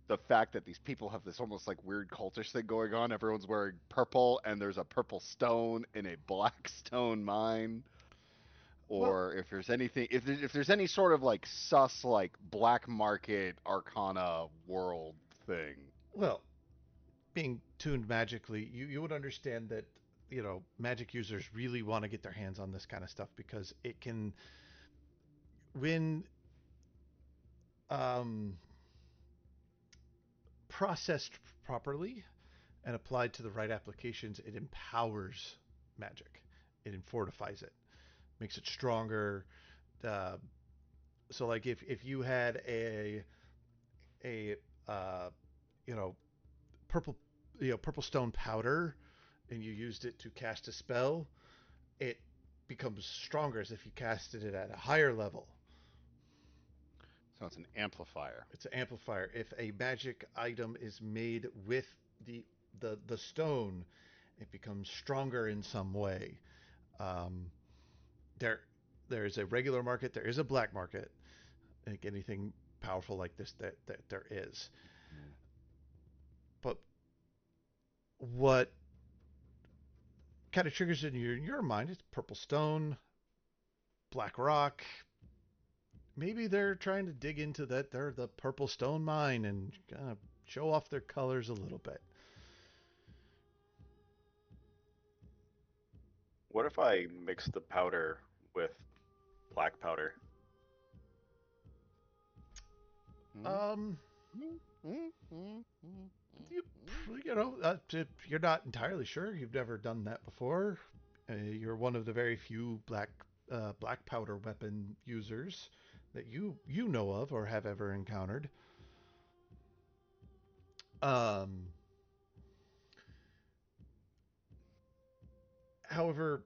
the fact that these people have this almost like weird cultish thing going on? Everyone's wearing purple, and there's a purple stone in a black stone mine. Well, Or if there's anything, if there's any sort of like sus like black market arcana world thing. well, being tuned magically, you would understand that magic users really want to get their hands on this kind of stuff because it can, when um, processed properly and applied to the right applications, it empowers magic. It fortifies it, makes it stronger. Uh, so, like if you had a you know purple purple stone powder and you used it to cast a spell, it becomes stronger as if you casted it at a higher level. So it's an amplifier. It's an amplifier. If a magic item is made with the stone, it becomes stronger in some way. Um, there is a regular market. There is a black market. like anything powerful like this that there is. But what kind of triggers in your mind is purple stone, black rock. Maybe they're trying to dig into that. They're the purple stone mine and kind of show off their colors a little bit. What if I mix the powder with black powder? Um, you know, if you're not entirely sure. You've never done that before. You're one of the very few black powder weapon users that you know of or have ever encountered. However,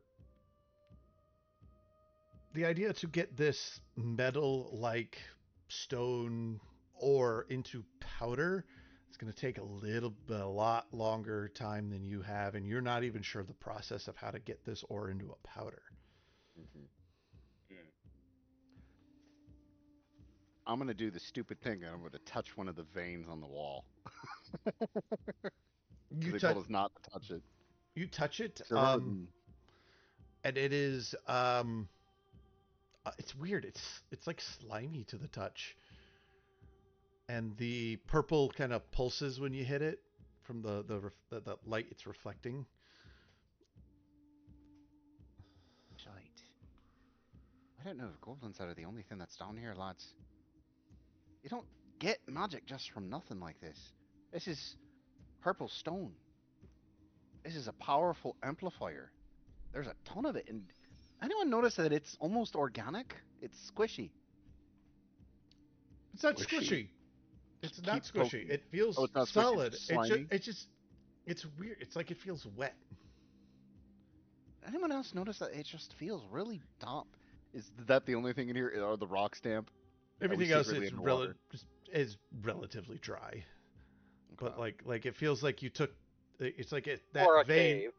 the idea to get this metal-like stone ore into powder, it's going to take a lot longer time than you have, and you're not even sure the process of how to get this ore into a powder. I'm gonna do the stupid thing, and I'm gonna touch one of the veins on the wall. You They touch told us not to touch it. you touch it, So rather than and it is it's weird. It's like slimy to the touch, and the purple kind of pulses when you hit it from the light it's reflecting. Shite. I don't know if goblins are the only thing that's down here, lads. You don't get magic just from nothing like this. This is purple stone. This is a powerful amplifier. There's a ton of it, and anyone notice that it's almost organic? It's squishy. It's not squishy. It's Just not keep squishy. poking. It feels Oh, it's not squishy, solid. it's slimy? It's weird. It's like it feels wet. Anyone else notice that it just feels really damp? Is that the only thing in here? Or the rock stamp? Everything else secretly is underwater? is relatively dry. But Okay. like it feels like you took. It's like that Or a vein cave.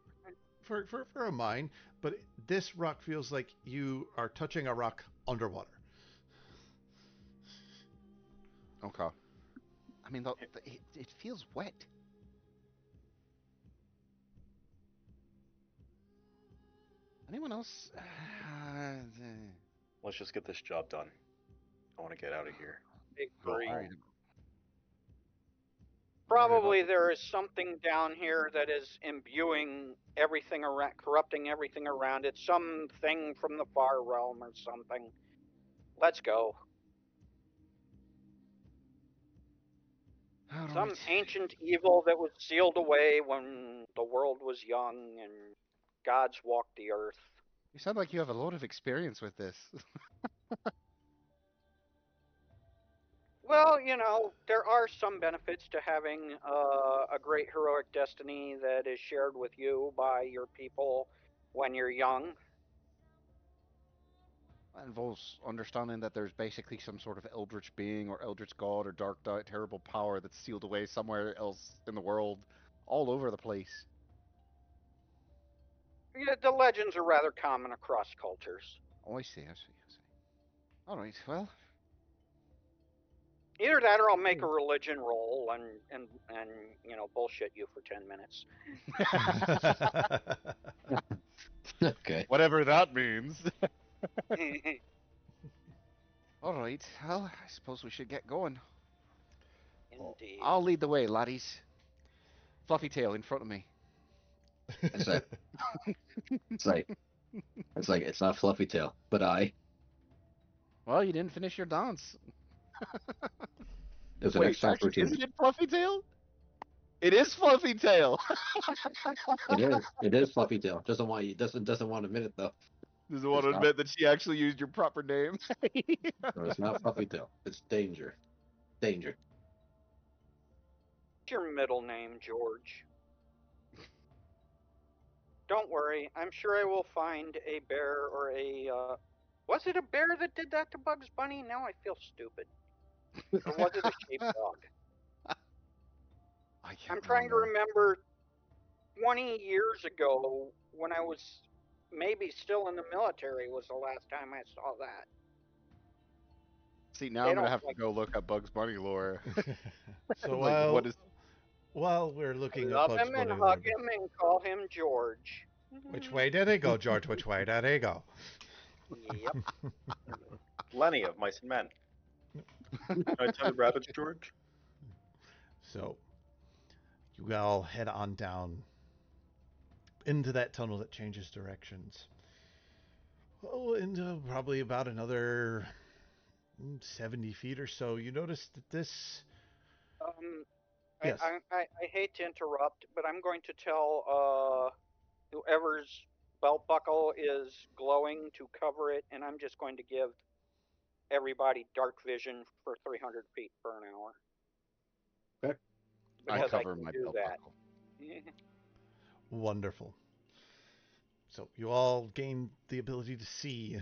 for a mine. But this rock feels like you are touching a rock underwater. Okay. I mean, it feels wet. Anyone else? Let's just get this job done. I want to get out of here. Go Agree. home. Probably there is something down here that is imbuing everything around, corrupting everything around it. Something from the far realm or something. Let's go. All Some right. ancient evil that was sealed away when the world was young and gods walked the earth. You sound like you have a lot of experience with this. Well, you know, there are some benefits to having a great heroic destiny that is shared with you by your people when you're young. That involves understanding that there's basically some sort of eldritch being or eldritch god or dark, terrible power that's sealed away somewhere else in the world, all over the place. Yeah, the legends are rather common across cultures. Oh, I see, I see, I see. All right, well, Either that or I'll make a religion roll and you know, bullshit you for 10 minutes. Okay. whatever that means. All right, well, I suppose we should get going. Indeed. I'll lead the way, laddies. Fluffy tail in front of me. It's like it's not fluffy tail, but Well, you didn't finish your dance. there's an Wait, extra actually, routine. isn't it Fluffy Tail? It is Fluffy Tail. It is fluffy tail. Doesn't want to admit it though. Doesn't want It's to not. admit that she actually used your proper name. No, it's not fluffy tail. It's danger. Danger. What's your middle name, George? Don't worry, I'm sure I will find a bear or a, was it a bear that did that to Bugs Bunny? Now I feel stupid. Or was it a sheepdog? I can't I'm trying to remember 20 years ago when I was maybe still in the military was the last time I saw that. See, now They I'm gonna don't have to like. go look up Bugs Bunny lore. So Like, what is? while we're looking at Love Bugs him and Bunny hug Lord, him and call him George. which way did he go, George? Which way did he go? Yep. Lenny of Mice and Men. Can I tell the rabbits, George? So you all head on down into that tunnel that changes directions. Oh, into probably about another 70 feet or so. You notice that this. Um, Yes. I hate to interrupt, but I'm going to tell whoever's belt buckle is glowing to cover it, and I'm just going to give everybody dark vision for 300 feet per an hour. Okay. I Because cover can my do belt that. buckle. Wonderful. So you all gain the ability to see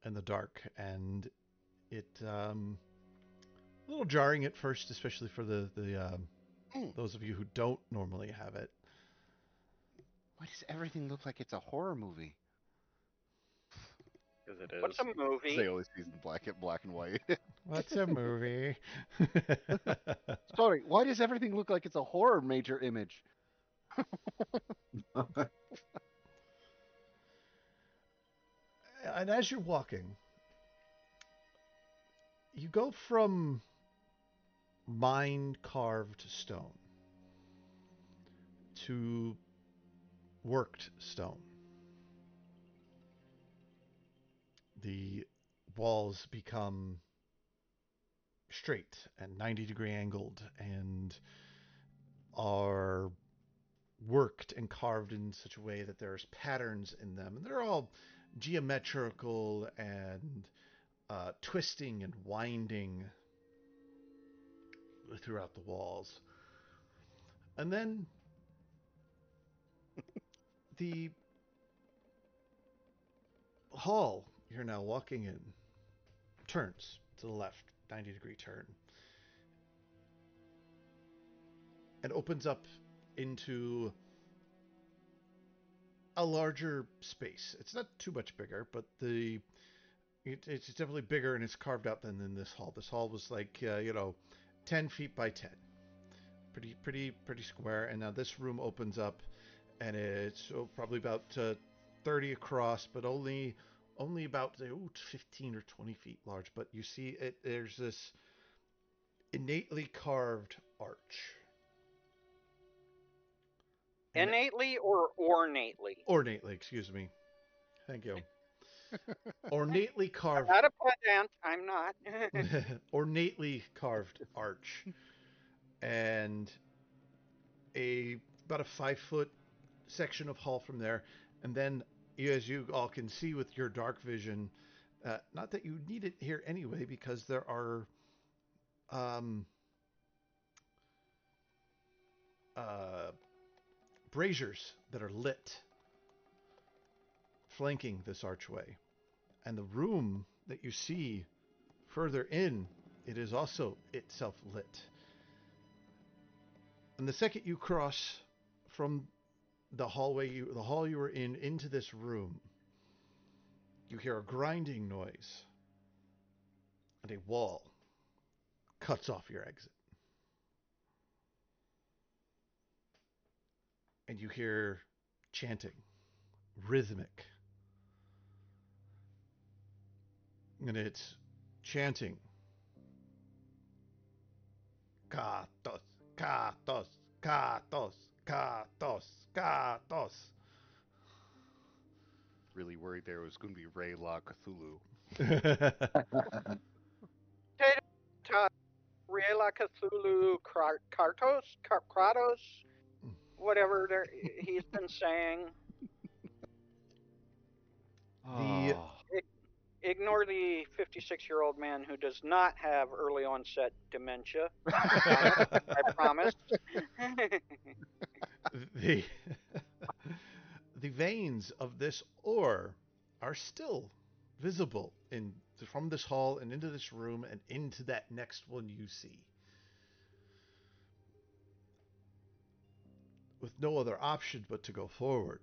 in the dark, and it a little jarring at first, especially for the those of you who don't normally have it. Why does everything look like it's a horror movie? Because it is. What's a movie? They always see in black and white. What's a movie? Sorry, why does everything look like it's a horror major image? And as you're walking, you go from mine carved stone to worked stone. The walls become straight and 90-degree angled and are worked and carved in such a way that there's patterns in them. And they're all geometrical and twisting and winding throughout the walls. And then the hall you're now walking in turns to the left, 90-degree turn, and opens up into a larger space. It's not too much bigger, but it's definitely bigger and it's carved out than in this hall. This hall was like 10 feet by 10, pretty square. And now this room opens up, and it's probably about 30 across, but only about 15 or 20 feet large. But you see, there's this innately carved arch. Innately or ornately? Ornately, excuse me. Thank you. Ornately I'm carved. not a pedant. I'm not. Ornately carved arch, and about a 5-foot section of hall from there, and then as you all can see with your dark vision, not that you need it here anyway, because there are braziers that are lit flanking this archway, and the room that you see further in, it is also itself lit. And the second you cross from the hall you were in into this room, you hear a grinding noise, and a wall cuts off your exit. And you hear chanting, rhythmic. And it's chanting, Katos, Katos, Katos, Katos, Katos. Really worried there was going to be Ray La Cthulhu. Riela Cthulhu Kratos, whatever he's been saying. The Ignore the 56-year-old man who does not have early onset dementia. I promise. the the veins of this ore are still visible from this hall and into this room and into that next one you see. With no other option but to go forward.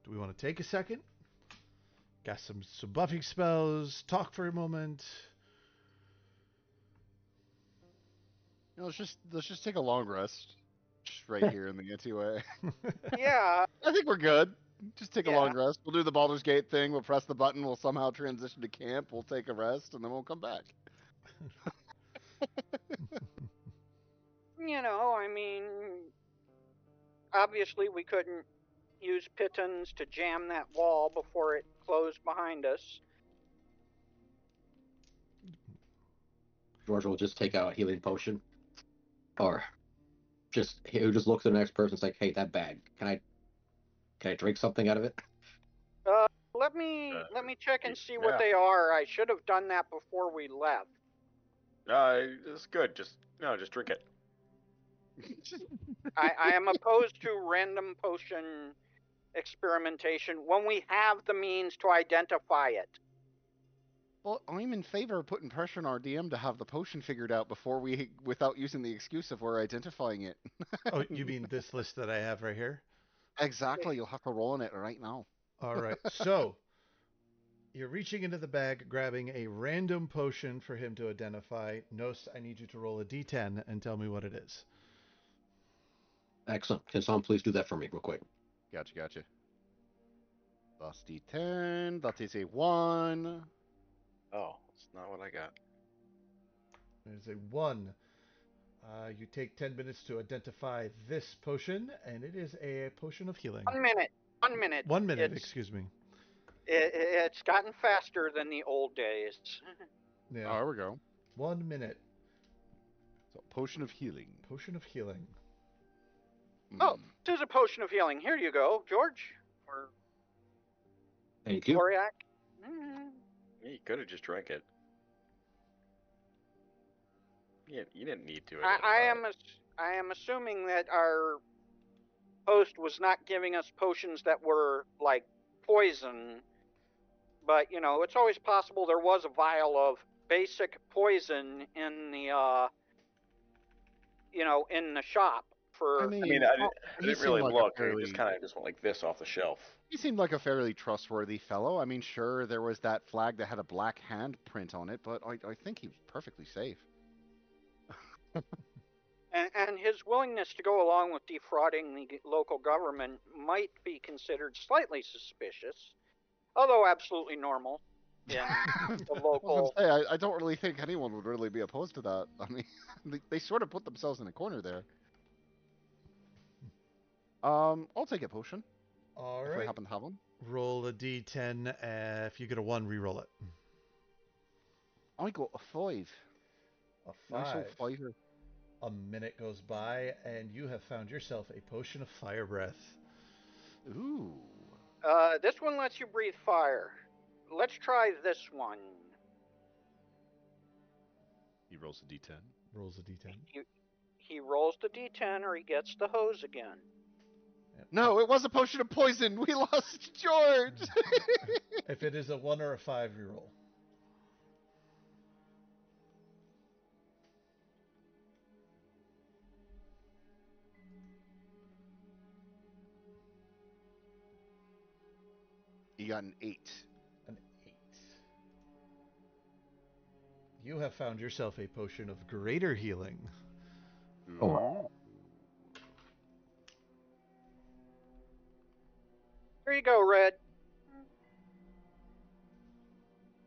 Do we want to take a second? Got some buffing spells. Talk for a moment. Let's just take a long rest, just right here in the anti-way. Yeah, I think we're good. Just take a Yeah. long rest. We'll do the Baldur's Gate thing. We'll press the button. We'll somehow transition to camp. We'll take a rest, and then we'll come back. I mean, obviously we couldn't use pitons to jam that wall before it closed behind us. George will just take out a healing potion, or he'll just look to the next person and say, "Hey, that bag. Can I drink something out of it?" Let me check and see yeah. what they are. I should have done that before we left. It's good. Just drink it. I am opposed to random potion experimentation when we have the means to identify it. Well, I'm in favor of putting pressure on our DM to have the potion figured out without using the excuse of we're identifying it. Oh, you mean this list that I have right here? Exactly. You'll have to roll on it right now. All right. So you're reaching into the bag, grabbing a random potion for him to identify. Nos, I need you to roll a d10 and tell me what it is. Excellent. Can someone please do that for me real quick? Gotcha. Plus D10. That is a 1. Oh, it's not what I got. There's a 1. You take 10 minutes to identify this potion, and it is a potion of healing. 1 minute. 1 minute. 1 minute, excuse me. It's gotten faster than the old days. Yeah. Oh, there we go. 1 minute. So, potion of healing. Potion of healing. Oh, this is a potion of healing. Here you go, George. Or Thank you. Oriac. Yeah, you could have just drank it. Yeah, you didn't need to. I am assuming that our host was not giving us potions that were like poison, but it's always possible there was a vial of basic poison in the in the shop. I didn't really look. I just went like this off the shelf. He seemed like a fairly trustworthy fellow. I mean, sure, there was that flag that had a black handprint on it, but I think he was perfectly safe. And his willingness to go along with defrauding the local government might be considered slightly suspicious, although absolutely normal in the local. I don't really think anyone would really be opposed to that. I mean, they sort of put themselves in a corner there. I'll take a potion. All if right. we happen to have one. Roll a d10. If you get a 1, re-roll it. I got a 5. A 5. Nice old 5. A minute goes by, and you have found yourself a potion of fire breath. Ooh. This one lets you breathe fire. Let's try this one. He rolls a d10. Rolls a d10. He rolls the d10 or he gets the hose again. Yep. No, it was a potion of poison. We lost George. If it is a 1 or a 5, re-roll. You got an 8. An 8. You have found yourself a potion of greater healing. Oh. Here you go, Red.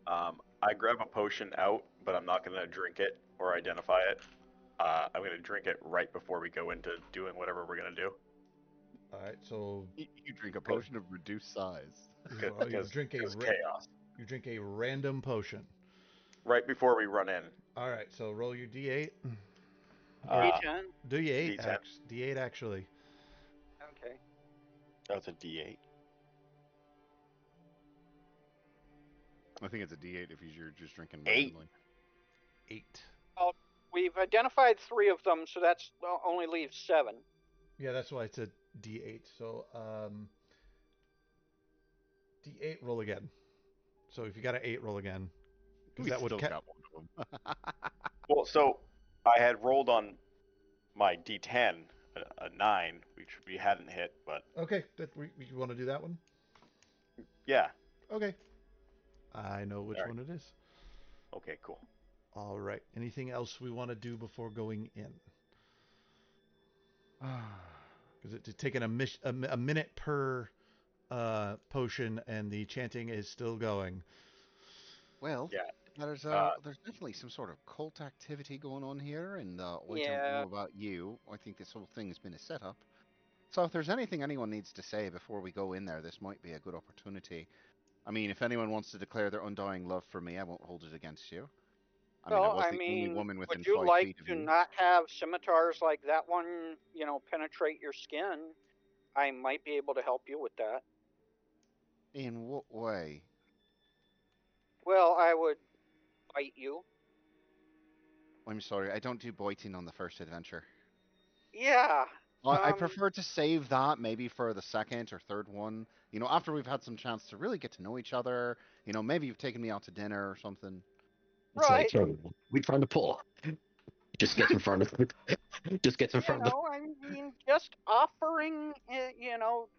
I grab a potion out, but I'm not going to drink it or identify it. I'm going to drink it right before we go into doing whatever we're going to do. All right, so You drink a potion of reduced size. you drink chaos. You drink a random potion. Right before we run in. All right, so roll your d8. D10. Do you 8? D10. D8 actually. Okay. That's a D8. I think it's a D8 if you're just drinking 8. randomly. 8. Well, we've identified 3 of them, so that's only leaves 7. Yeah, that's why it's a d8. So d8, roll again. So if you got an 8, roll again. We that would still got one of them. Well, so I had rolled on my D10 a 9, which we hadn't hit, but Okay, you want to do that one? yeah. Okay. I know which Alright. one it is. Okay, cool. All right. Anything else we want to do before going in? Because it's taking a minute per potion, and the chanting is still going. Well, Yeah. there's definitely some sort of cult activity going on here, and I don't Yeah. know about you. I think this whole thing has been a setup. So if there's anything anyone needs to say before we go in there, this might be a good opportunity. I mean, if anyone wants to declare their undying love for me, I won't hold it against you. I mean, I Well, was I the only mean, woman would within you 5 like feet of to you. not have scimitars like that one, penetrate your skin? I might be able to help you with that. In what way? Well, I would bite you. I'm sorry, I don't do biting on the first adventure. Yeah. I prefer to save that maybe for the second or third one. You know, after we've had some chance to really get to know each other. You know, maybe you've taken me out to dinner or something. It's like, Right. hey, we trying to pull. Just gets in front of just gets in front of I mean, just offering,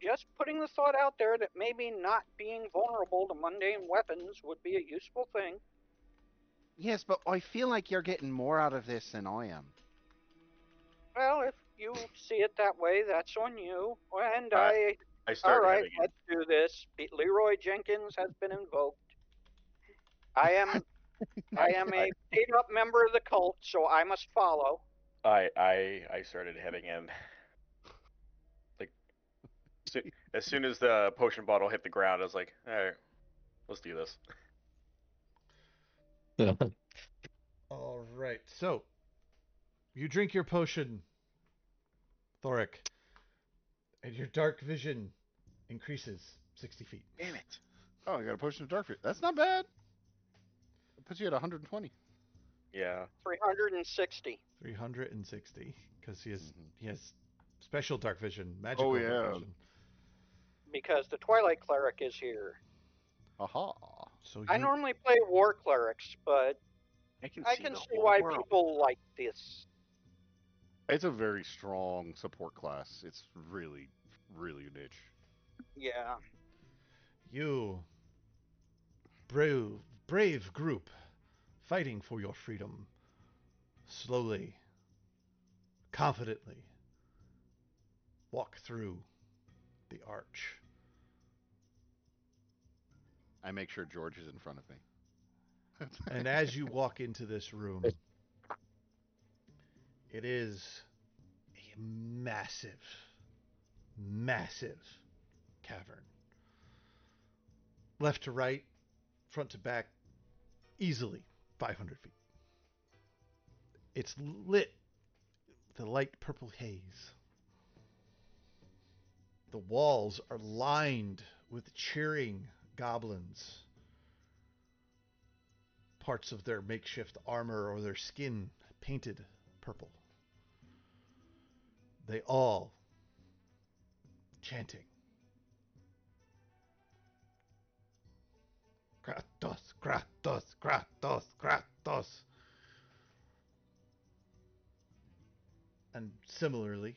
just putting the thought out there that maybe not being vulnerable to mundane weapons would be a useful thing. Yes, but I feel like you're getting more out of this than I am. Well, if you see it that way, that's on you. And I all start right, heading in. let's do this. Leroy Jenkins has been invoked. I am a paid up member of the cult, so I must follow. I started heading in. Like as soon as the potion bottle hit the ground, I was like, all right, let's do this. the All right. So you drink your potion, Thoric, and your dark vision increases 60 feet. Damn it. Oh, I got a potion of dark vision. That's not bad. It puts you at 120. Yeah. 360. 360, because he Mm-hmm. has special dark vision, Oh, magical dark yeah. vision. Because the Twilight Cleric is here. Aha. So I you normally play War Clerics, but I can I see can the see whole why world. people like this. It's a very strong support class. It's really, really niche. Yeah. you brave group fighting for your freedom, slowly, confidently walk through the arch. I make sure George is in front of me. And as you walk into this room, it is a massive, massive cavern. Left to right, front to back, easily 500 feet. It's lit with a light purple haze. The walls are lined with cheering goblins. Parts of their makeshift armor or their skin painted purple. They all chanting. Kratos, Kratos, Kratos, Kratos. And similarly,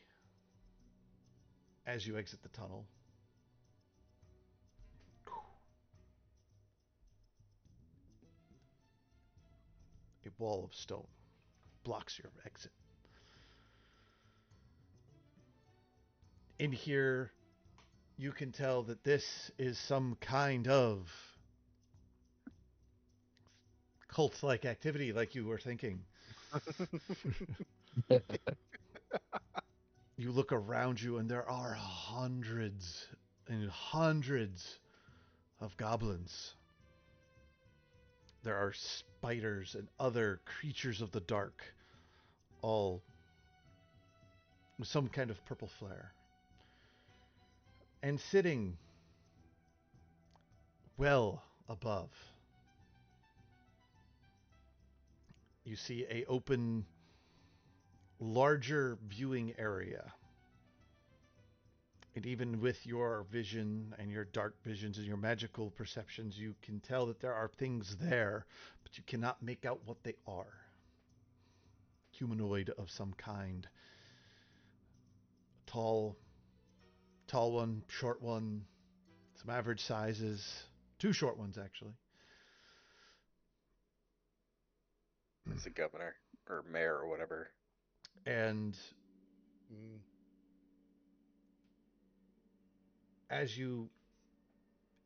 as you exit the tunnel, a wall of stone blocks your exit. In here, you can tell that this is some kind of cult-like activity, like you were thinking. You look around you, and there are hundreds and hundreds of goblins. There are spiders and other creatures of the dark, all with some kind of purple flare. And sitting well above, you see a open, larger viewing area. And even with your vision and your dark visions and your magical perceptions, you can tell that there are things there, but you cannot make out what they are. Humanoid of some kind. Tall one, short one, some average sizes, two short ones actually. It's the governor or mayor or whatever. And as you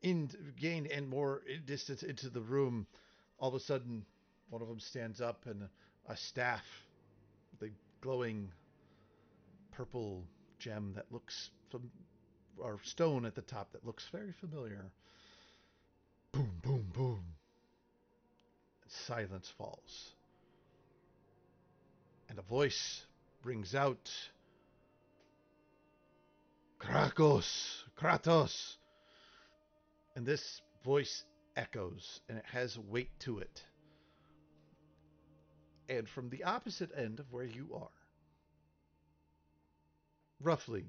gain and more distance into the room, all of a sudden, one of them stands up and a staff, the glowing purple gem that looks or stone at the top that looks very familiar. Boom, boom, boom. Silence falls. And a voice rings out. Kratos. And this voice echoes, and it has weight to it. And from the opposite end of where you are, roughly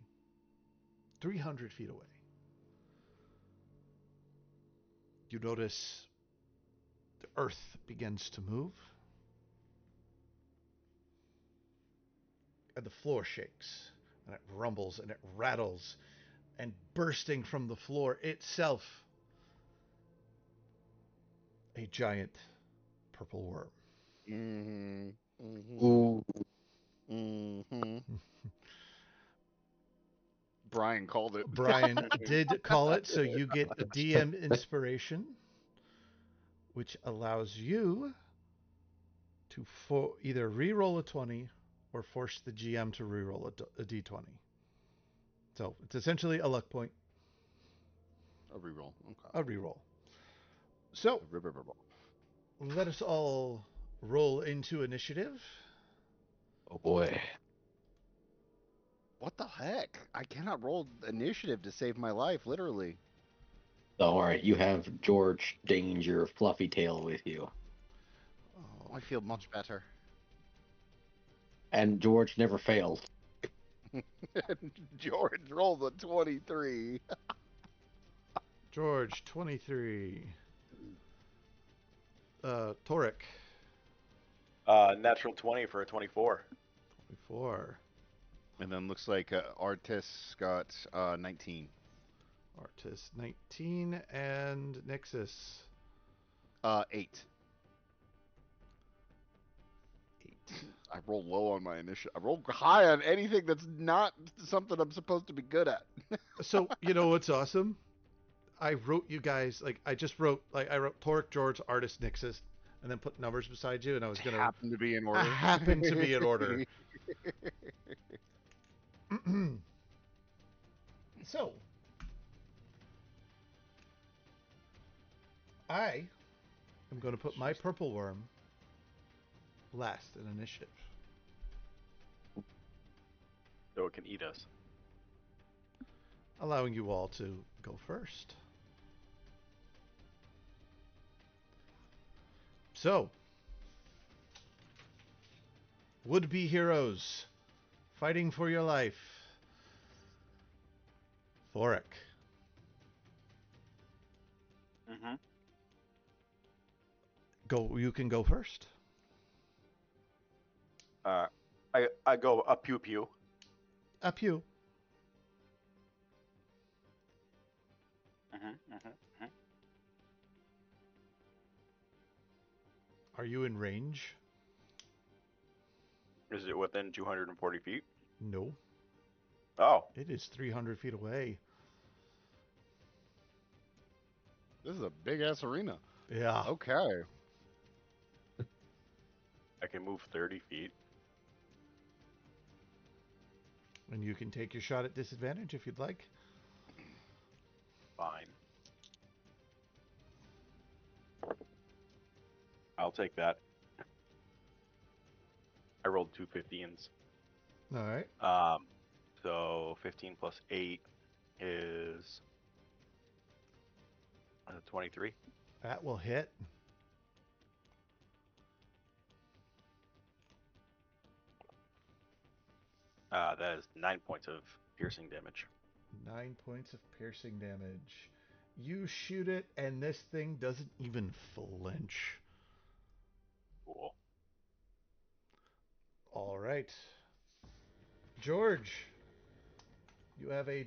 300 feet away, you notice the earth begins to move, and the floor shakes, and it rumbles, and it rattles, and bursting from the floor itself, a giant purple worm. Ooh. Brian called it. Brian did call it, so you get DM inspiration, which allows you to either re-roll a 20 or force the GM to re-roll a d20. So it's essentially a luck point. A reroll. Okay. A re-roll. So let us all roll into initiative. Oh boy. What the heck? I cannot roll initiative to save my life, literally. Don't worry, you have George Danger Fluffy Tail with you. Oh, I feel much better. And George never fails. George rolled a 23. George, 23. Torek. Natural 20 for a 24. 24. And then looks like Artis got 19. Artis, 19. And Nexus. 8. 8. I rolled low on my initiative. I rolled high on anything that's not something I'm supposed to be good at. So, you know what's awesome? I wrote you guys, I wrote Torek, George, Artis, Nexus, and then put numbers beside you, and I was going to... Happen to be in order. I happen to be in order. So, I am going to put my purple worm last in initiative. So it can eat us. Allowing you all to go first. So, would-be heroes fighting for your life. Thoric. Mm-hmm. You can go first. I go a pew pew. Up you. Are you in range? Is it within 240 feet? No. Oh. It is 300 feet away. This is a big ass arena. Yeah. Okay. I can move 30 feet. And you can take your shot at disadvantage if you'd like. Fine. I'll take that. I rolled 2 15s. All right. So 15 plus 8 is 23. That will hit. That is 9 points of piercing damage. 9 points of piercing damage. You shoot it, and this thing doesn't even flinch. Cool. All right. George, you have a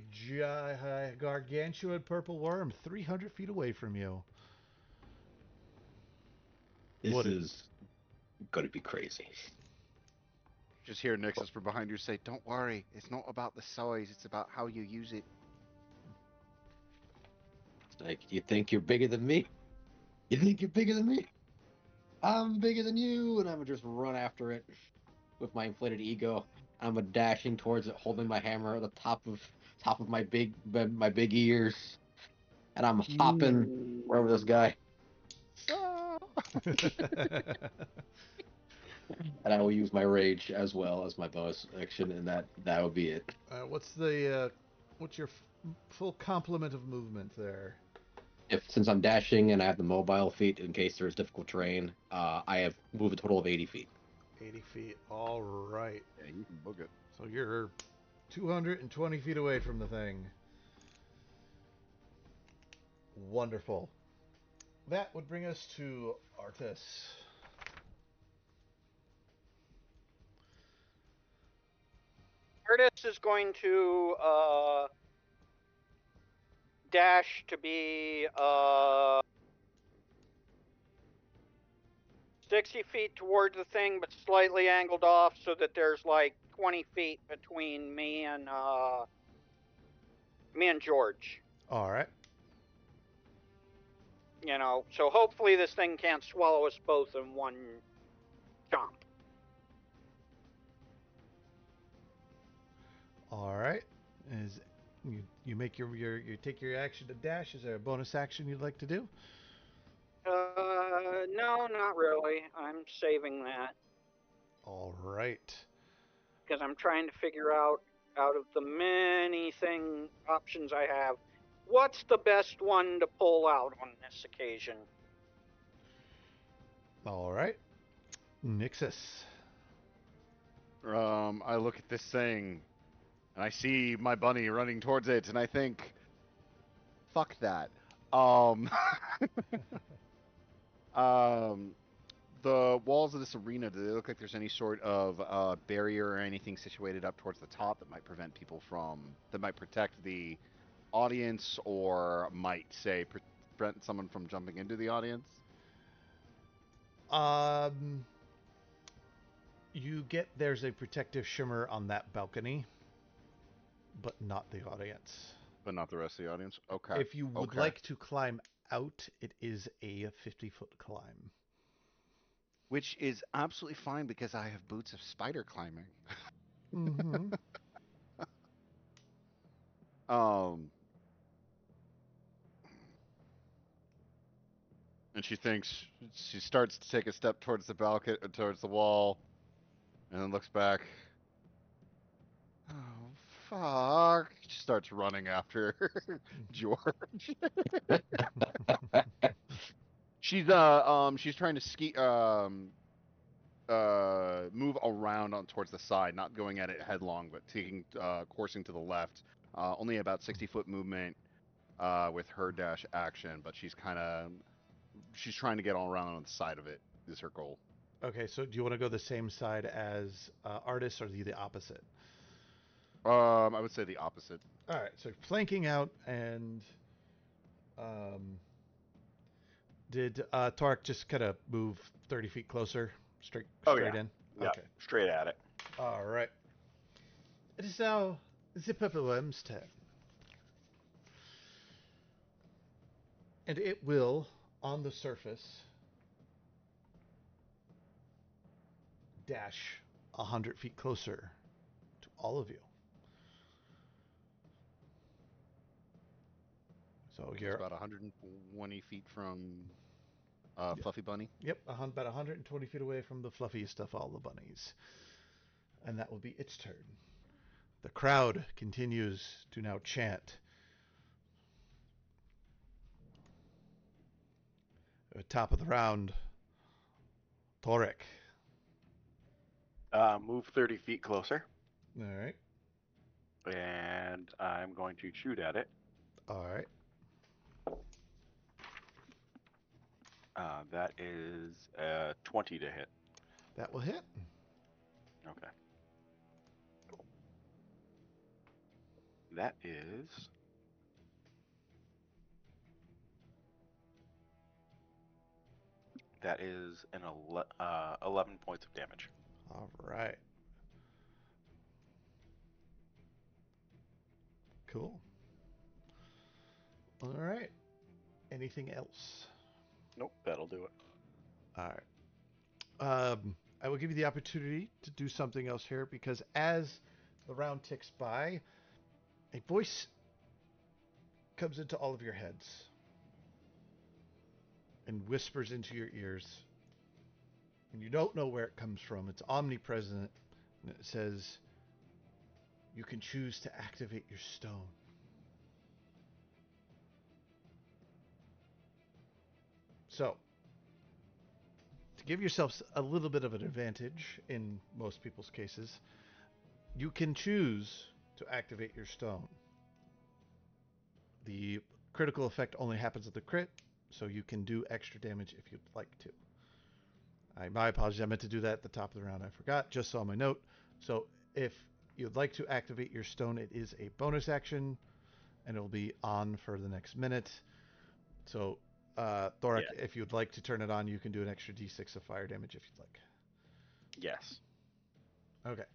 gargantuan purple worm 300 feet away from you. This is gonna be crazy. Just hear Nixus from behind you say, "Don't worry, it's not about the size; it's about how you use it." It's like, you think you're bigger than me? You think you're bigger than me? I'm bigger than you, and I'm gonna just run after it with my inflated ego. I'm a dashing towards it, holding my hammer at the top of my big ears, and I'm hopping wherever this guy. Ah! And I will use my rage as well as my bonus action, and that would be it. What's your full complement of movement there? Since I'm dashing and I have the mobile feet in case there's difficult terrain, I have moved a total of 80 feet. 80 feet. All right. Yeah, you can book it. So you're 220 feet away from the thing. Wonderful. That would bring us to Artis. Artis is going to dash to be 60 feet toward the thing, but slightly angled off so that there's like 20 feet between me and George. All right. You know, so hopefully this thing can't swallow us both in one chomp. All right. Is you make you take your action to dash? Is there a bonus action you'd like to do? No, not really. I'm saving that All right. because I'm trying to figure out of the many options I have, what's the best one to pull out on this occasion. All right. Nixus. I look at this thing, and I see my bunny running towards it, and I think, "Fuck that." The walls of this arena, do they look like there's any sort of barrier or anything situated up towards the top that might protect the audience, or might say prevent someone from jumping into the audience? There's a protective shimmer on that balcony, but not the audience. But not the rest of the audience? Okay. If you would like to climb out, it is a 50-foot climb. Which is absolutely fine because I have boots of spider climbing. Mm-hmm. And she starts to take a step towards the balcony, towards the wall, and then looks back. Oh, fuck. She starts running after George. She's trying to move around towards the side, not going at it headlong, but coursing to the left. Only about 60-foot movement with her dash action, but she's trying to get all around on the side of it is her goal. Okay, so do you want to go the same side as Artis, or the opposite? I would say the opposite. All right, so flanking out, and did Tark just kind of move 30 feet closer, straight in? Yeah, okay. Straight at it. All right. It is now the purple worm's turn. And it will, on the surface, dash 100 feet closer to all of you. So you're about 120 feet from Fluffy Bunny. Yep, about 120 feet away from the fluffiest of all the bunnies. And that will be its turn. The crowd continues to now chant. Top of the round, Torek. Move 30 feet closer. All right. And I'm going to shoot at it. All right. That is 20 to hit. That will hit. Okay. That is That is an 11 points of damage. All right. Cool. All right. Anything else? Nope, that'll do it. All right. I will give you the opportunity to do something else here because as the round ticks by, a voice comes into all of your heads and whispers into your ears. And you don't know where it comes from. It's omnipresent. And it says, you can choose to activate your stone. So, to give yourselves a little bit of an advantage in most people's cases, you can choose to activate your stone. The critical effect only happens at the crit, so you can do extra damage if you'd like to. My apologies, I meant to do that at the top of the round. I forgot, just saw my note. So if you'd like to activate your stone, it is a bonus action, and it'll be on for the next minute. So, Thorak, if you'd like to turn it on, you can do an extra d6 of fire damage if you'd like. Yes. Okay.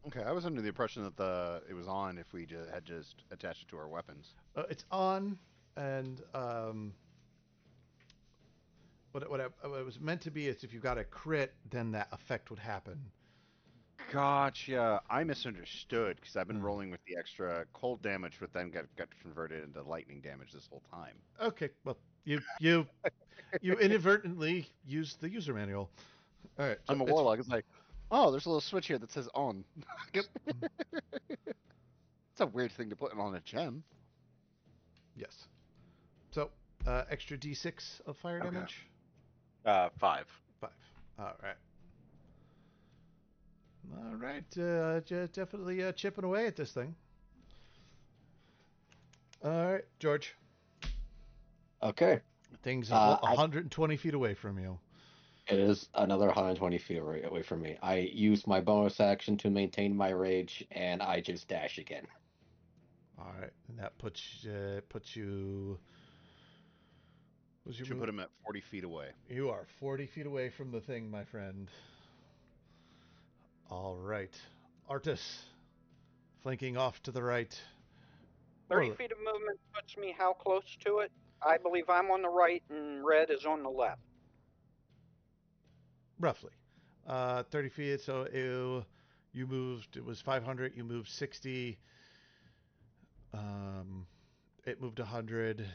Okay, I was under the impression that it was on if we had just attached it to our weapons. It's on, and what it was meant to be is if you got a crit, then that effect would happen. Gotcha. I misunderstood because I've been rolling with the extra cold damage, but then got converted into lightning damage this whole time. Okay, well, you inadvertently used the user manual. All right, so I'm a warlock. It's like, oh, there's a little switch here that says on. It's a weird thing to put on a gem. Yes. So, extra d6 of fire damage? 5. 5. All right. All right. Definitely chipping away at this thing. All right, George. Okay. Things are 120 feet away from you. It is another 120 feet away from me. I use my bonus action to maintain my rage, and I just dash again. All right, and that puts you. Should put him at 40 feet away. You are 40 feet away from the thing, my friend. All right, Artis, flanking off to the right. 30 feet of movement puts me how close to it? I believe I'm on the right and Red is on the left. Roughly. 30 feet, so you moved, it was 500, you moved 60. It moved 100.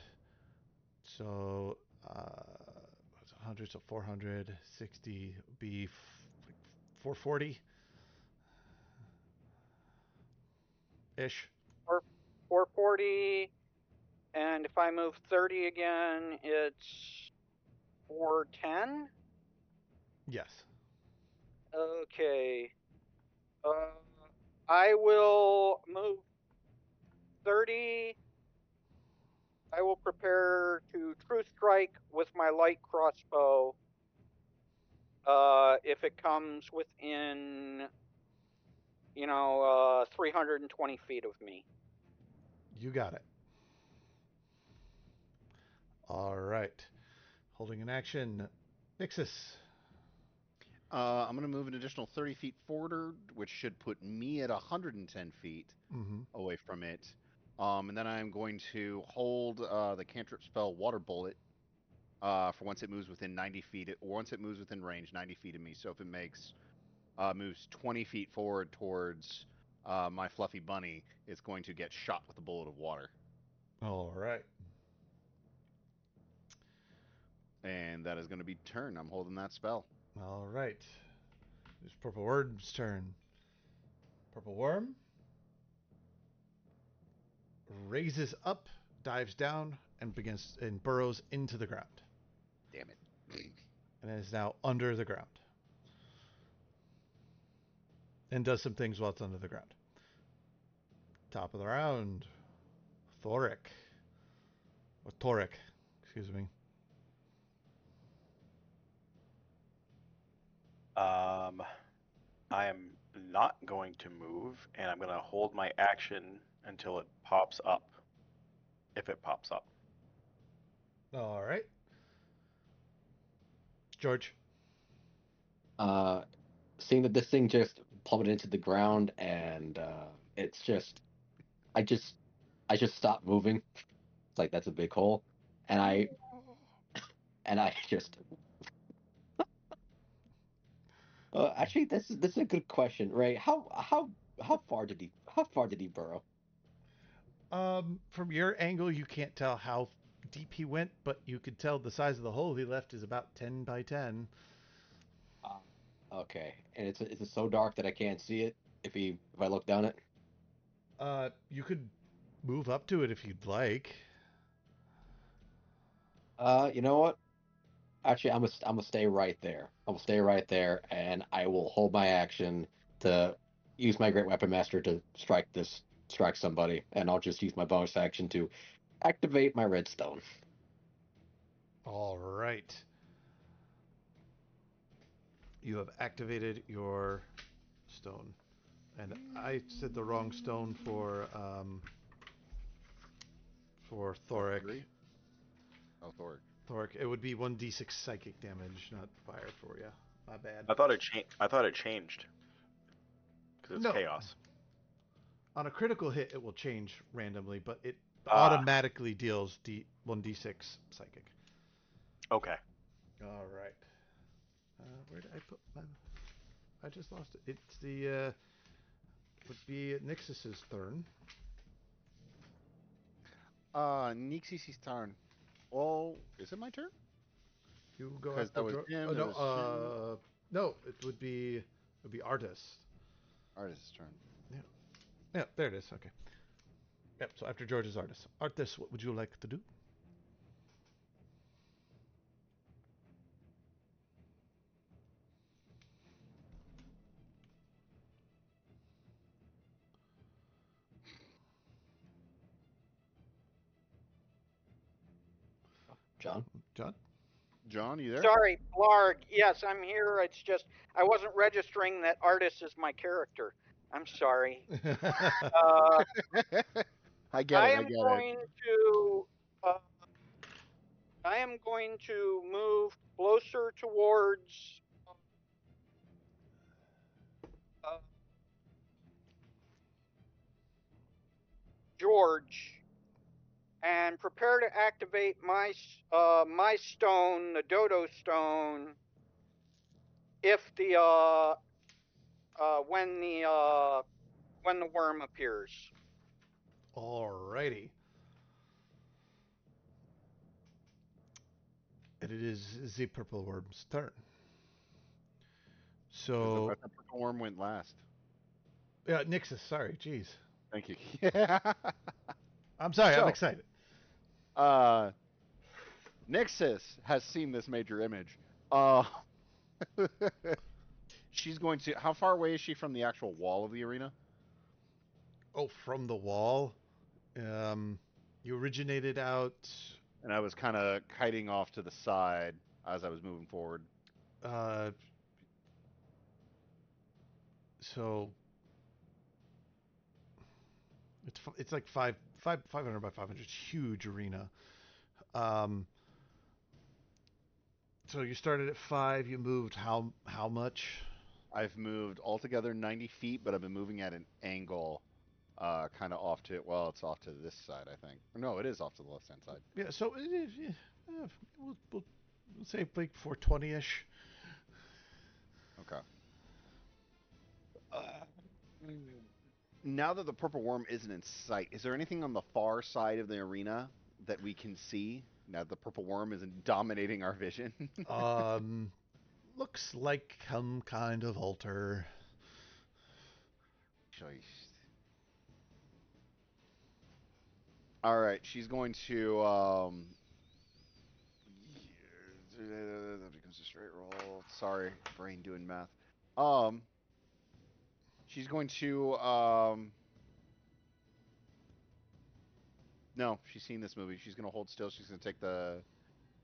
So, 100, so 400, 60 would be 440 ish. 440, and if I move 30 again, it's 410? Yes. Okay. I will move 30. I will prepare to true strike with my light crossbow. If it comes within, 320 feet of me. You got it. All right. Holding an action. Nixus. I'm going to move an additional 30 feet forward, which should put me at 110 feet away from it. And then I'm going to hold the cantrip spell Water Bullet for once it moves within 90 feet, or once it moves within range, 90 feet of me. So if it moves 20 feet forward towards my fluffy bunny, it's going to get shot with a bullet of water. All right. And that is going to be turn. I'm holding that spell. All right. It's Purple Worm's turn. Purple Worm raises up, dives down, and burrows into the ground. Damn it. And is now under the ground. And does some things while it's under the ground. Top of the round. Thorik. Or Torik, excuse me. I am not going to move, and I'm going to hold my action until it pops up. If it pops up. All right. George. Seeing that this thing just plummeted into the ground, and it's just, I just, I just stopped moving. It's like that's a big hole, and I just. Actually, this is a good question, Ray. How far did he burrow? From your angle, you can't tell how deep he went, but you could tell the size of the hole he left is about 10 by 10. Uh, okay, and it's so dark that I can't see it if I look down it. You could move up to it if you'd like. You know what? Actually, I'm gonna stay right there. I will stay right there, and I will hold my action to use my Great Weapon Master to strike somebody, and I'll just use my bonus action to activate my redstone. All right. You have activated your stone. And I said the wrong stone for Thoric. Three? Oh, Thoric. Thoric, it would be 1d6 psychic damage, not fire for you. My bad. I thought it changed because it's No. chaos. On a critical hit, it will change randomly, but it Ah. automatically deals 1d6 psychic. Okay. All right. Where did I put my... I just lost it. It's the... would be Nixus's turn. Nixie's turn. Well, is it my turn? You go 'Cause after that was him, oh, there was him. no, it would be Artist. Artist's turn. Yeah, there it is. Okay. Yep. So after George is Artist. Artist, what would you like to do? John? John? John, you there? Sorry, Blarg. Yes, I'm here. It's just I wasn't registering that Artist is my character. I'm sorry. I get I it. am going to. I am going to move closer towards George and prepare to activate my my stone, the Dodo stone, if the when the worm appears. Alrighty. And it is the purple worm's turn. So I thought Purple Worm went last. yeah, Nixus. Sorry, jeez. Thank you. I'm sorry. I'm So- excited. Nixus has seen this major image. She's going to. How far away is she from the actual wall of the arena? Oh, from the wall. You originated out. And I was kind of kiting off to the side as I was moving forward. So it's like 500 by 500. Huge arena. So you started at 5. You moved how much? I've moved altogether 90 feet, but I've been moving at an angle, kind of off to. Well, it's off to this side, I think. No, it is off to the left-hand side. Yeah. So it is. Yeah, we'll say like 420ish. Okay. Now that the purple worm isn't in sight, is there anything on the far side of the arena that we can see? Now that the purple worm isn't dominating our vision. Looks like some kind of altar. Choice. All right, she's going to. That becomes a straight roll. Sorry, brain doing math. She's going to. No, she's seen this movie. She's going to hold still. She's going to take the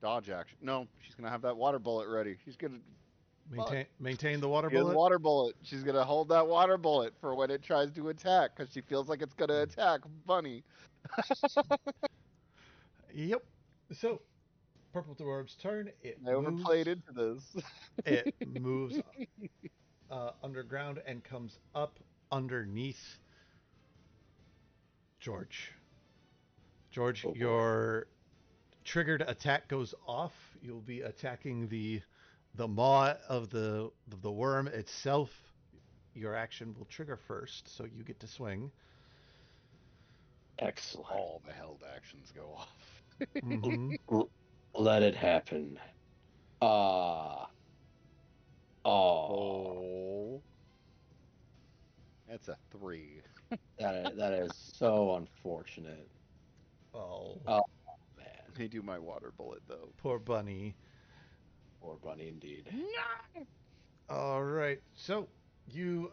dodge action. No, she's going to have that water bullet ready. She's going to Maintain the water the bullet. water bullet. She's going to hold that water bullet for when it tries to attack because she feels like it's going to attack Bunny. Yep. So Purple Dwarf's turn. It I moves. overplayed into this. It moves underground and comes up underneath George. George, Oh, boy. your triggered attack goes off. You'll be attacking the maw of the worm itself. Your action will trigger first, so you get to swing. Excellent. All the held actions go off. Mm-hmm. Let it happen. Oh. Oh. That's a 3. That is so unfortunate. Oh, Oh, man. They do my water bullet, though. poor bunny. Poor bunny indeed. All right, so you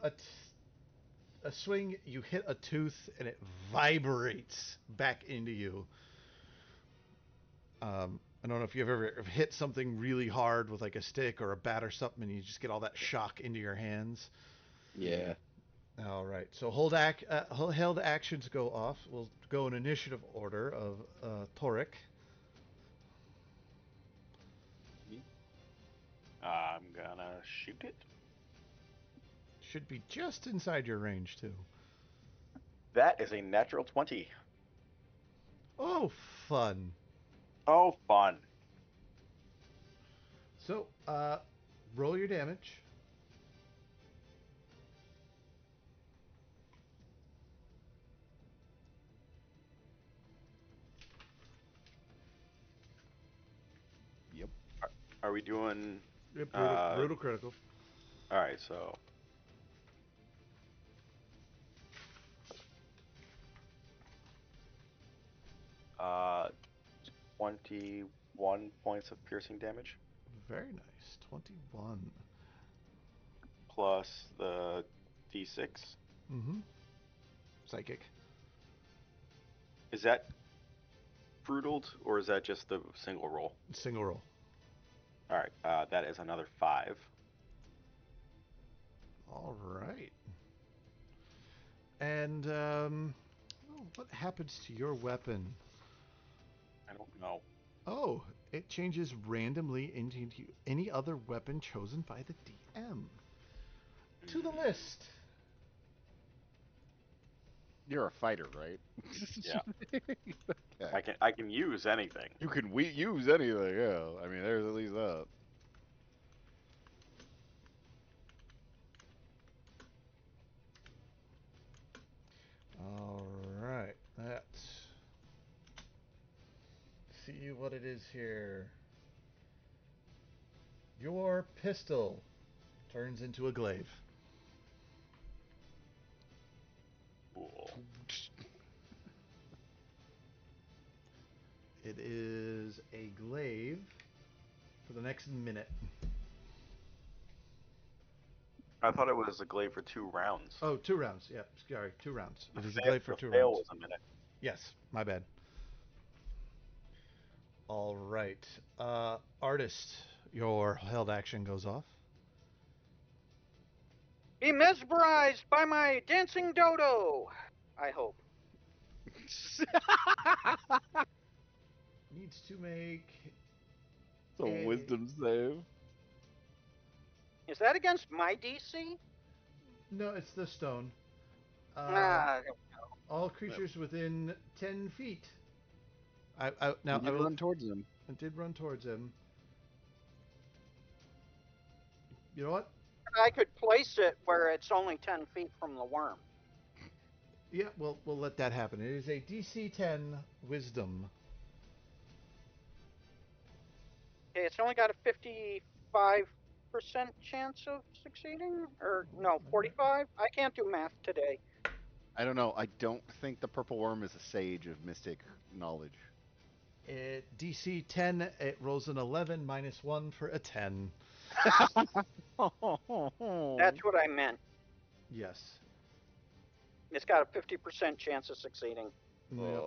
a swing, you hit a tooth, and it vibrates back into you. I don't know if you've ever hit something really hard with like a stick or a bat or something, and you just get all that shock into your hands. Yeah. All right, so held actions go off. We'll go in initiative order of Torek. I'm gonna shoot it. Should be just inside your range too. That is a natural 20. Oh, fun. Oh, fun. So, roll your damage. Yep. Are we doing... Yep, Uh, brutal critical. Alright, so... 21 points of piercing damage. Very nice. 21. Plus the d6. Mm-hmm. Psychic. Is that brutaled, or is that just the single roll? Single roll. Alright, that is another 5. All right. And, what happens to your weapon? I don't know. Oh, it changes randomly into any other weapon chosen by the DM. To the list. You're a fighter, right? Yeah. Okay. I can use anything. You can use anything, yeah. I mean, there's at least that. All right. Let's see what it is here. Your pistol turns into a glaive. Cool. It is a glaive for the next minute. I thought it was a glaive for 2 rounds. Oh, 2 rounds. Yeah, sorry, 2 rounds. It is a Fail- glaive for the 2 fail rounds. was a minute. Yes, my bad. All right. Artist, your held action goes off. Be mesmerized by my dancing dodo. I hope. Needs to make It's a wisdom save. Is that against my DC? No, it's the stone. Nah. All creatures within 10 feet. I Run towards him. did run towards him. You know what? I could place it where it's only 10 feet from the worm. Yeah, we'll let that happen. It is a DC 10 Wisdom. Okay, it's only got a 55% chance of succeeding? Or, no, 45? I can't do math today. I don't know. I don't think the purple worm is a sage of mystic knowledge. DC 10, it rolls an 11 minus 1 for a 10. That's what I meant. Yes. It's got a 50% chance of succeeding. Yep.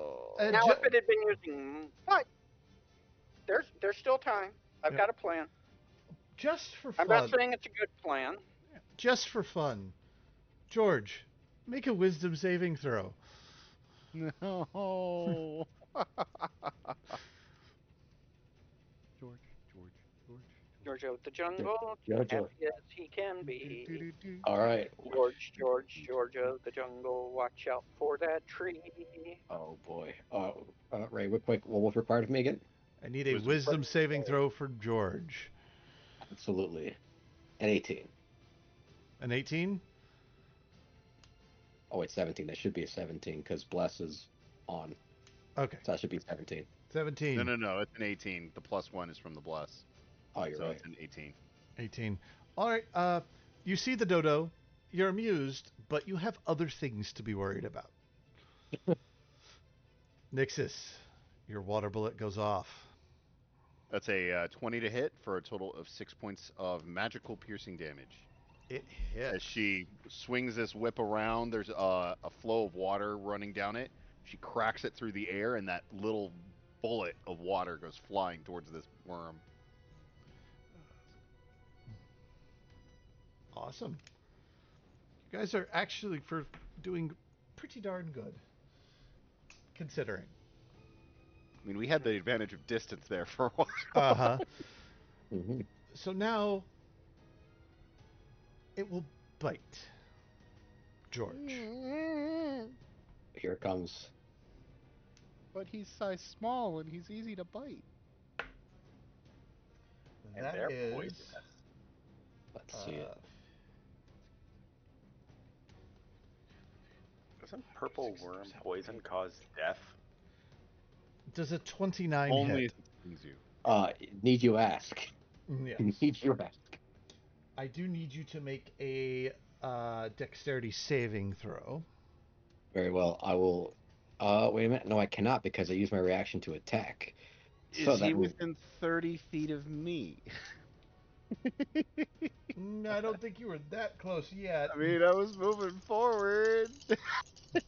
Now, if it had been using... But there's still time. I've got a plan. Just for I'm fun. not saying it's a good plan. Just for fun. George, make a wisdom saving throw. No. George of the jungle, George. happy as he can be. All right. George of the jungle, watch out for that tree. Oh boy. Ray, real quick, what was required of me again? I need a wisdom saving throw for George. Absolutely. An 18. An 18? Oh wait, 17. That should be a 17 because bless is on. Okay. So that should be 17. 17. No. It's an 18. The +1 is from the bless. Oh, you're so right. it's an 18. 18. All right. You see the dodo. You're amused, but you have other things to be worried about. Nixus, your water bullet goes off. That's a 20 to hit for a total of 6 points of magical piercing damage. It hits. As she swings this whip around, there's a flow of water running down it. She cracks it through the air, and that little bullet of water goes flying towards this worm. Awesome. You guys are actually doing pretty darn good, considering. I mean, we had the advantage of distance there for a while. Uh-huh. Mm-hmm. So now it will bite George. Here it comes. But he's size small and he's easy to bite. And That they're is, poisonous. Let's see it. Doesn't purple worm poison cause death? Does a 29 Only hit? if it stings you. Need you ask? Yeah. Need you ask? I do need you to make a dexterity saving throw. Very well. I will. Wait a minute. No, I cannot because I used my reaction to attack. So Is that he means within 30 feet of me? I don't think you were that close yet. I mean, I was moving forward.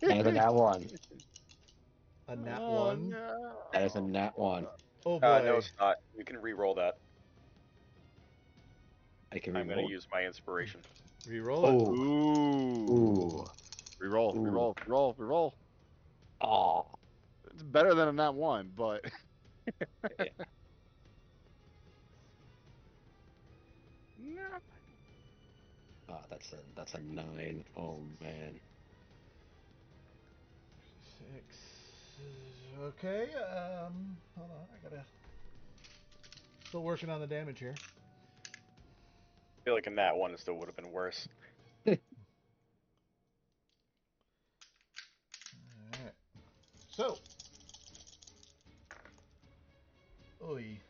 and a nat 1. A nat Oh, 1. no. That is a nat 1. Oh boy. No, it's not. You can re-roll that. I can I'm going to reroll. use my inspiration. Reroll it. Oh. Ooh. Ooh. Reroll. Oh. It's better than a nat 1, but... Yeah. That's a 9. Oh man. 6. Okay. Hold on. I gotta. Still working on the damage here. I feel like a nat 1 still would have been worse. Alright. So. Oy.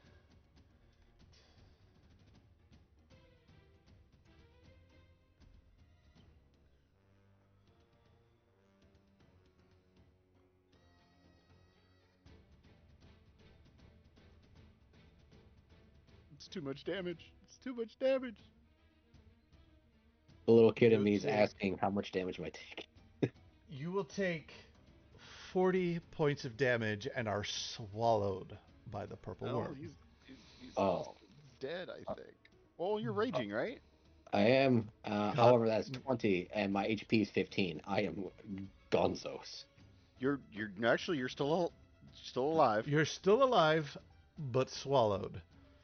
It's too much damage. The little kid in me is asking how much damage am I taking. You will take 40 points of damage and are swallowed by the purple worm. He's Oh. dead, I think. Well, you're raging, right? I am. However, that's 20, and my HP is 15. I am gonzos. You're still alive. You're still alive, but swallowed.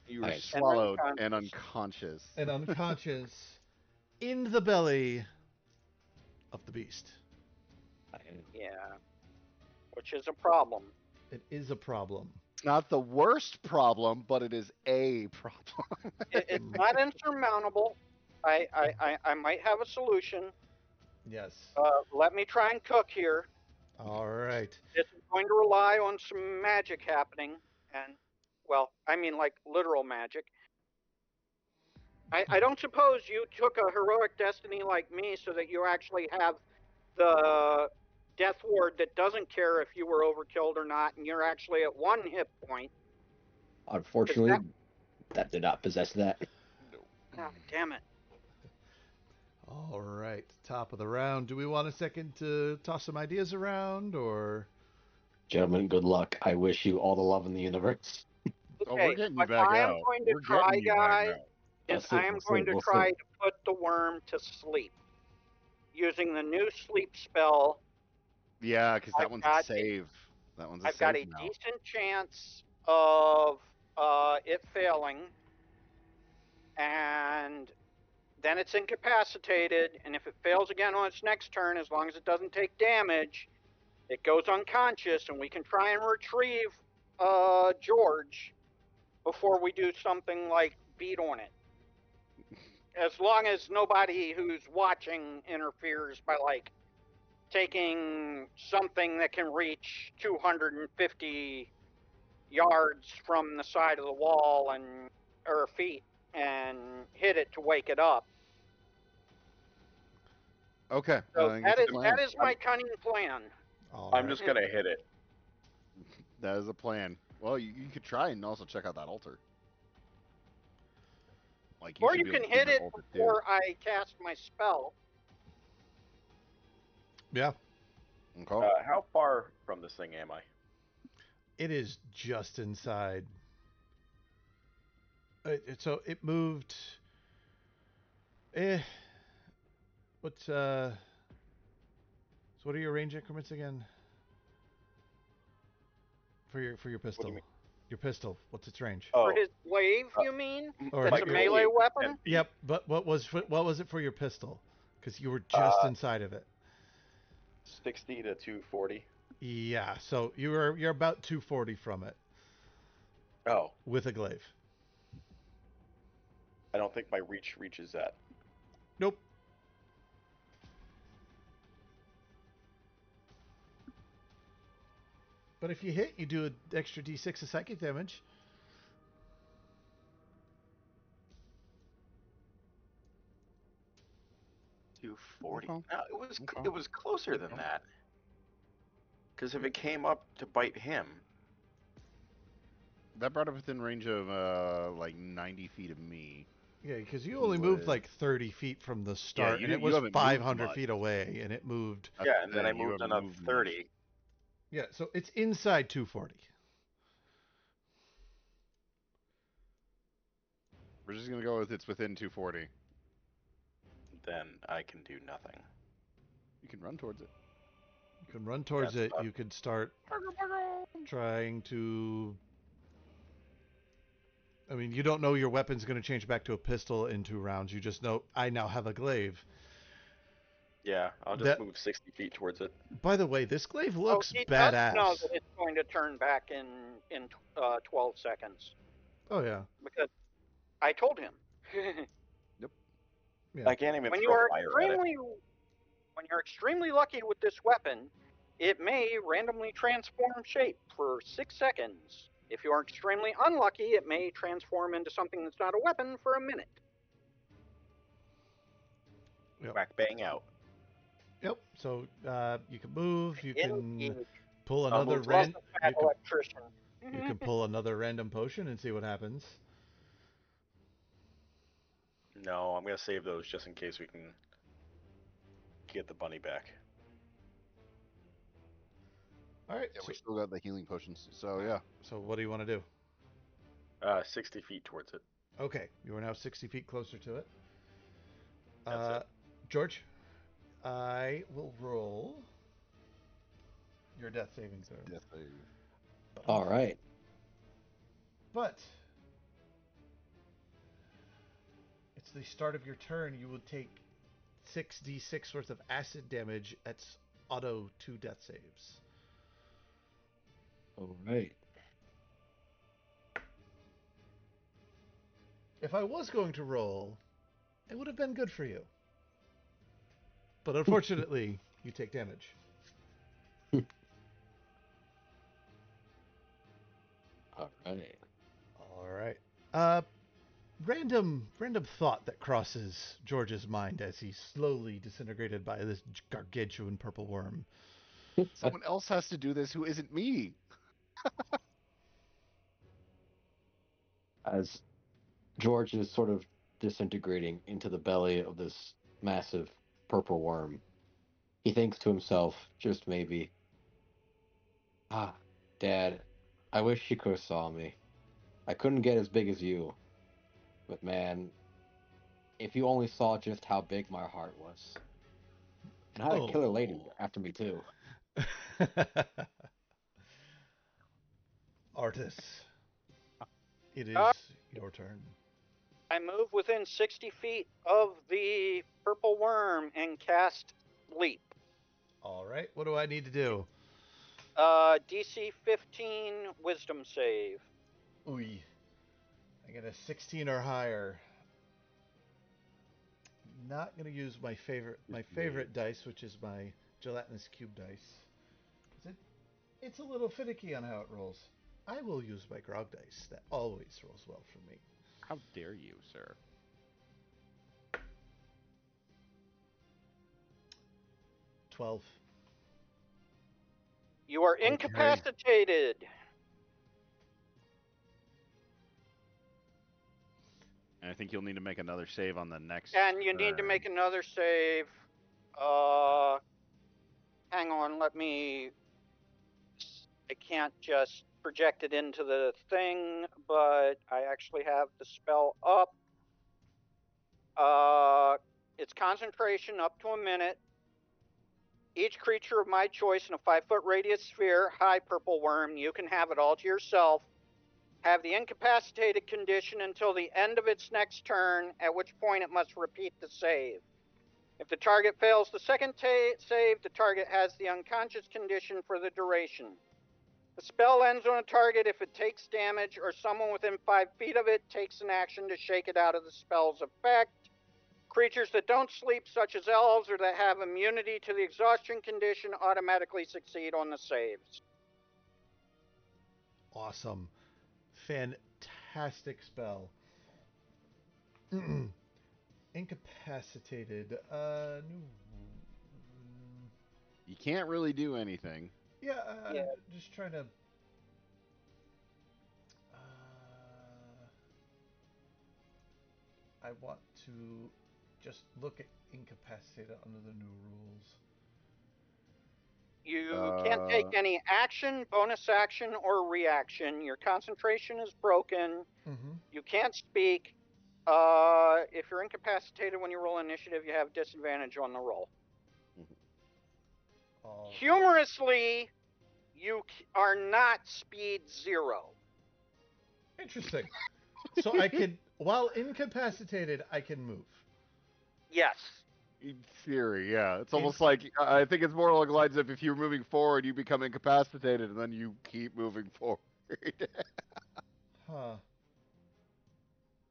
You were Alright. swallowed and unconscious. And unconscious in the belly of the beast. Yeah. Which is a problem. It is a problem. Not the worst problem, but it is a problem. It's not insurmountable. I might have a solution. Yes. Let me try and cook here. All right. This is going to rely on some magic happening, and, well, I mean like literal magic. I don't suppose you took a heroic destiny like me so that you actually have the death ward that doesn't care if you were overkilled or not, and you're actually at 1 hit point. Unfortunately, that did not possess that. God damn it. All right. Top of the round. Do we want a second to toss some ideas around, or? Gentlemen, good luck. I wish you all the love in the universe. Oh, we're getting you what back I am out. going to We're try, getting you back guys, out. is I am going to try to put the worm to sleep using the new sleep spell. Yeah, because I've got save. That one's a I've save got a now. decent chance of it failing, and then it's incapacitated, and if it fails again on its next turn, as long as it doesn't take damage, it goes unconscious, and we can try and retrieve George before we do something like beat on it. As long as nobody who's watching interferes by, like, taking something that can reach 250 yards from the side of the wall or feet and hit it to wake it up. Okay. So I think that's a plan. that is my cunning plan. All I'm right. just gonna hit it. That is a plan. Well, you could try and also check out that altar. Like, Or should you be can able to see hit that it altar, too. before I cast my spell. Yeah, Okay. How far from this thing am I? it is just inside. So it moved. What's So what are your range increments again? For your pistol. mean? Your pistol. What's its range? Oh, For his glaive, you mean? Or That's my a glaive. melee weapon? 10 feet. Yep. But what was it for your pistol? Because you were just inside of it. 60 to 240. Yeah. So you're about 240 from it Oh, with a glaive. I don't think my reach reaches that. Nope. But if you hit, you do an extra d6 of psychic damage. $240. Okay. No, Okay. it was closer than Okay. that. Because if it came up to bite him, That brought it within range of, like, 90 feet of me. Yeah, because you He only moved was- like 30 feet from the start, you and it you was haven't moved 500 much. feet away, and it moved. That's yeah, the and then I thing, you moved haven't another moved much. 30. Yeah, so it's inside 240. We're just gonna go with it's within 240. Then I can do nothing. You can run towards it. You can run towards That's it. fine. You could start trying to. I mean, you don't know your weapon's going to change back to a pistol in 2 rounds. You just know I now have a glaive. Yeah, I'll just That- move 60 feet towards it. By the way, this glaive looks he does know badass. that it's going to turn back in 12 seconds. Oh yeah. Because I told him. Yeah. I can't even when you throw are fire at it. when you're extremely lucky with this weapon, it may randomly transform shape for 6 seconds. If you are extremely unlucky, it may transform into something that's not a weapon for a minute. Yep. Whack bang out. Yep. So you can move. You can Indeed. pull I'll another move Plus random. a fat electrician. You can pull another random potion and see what happens. No, I'm gonna save those just in case we can get the bunny back. All right. Yeah, we still got the healing potions. So yeah. So what do you want to do? 60 feet towards it. Okay, you are now 60 feet closer to it. That's it. George, I will roll your death saving throw. Yes, All right. But it's the start of your turn. You will take 6d6 worth of acid damage at auto 2 death saves. All right. If I was going to roll, it would have been good for you. But unfortunately, you take damage. All right. All right. Random thought that crosses George's mind as he's slowly disintegrated by this gargantuan purple worm. Someone else has to do this who isn't me. As George is sort of disintegrating into the belly of this massive purple worm, he thinks to himself, just maybe, Dad, I wish you could have saw me. I couldn't get as big as you. But man, if you only saw just how big my heart was. And I had a killer lady after me too. Artis, It is your turn. I move within 60 feet of the purple worm and cast Leap. All right. What do I need to do? DC 15 Wisdom save. Ooh. I get a 16 or higher. Not gonna use my favorite dice, which is my gelatinous cube dice. It's a little finicky on how it rolls. I will use my grog dice. That always rolls well for me. How dare you, sir? 12. You are incapacitated. And I think you'll need to make another save on the next. And you need to make another save. Hang on, I can't just project it into the thing, but I actually have the spell up. It's concentration up to a minute. Each creature of my choice in a 5-foot radius sphere, hi purple worm, you can have it all to yourself, have the incapacitated condition until the end of its next turn, at which point it must repeat the save. If the target fails the second save, the target has the unconscious condition for the duration. The spell ends on a target if it takes damage or someone within 5 feet of it takes an action to shake it out of the spell's effect. Creatures that don't sleep, such as elves, or that have immunity to the exhaustion condition, automatically succeed on the saves. Awesome. Fantastic spell. Incapacitated. You can't really do anything. Yeah, just trying to... I want to just look at incapacitated under the new rules. You can't take any action, bonus action, or reaction. Your concentration is broken. Mm-hmm. You can't speak. If you're incapacitated when you roll initiative, you have disadvantage on the roll. Humorously, you are not speed 0. Interesting. So I can, while incapacitated, I can move. Yes. In theory, yeah. It's almost like, I think it's more along the lines of if you're moving forward, you become incapacitated, and then you keep moving forward. Huh.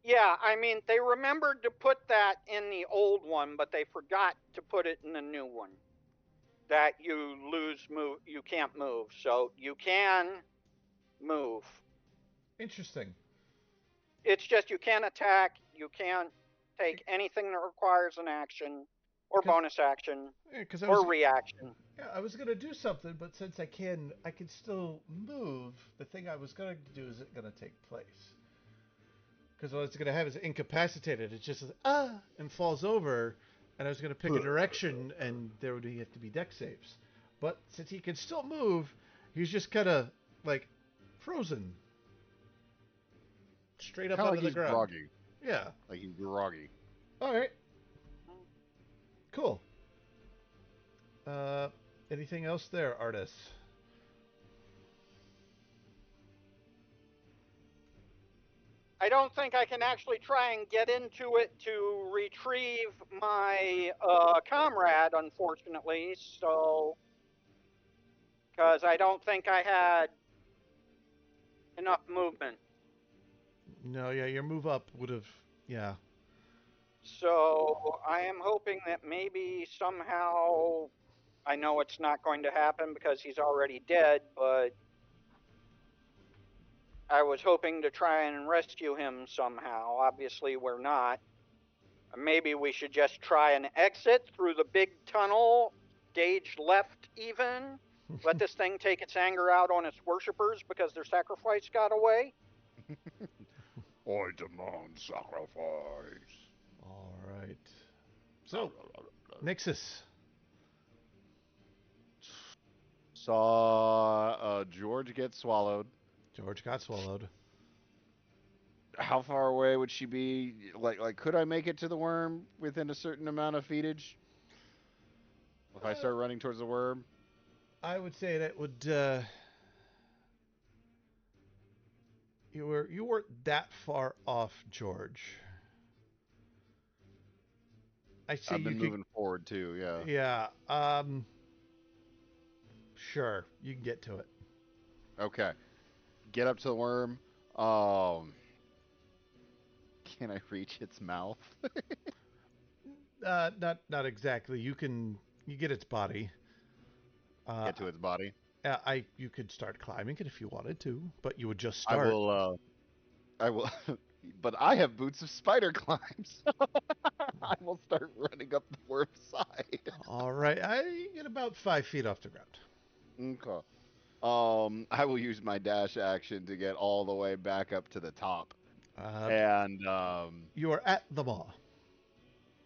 Yeah, I mean, they remembered to put that in the old one, but they forgot to put it in the new one. That you you can't move, so you can move. Interesting. It's just you can't attack, you can't take anything that requires an action, or bonus action, or reaction. Yeah, I was gonna do something, but since I can still move. The thing I was gonna do isn't gonna take place. Because what it's gonna have is incapacitated. It just and falls over, and I was gonna pick a direction, and there would have to be deck saves. But since he can still move, he's just kind of like frozen, straight up onto the ground. Groggy. Yeah, like he's groggy. All right. Cool. Anything else there, Artis? I don't think I can actually try and get into it to retrieve my comrade, unfortunately, so... Because I don't think I had enough movement. No, yeah, your move up would have... Yeah. So I am hoping that maybe somehow... I know it's not going to happen because he's already dead, but... I was hoping to try and rescue him somehow. Obviously, we're not. Maybe we should just try and exit through the big tunnel, stage left even. Let this thing take its anger out on its worshippers because their sacrifice got away. I demand sacrifice. All right. So, Nixus. Saw George get swallowed. George got swallowed. How far away would she be? Like, could I make it to the worm within a certain amount of feetage? If I start running towards the worm? I would say that would... You weren't that far off, George. I say I've you been could. moving forward too. Yeah. Yeah. Sure, you can get to it. Okay. Get up to the worm. Um. Can I reach its mouth? Not exactly. You get its body. Get to its body. You could start climbing it if you wanted to, but you would just I start. will. I will. But I have boots of spider climbs. I will start running up the worm's side. All right, I get about 5 feet off the ground. Okay. I will use my dash action to get all the way back up to the top, and You are at the maw.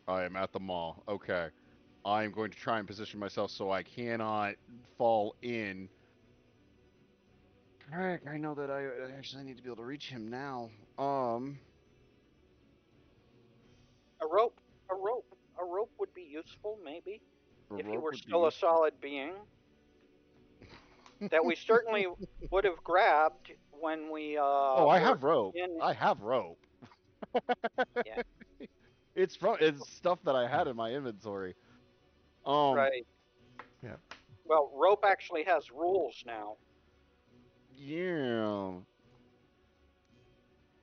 I am at the mall. Okay. I'm going to try and position myself so I cannot fall in. Alright, I know that I actually need to be able to reach him now. A rope, a rope, a rope would be useful, maybe, A if you rope were would be still a useful. solid being. That we certainly would have grabbed when we Oh, I were have rope. in. I have rope. Yeah, It's stuff that I had in my inventory. Um, right. Yeah. Well, rope actually has rules now. yeah.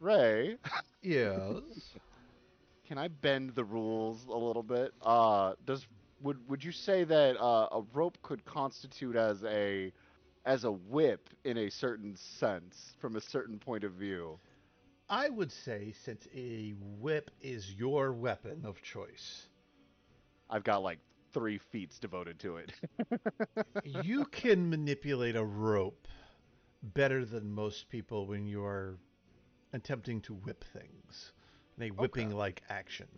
Ray, Yes. can I bend the rules a little bit? Would you say that a rope could constitute as a whip in a certain sense from a certain point of view? I would say since a whip is your weapon of choice, I've got like 3 feet devoted to it. you can manipulate a rope better than most people when you are attempting to whip things in a whipping like action.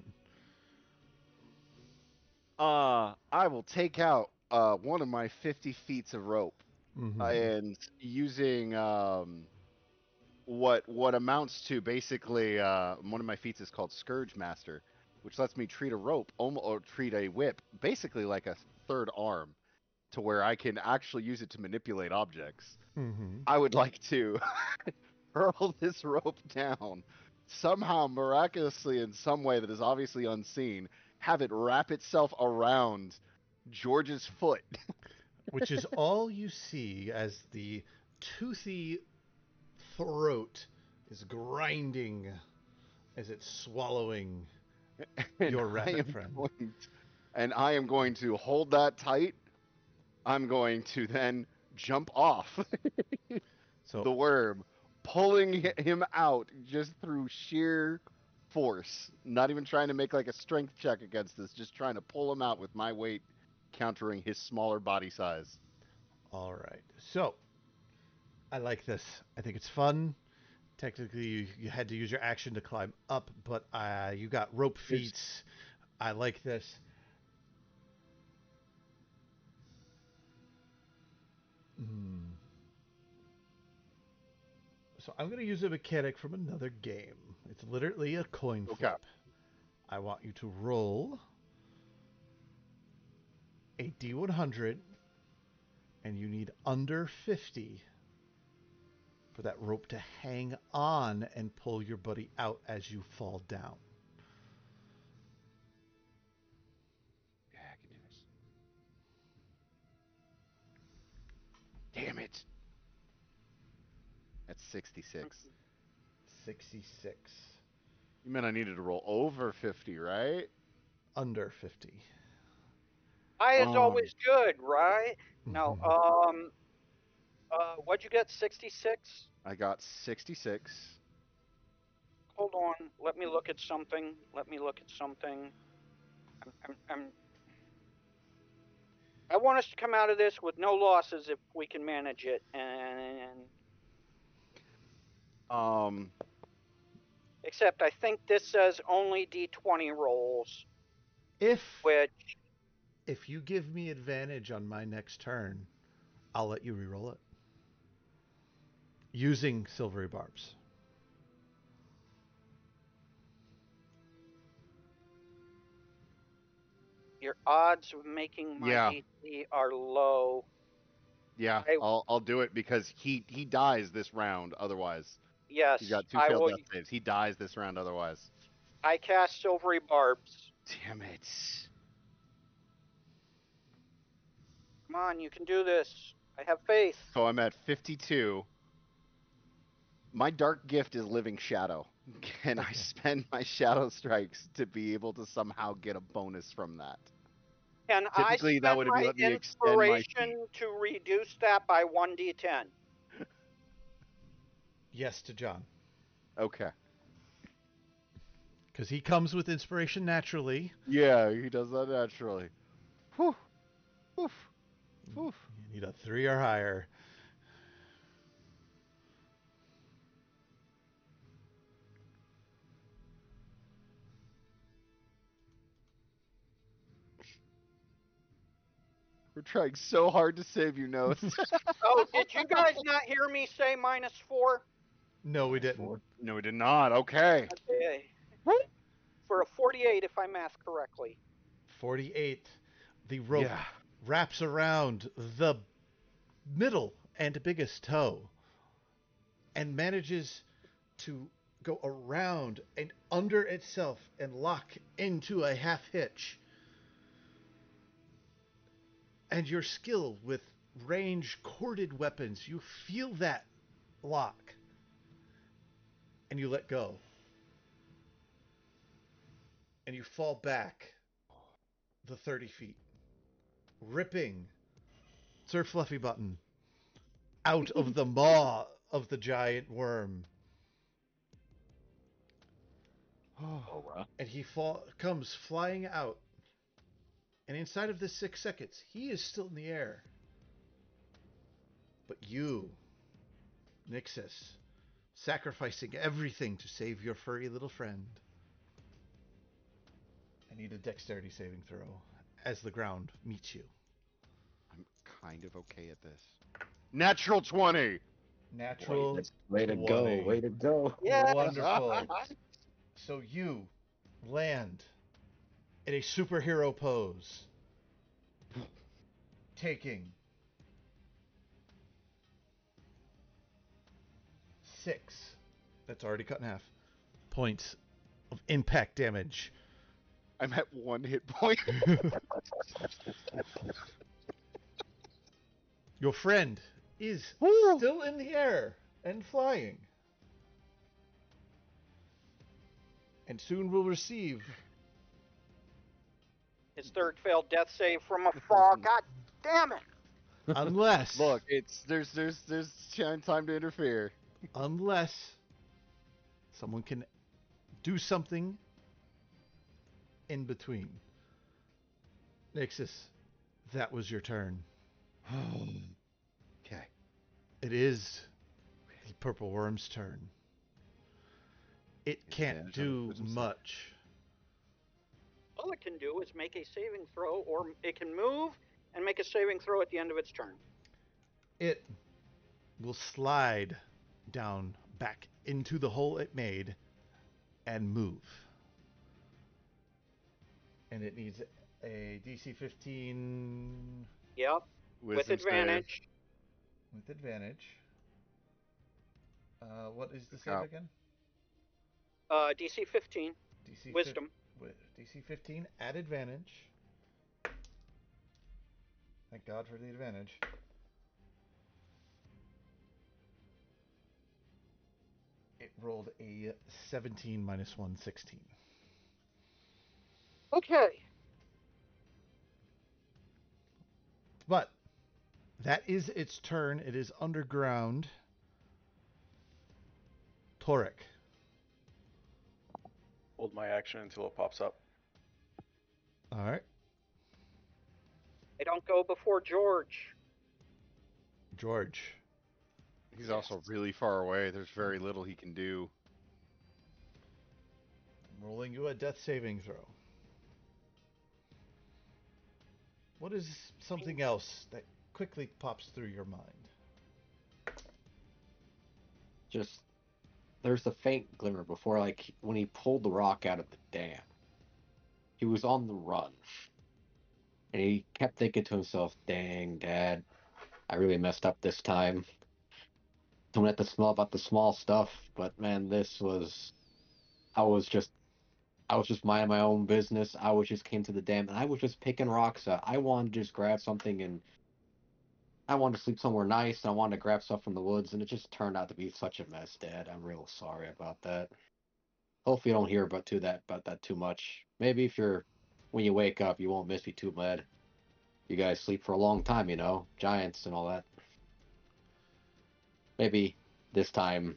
I will take out one of my 50 feet of rope Mm-hmm. and using what amounts to basically one of my feats is called Scourge Master, which lets me treat a rope or treat a whip basically like a third arm, to where I can actually use it to manipulate objects. Mm-hmm. I would like to hurl this rope down somehow, miraculously, in some way that is obviously unseen, have it wrap itself around George's foot. Which is all you see as the toothy throat is grinding as it's swallowing and your I rabbit am friend. I am going to hold that tight. I'm going to then jump off So the worm, pulling him out just through sheer force. Not even trying to make like a strength check against this, just trying to pull him out with my weight countering his smaller body size. all right. So I like this. I think it's fun. Technically, you had to use your action to climb up, but you got rope feet. I like this. Hmm. So I'm going to use a mechanic from another game. It's literally a coin Okay. flip. I want you to roll a D100, and you need under 50 for that rope to hang on and pull your buddy out as you fall down. Yeah, I can do this. Damn it. That's 66. 66. You meant I needed to roll over 50, right? Under 50. High is always good, right? No. Mhm. What'd you get? 66. I got 66. Hold on. Let me look at something. Let me look at something. I want us to come out of this with no losses if we can manage it, and Um, except I think this says only D20 rolls, If which if you give me advantage on my next turn, I'll let you reroll it using silvery barbs. your odds of making my yeah, DC are low. yeah, I I'll do it because he dies this round otherwise. Yes, He got two I failed will. death saves. He dies this round otherwise. I cast Silvery Barbs. Damn it. Come on, you can do this. I have faith. So I'm at 52. My dark gift is Living Shadow. Can I spend my Shadow Strikes to be able to somehow get a bonus from that? Can Typically, I that spend would my let me extend my feet. inspiration to reduce that by 1d10? Yes to John. Okay. Because he comes with inspiration naturally. Yeah, he does that naturally. Whew. Woof. Woof. You need a 3 or higher. We're trying so hard to save you, Nose. Oh, did you guys not hear me say -4? No, we didn't. No, we did not. Okay. Okay. For a 48, if I math correctly. 48. The rope Yeah. wraps around the middle and biggest toe and manages to go around and under itself and lock into a half hitch. And your skill with range corded weapons, you feel that lock and you let go. And you fall back the 30 feet, ripping Sir Fluffy Button out of the maw of the giant worm. And he comes flying out. And inside of this 6 seconds, he is still in the air. But you, Nixus, sacrificing everything to save your furry little friend. I need a dexterity saving throw as the ground meets you. I'm kind of okay at this. Natural 20. Natural Way to 20. go. Way to go. Yeah. Wonderful. So you land in a superhero pose, taking 6, that's already cut in half, points of impact damage. I'm at 1 hit point. Your friend is still in the air and flying. And soon will receive His third failed death save from a fall. God damn it! unless Look, there's time to interfere. unless someone can do something in between. Nixus, that was your turn. Okay. It is the purple worm's turn. It can't Advantage on do wisdom save. much. All it can do is make a saving throw, or it can move and make a saving throw at the end of its turn. It will slide down back into the hole it made and move. And it needs a DC 15 Yep, with Wisdom save. advantage. with advantage. What is the save Ow. again? DC 15, DC wisdom. DC 15 at advantage. Thank God for the advantage. It rolled a 17 minus 1, 16. Okay. But that is its turn. It is underground. Torek. Hold my action until it pops up. All right. I don't go before George. George. He's also really far away. There's very little he can do. I'm rolling you a death saving throw. What is something else that quickly pops through your mind? Just there's a faint glimmer before, like when he pulled the rock out of the dam. He was on the run, and he kept thinking to himself, "Dang, Dad, I really messed up this time." don't have to smell about the small stuff. But man, I was just I was just minding my own business. I was just came to the dam and I was just picking rocks up. I wanted to just grab something and I wanted to sleep somewhere nice. I wanted to grab stuff from the woods and it just turned out to be such a mess, Dad. I'm real sorry about that. Hopefully you don't hear about that too much. Maybe if you're when you wake up you won't miss me too bad. You guys sleep for a long time, you know, giants and all that. Maybe this time,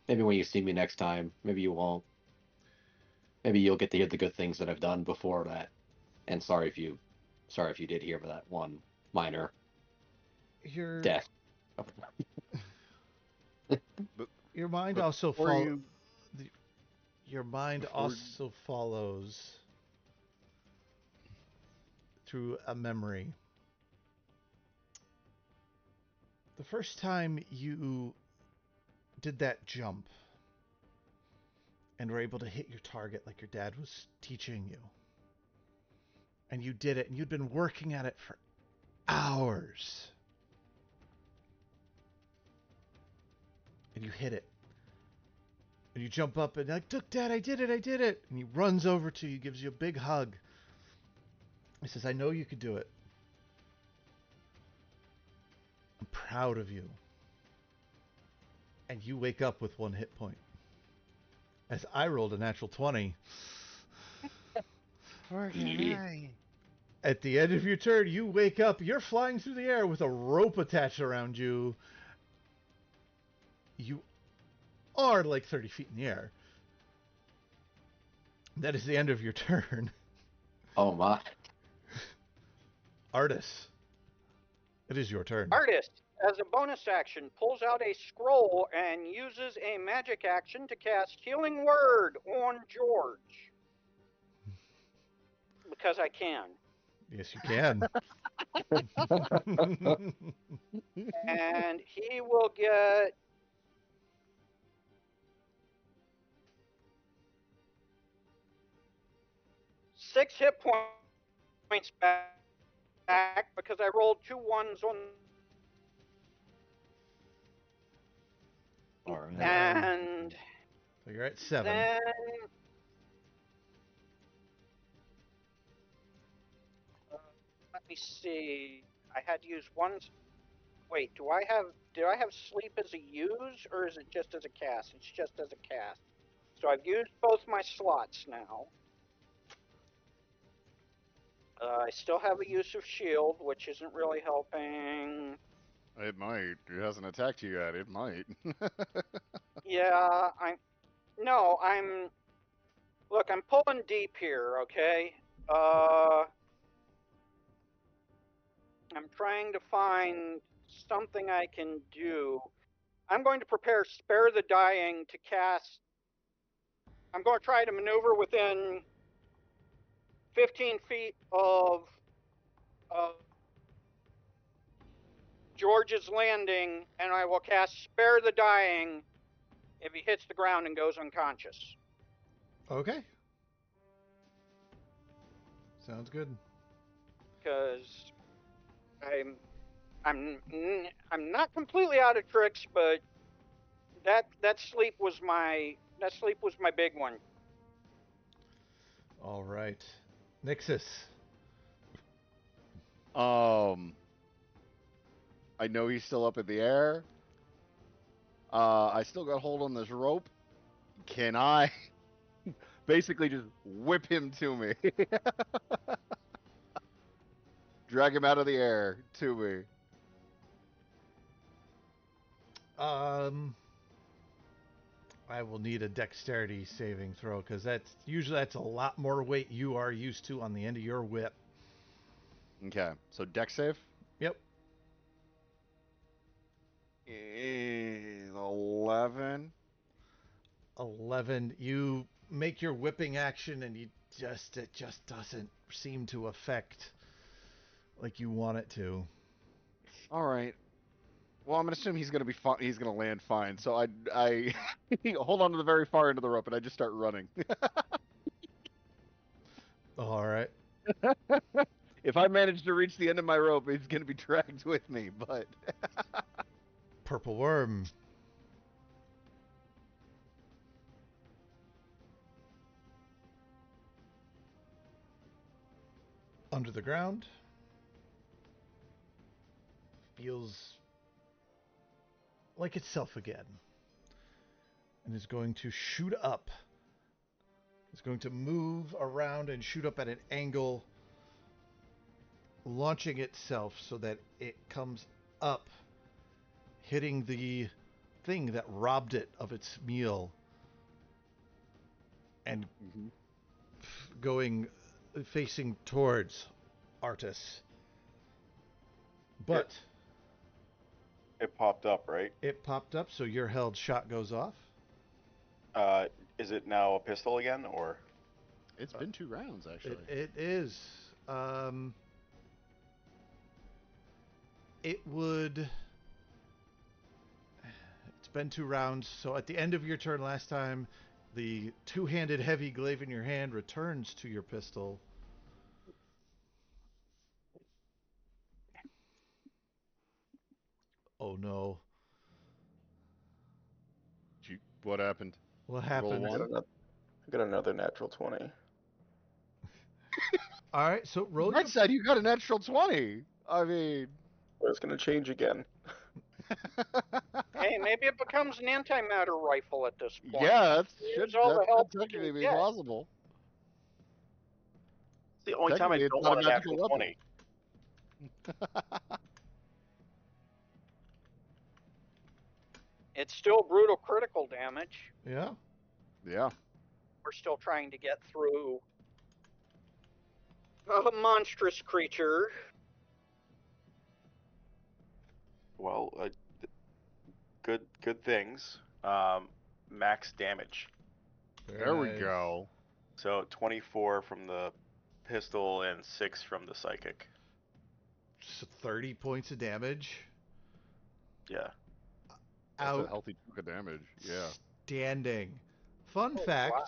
maybe when you see me next time, maybe you won't. Maybe you'll get to hear the good things that I've done before that. And sorry if you did hear about that one minor Your death. But your mind but also before you your mind before also follows through a memory. The first time you did that jump and were able to hit your target like your dad was teaching you, and you did it, and you'd been working at it for hours, and you hit it, and you jump up and like, look, Dad, I did it, and he runs over to you, gives you a big hug. He says, I know you could do it. I'm proud of you. And you wake up with 1 hit point. As I rolled a natural 20. At the end of your turn, you wake up, you're flying through the air with a rope attached around you. You are like 30 feet in the air. That is the end of your turn. Oh my. Artis, it is your turn. Artist, as a bonus action, pulls out a scroll and uses a magic action to cast Healing Word on George. Because I can. Yes, you can. And he will get 6 hit points back because I rolled 2 ones on. All right. And So you're at 7. then let me see. I had to use one. Wait, did I have sleep as a use or is it just as a cast? It's just as a cast. So I've used both my slots now. I still have a use of shield, which isn't really helping. it might. It hasn't attacked you yet. It might. Yeah, look, I'm pulling deep here, okay? I'm trying to find something I can do. I'm going to prepare Spare the Dying to cast. I'm going to try to maneuver within 15 feet of George's landing, and I will cast Spare the Dying if he hits the ground and goes unconscious. Okay. Sounds good. Because I'm not completely out of tricks, but that sleep was my big one. All right. Nixus. I know he's still up in the air. I still got hold on this rope. Can I basically just whip him to me? Drag him out of the air to me. I will need a dexterity saving throw because that's a lot more weight you are used to on the end of your whip. Okay, so dex save. Yep. 11. 11. You make your whipping action and it just doesn't seem to affect like you want it to. All right. Well, I'm gonna assume he's gonna be fine. He's gonna land fine. So I hold on to the very far end of the rope and I just start running. All right. If I manage to reach the end of my rope, he's gonna be dragged with me. But Purple worm. under the ground. Feels like itself again. And is going to shoot up. It's going to move around and shoot up at an angle, launching itself so that it comes up, hitting the thing that robbed it of its meal, and going facing towards Artis. But it popped up, right? it popped up, so your held shot goes off. Is it now a pistol again, or? It's been 2 rounds, actually. It is. It would. It's been 2 rounds, so at the end of your turn last time, the 2-handed heavy glaive in your hand returns to your pistol. Oh no. What happened? What happened? Roll 1? I got another natural 20. All right, so roll Right side, you got a natural 20. I mean... It's going to change again. Hey, maybe it becomes an antimatter rifle at this point. Yeah, that Use should all the help you technically can be get. possible. It's the only time I Technically, don't it's not want a a magical natural weapon. 20. It's still brutal critical damage. Yeah. Yeah. We're still trying to get through a monstrous creature. Well, good things. Max damage. There we go. So 24 from the pistol and 6 from the psychic. So 30 points of damage. Yeah. That's a healthy chunk of damage. Yeah. Standing. Fun fact. Wow.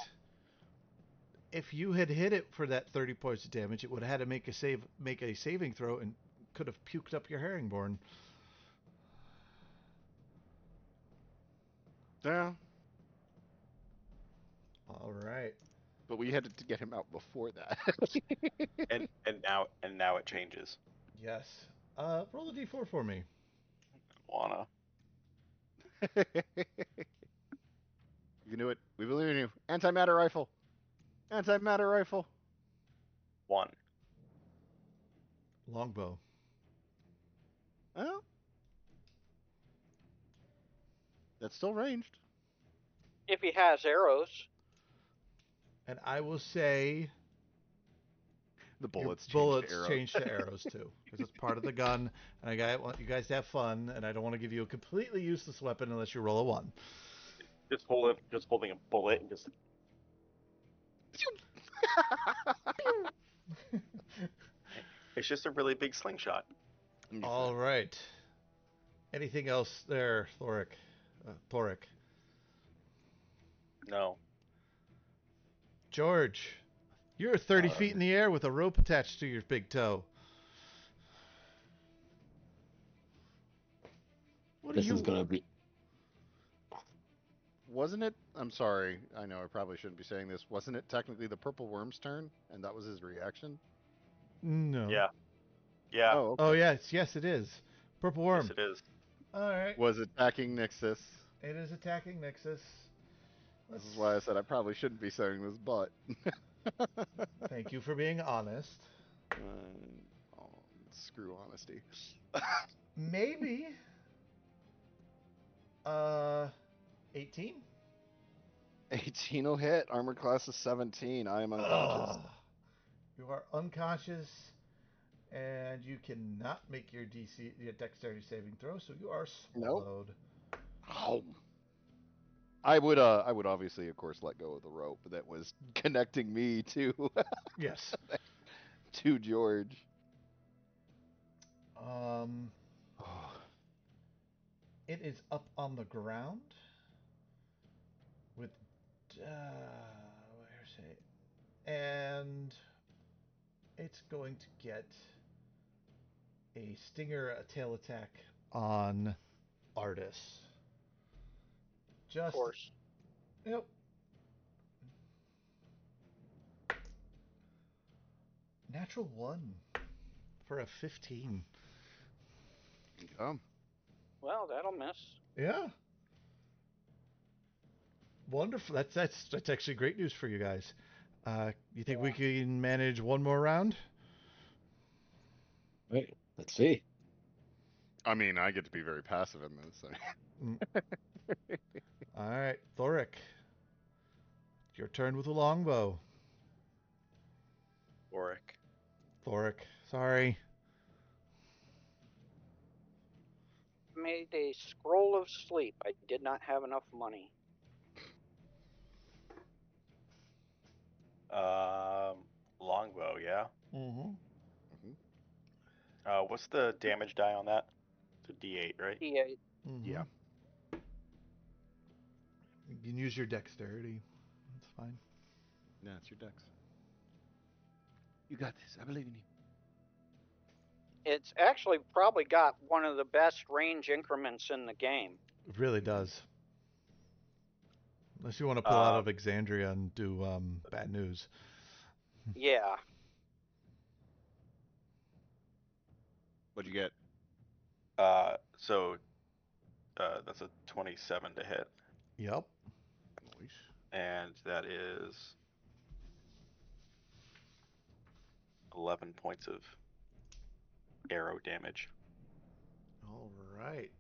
If you had hit it for that 30 points of damage, it would have had to make a saving throw, and could have puked up your herringbone. Yeah. All right. But we had to get him out before that. and now it changes. Yes. Roll a d4 for me. Wanna. You can do it. We believe in you. Antimatter rifle. Antimatter rifle. 1. Longbow. Oh. That's still ranged. If he has arrows. And I will say the bullets change to arrows too, because it's part of the gun. And I want you guys to have fun, and I don't want to give you a completely useless weapon unless you roll a 1. Just holding a bullet and just. It's just a really big slingshot. All right. Anything else there, Thoric? No. George, you're 30 feet in the air with a rope attached to your big toe. This is gonna be. Wasn't it? I'm sorry. I know I probably shouldn't be saying this. Wasn't it technically the purple worm's turn, and that was his reaction? No. Yeah. Yeah. Oh, okay. Oh yes, it is. Purple worm. Yes, it is. All right. Was attacking Nixus. It is attacking Nixus. This is why I said I probably shouldn't be saying this, but. Thank you for being honest. Screw honesty. Maybe. 18? 18 will hit. Armor class is 17. I am unconscious. You are unconscious, and you cannot make your dexterity saving throw, so you are swallowed. Nope. Oh. I would obviously, of course, let go of the rope that was connecting me to. Yes. To George. It is up on the ground with where's it? And it's going to get a stinger, a tail attack on Artis. Just, of course. Yep. Natural 1 for a 15. Well, that'll miss. Yeah. Wonderful. That's actually great news for you guys. You think we can manage one more round? Right. Let's see. I mean, I get to be very passive in this. All right, Thoric. Your turn with the longbow. Thoric. Sorry. Made a scroll of sleep. I did not have enough money. Longbow, yeah. Mm-hmm. What's the damage die on that? It's a D8, right? D8. Mm-hmm. Yeah. You can use your dexterity. That's fine. Yeah, it's your dex. You got this. I believe in you. It's actually probably got one of the best range increments in the game. It really does. Unless you want to pull out of Exandria and do bad news. Yeah. What'd you get? So that's a 27 to hit. Yep. Nice. And that is 11 points of arrow damage. All right.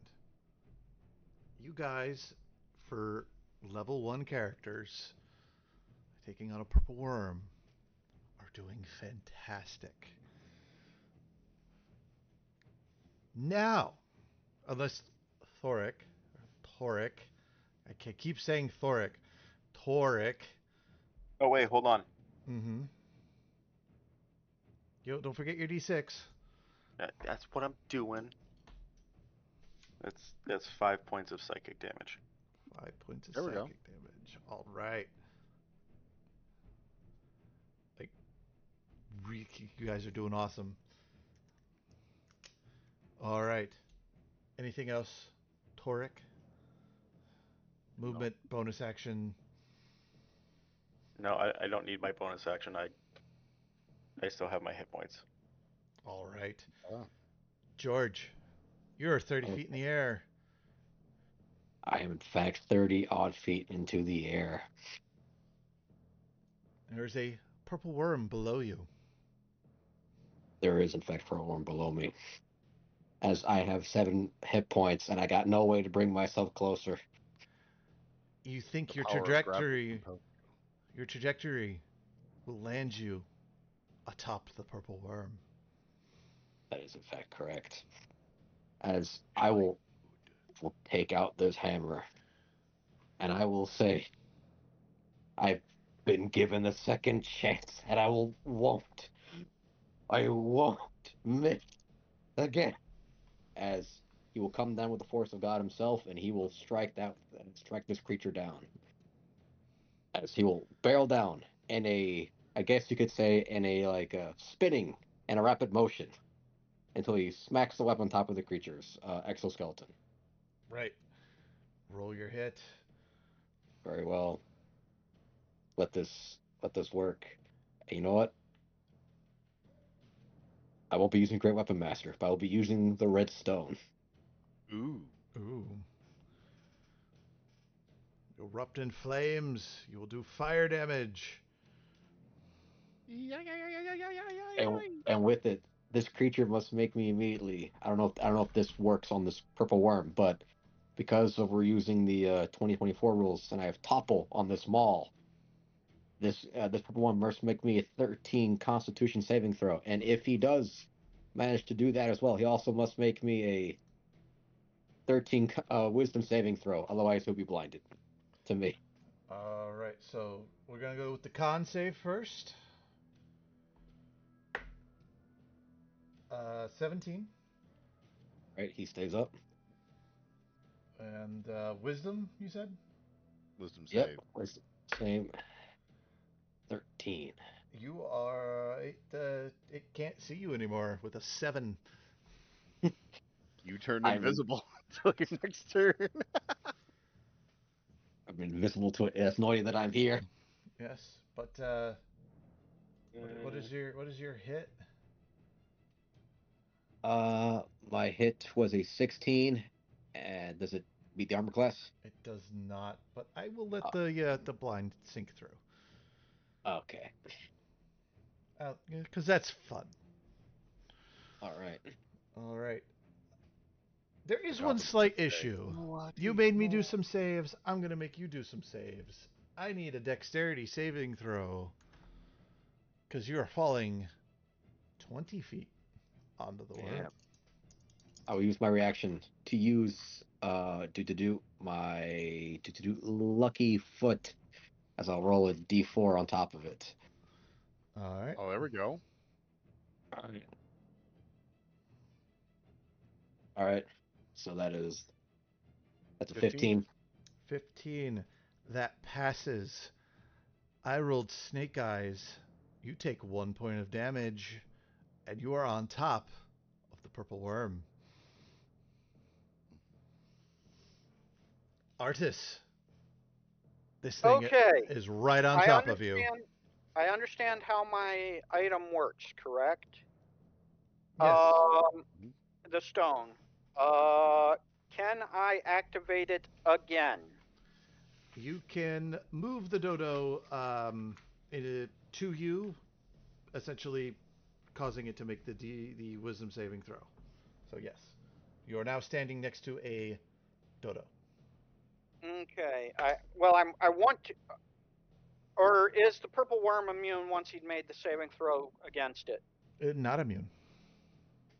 You guys, for level 1 characters, taking on a purple worm, are doing fantastic. Now, unless Thoric, I can keep saying Thoric. Oh, wait, hold on. Mm-hmm. Yo, don't forget your D6. That's what I'm doing. That's 5 points of psychic damage. 5 points of There we go. psychic damage. All right. Like, you guys are doing awesome. All right. Anything else, Toric? Movement, bonus action. No, I don't need my bonus action. I still have my hit points. All right. Oh. George, you're 30 feet in the air. I am in fact 30 odd feet into the air. There's a purple worm below you. There is in fact a worm below me. As I have 7 hit points and I got no way to bring myself closer. You think The your power of gravity trajectory will land you atop the purple worm. That is in fact correct. As I will take out this hammer and I will say, I've been given a second chance and I won't miss again. As he will come down with the force of God himself and he will strike this creature down. As he will barrel down in I guess you could say in a spinning and a rapid motion until he smacks the weapon on top of the creature's exoskeleton. Right. Roll your hit. Very well. Let this work. And you know what? I won't be using Great Weapon Master, but I'll be using the red stone. Ooh. Erupt in flames. You will do fire damage. And with it, this creature must make me immediately. I don't know if this works on this purple worm, but because we're using the 2024 rules and I have topple on this maul, this purple worm must make me a 13 Constitution saving throw, and if he does manage to do that as well, he also must make me a 13 Wisdom saving throw. Otherwise, he'll be blinded to me. All right, so we're gonna go with the con save first. 17. Right, he stays up. And wisdom, you said? Wisdom Yep, save. wisdom same. 13. You are it can't see you anymore with a 7. You turned invisible until your next turn. I'm invisible to it. It's annoying that I'm here. Yes, but What is your hit? My hit was a 16, and does it beat the armor class? It does not, but I will let Oh. the blind sink through. Okay. Because that's fun. All right. All right. There is The one goblins slight say, issue. You made me do some saves. I'm going to make you do some saves. I need a dexterity saving throw. Because you are falling 20 feet onto the worm. Damn. I will use my reaction to use my lucky foot, as I'll roll a d4 on top of it. All right. Oh, there we go. All right. So that's a 15? 15. 15. That passes. I rolled snake eyes. You take 1 point of damage, and you are on top of the purple worm. Artis, this thing Okay. is right on I top of you. I understand how my item works, correct? Yes. The stone. Can I activate it again? You can move the dodo to you, essentially causing it to make the wisdom saving throw. So yes, you are now standing next to a dodo. Okay. I want to. Or is the purple worm immune once he'd made the saving throw against it? Not immune.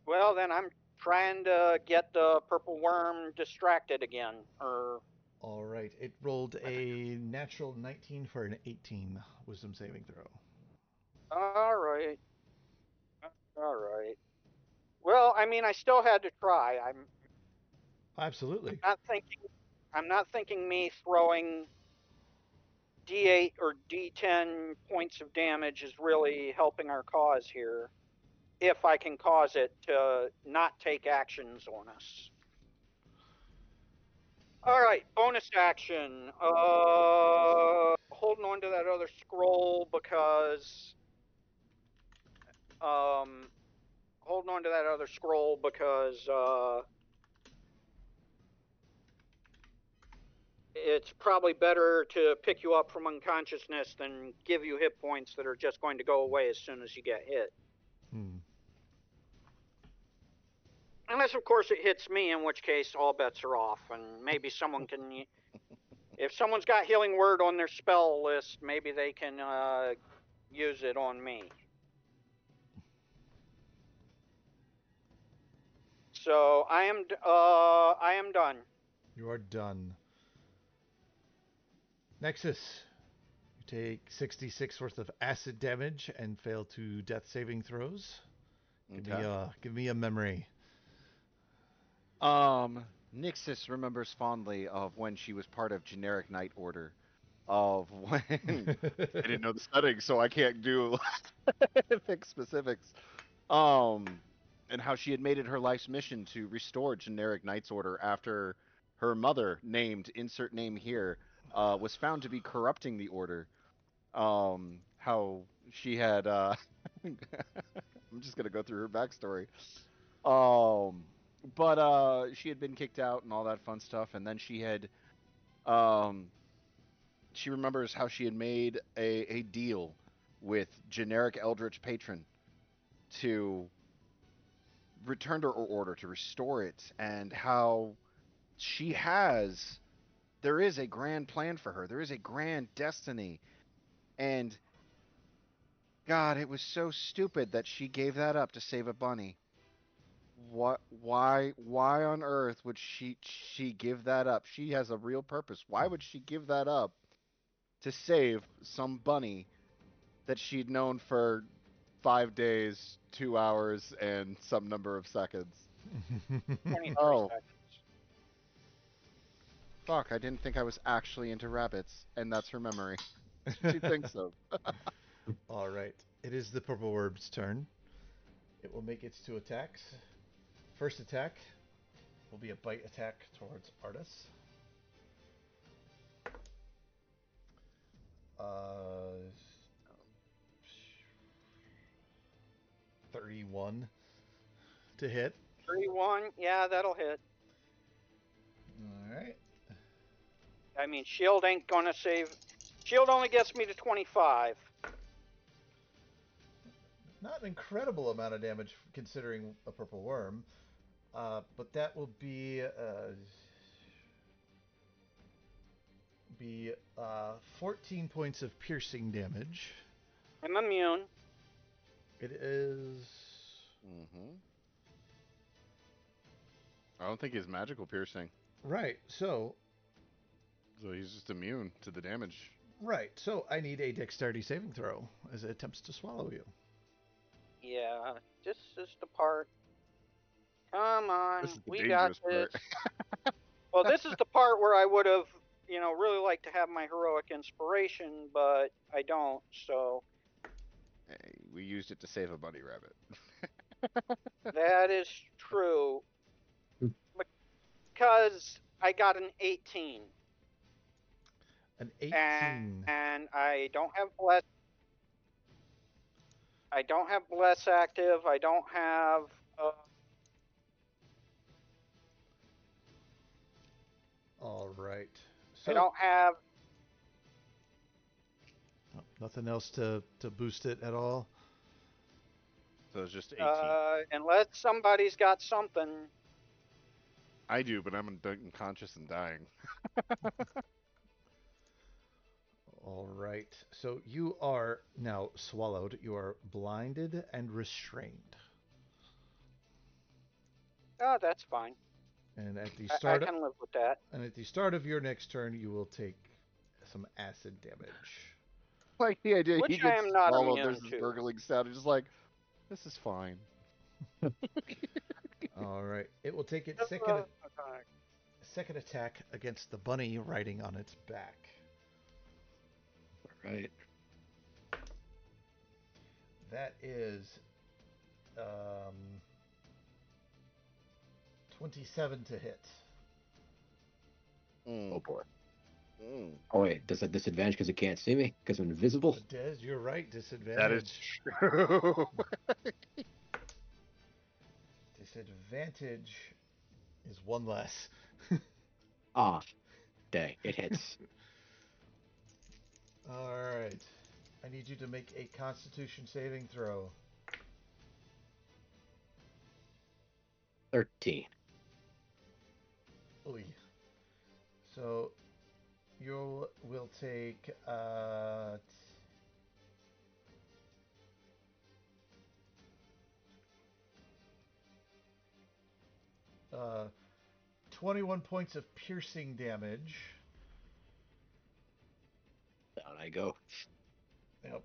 Well, then I'm trying to get the purple worm distracted again. All right. It rolled a natural 19 for an 18 wisdom saving throw. All right. All right. Well, I mean, I still had to try. Absolutely. I'm not thinking me throwing D8 or D10 points of damage is really helping our cause here. If I can cause it to not take actions on us. All right, bonus action. Holding on to that other scroll because it's probably better to pick you up from unconsciousness than give you hit points that are just going to go away as soon as you get hit. Unless, of course, it hits me, in which case all bets are off, and maybe someone can... If someone's got Healing Word on their spell list, maybe they can use it on me. So I am done. You are done. Nexus, you take 66 worth of acid damage and fail 2 death saving throws. Give me a memory. Nixus remembers fondly of when she was part of Generic Knight Order. Of when I didn't know the setting, so I can't do specifics. And how she had made it her life's mission to restore Generic Knights Order after her mother, named insert name here, was found to be corrupting the order. How she had I'm just gonna go through her backstory. But she had been kicked out and all that fun stuff, and then um she remembers how she had made a deal with generic Eldritch Patron to return to her order, to restore it, and how there is a grand plan for her. There is a grand destiny. And God, it was so stupid that she gave that up to save a bunny. What? Why on earth would she give that up? She has a real purpose. Why would she give that up to save some bunny that she'd known for 5 days, 2 hours, and some number of seconds? 23 Oh, seconds. fuck, I didn't think I was actually into rabbits, and that's her memory. She thinks so. All right. It is the purple worm's turn. It will make its 2 attacks. First attack will be a bite attack towards Artis. 3-1 to hit. 3-1. Yeah, that'll hit. All right. I mean, shield ain't gonna save. Shield only gets me to 25. Not an incredible amount of damage considering a purple worm, but that will be 14 points of piercing damage. I'm immune. It is. Mm-hmm. I don't think he's magical piercing. Right, so he's just immune to the damage. Right, so I need a dexterity saving throw as it attempts to swallow you. Yeah, this is the part. Come on, This is the we got dangerous part. this. Well, this is the part where I would have, really liked to have my heroic inspiration, but I don't. So Hey, we used it to save a bunny rabbit. that is true. Because I got an 18. An 18. And I don't have bless. I don't have bless active. I don't have. All right. So I don't have. nothing else to boost it at all. So it's just 18. Unless somebody's got something. I do, but I'm unconscious and dying. All right. So you are now swallowed. You are blinded and restrained. Oh, that's fine. And at the start, I can live with that. And at the start of your next turn, you will take some acid damage. Like the idea Which he I gets am not swallowed, immune there's this to. gurgling sound. It's just like, this is fine. All right. It will take its second attack against the bunny riding on its back. All right. That is 27 to hit. Oh boy. Mm. Oh wait, does that disadvantage because it can't see me? Because I'm invisible? Des, you're right. Disadvantage. That is true. Disadvantage is one less. Ah, dang, it hits. All right. I need you to make a Constitution saving throw. 13. Oy. So you will take 21 points of piercing damage. Down I go. Yep.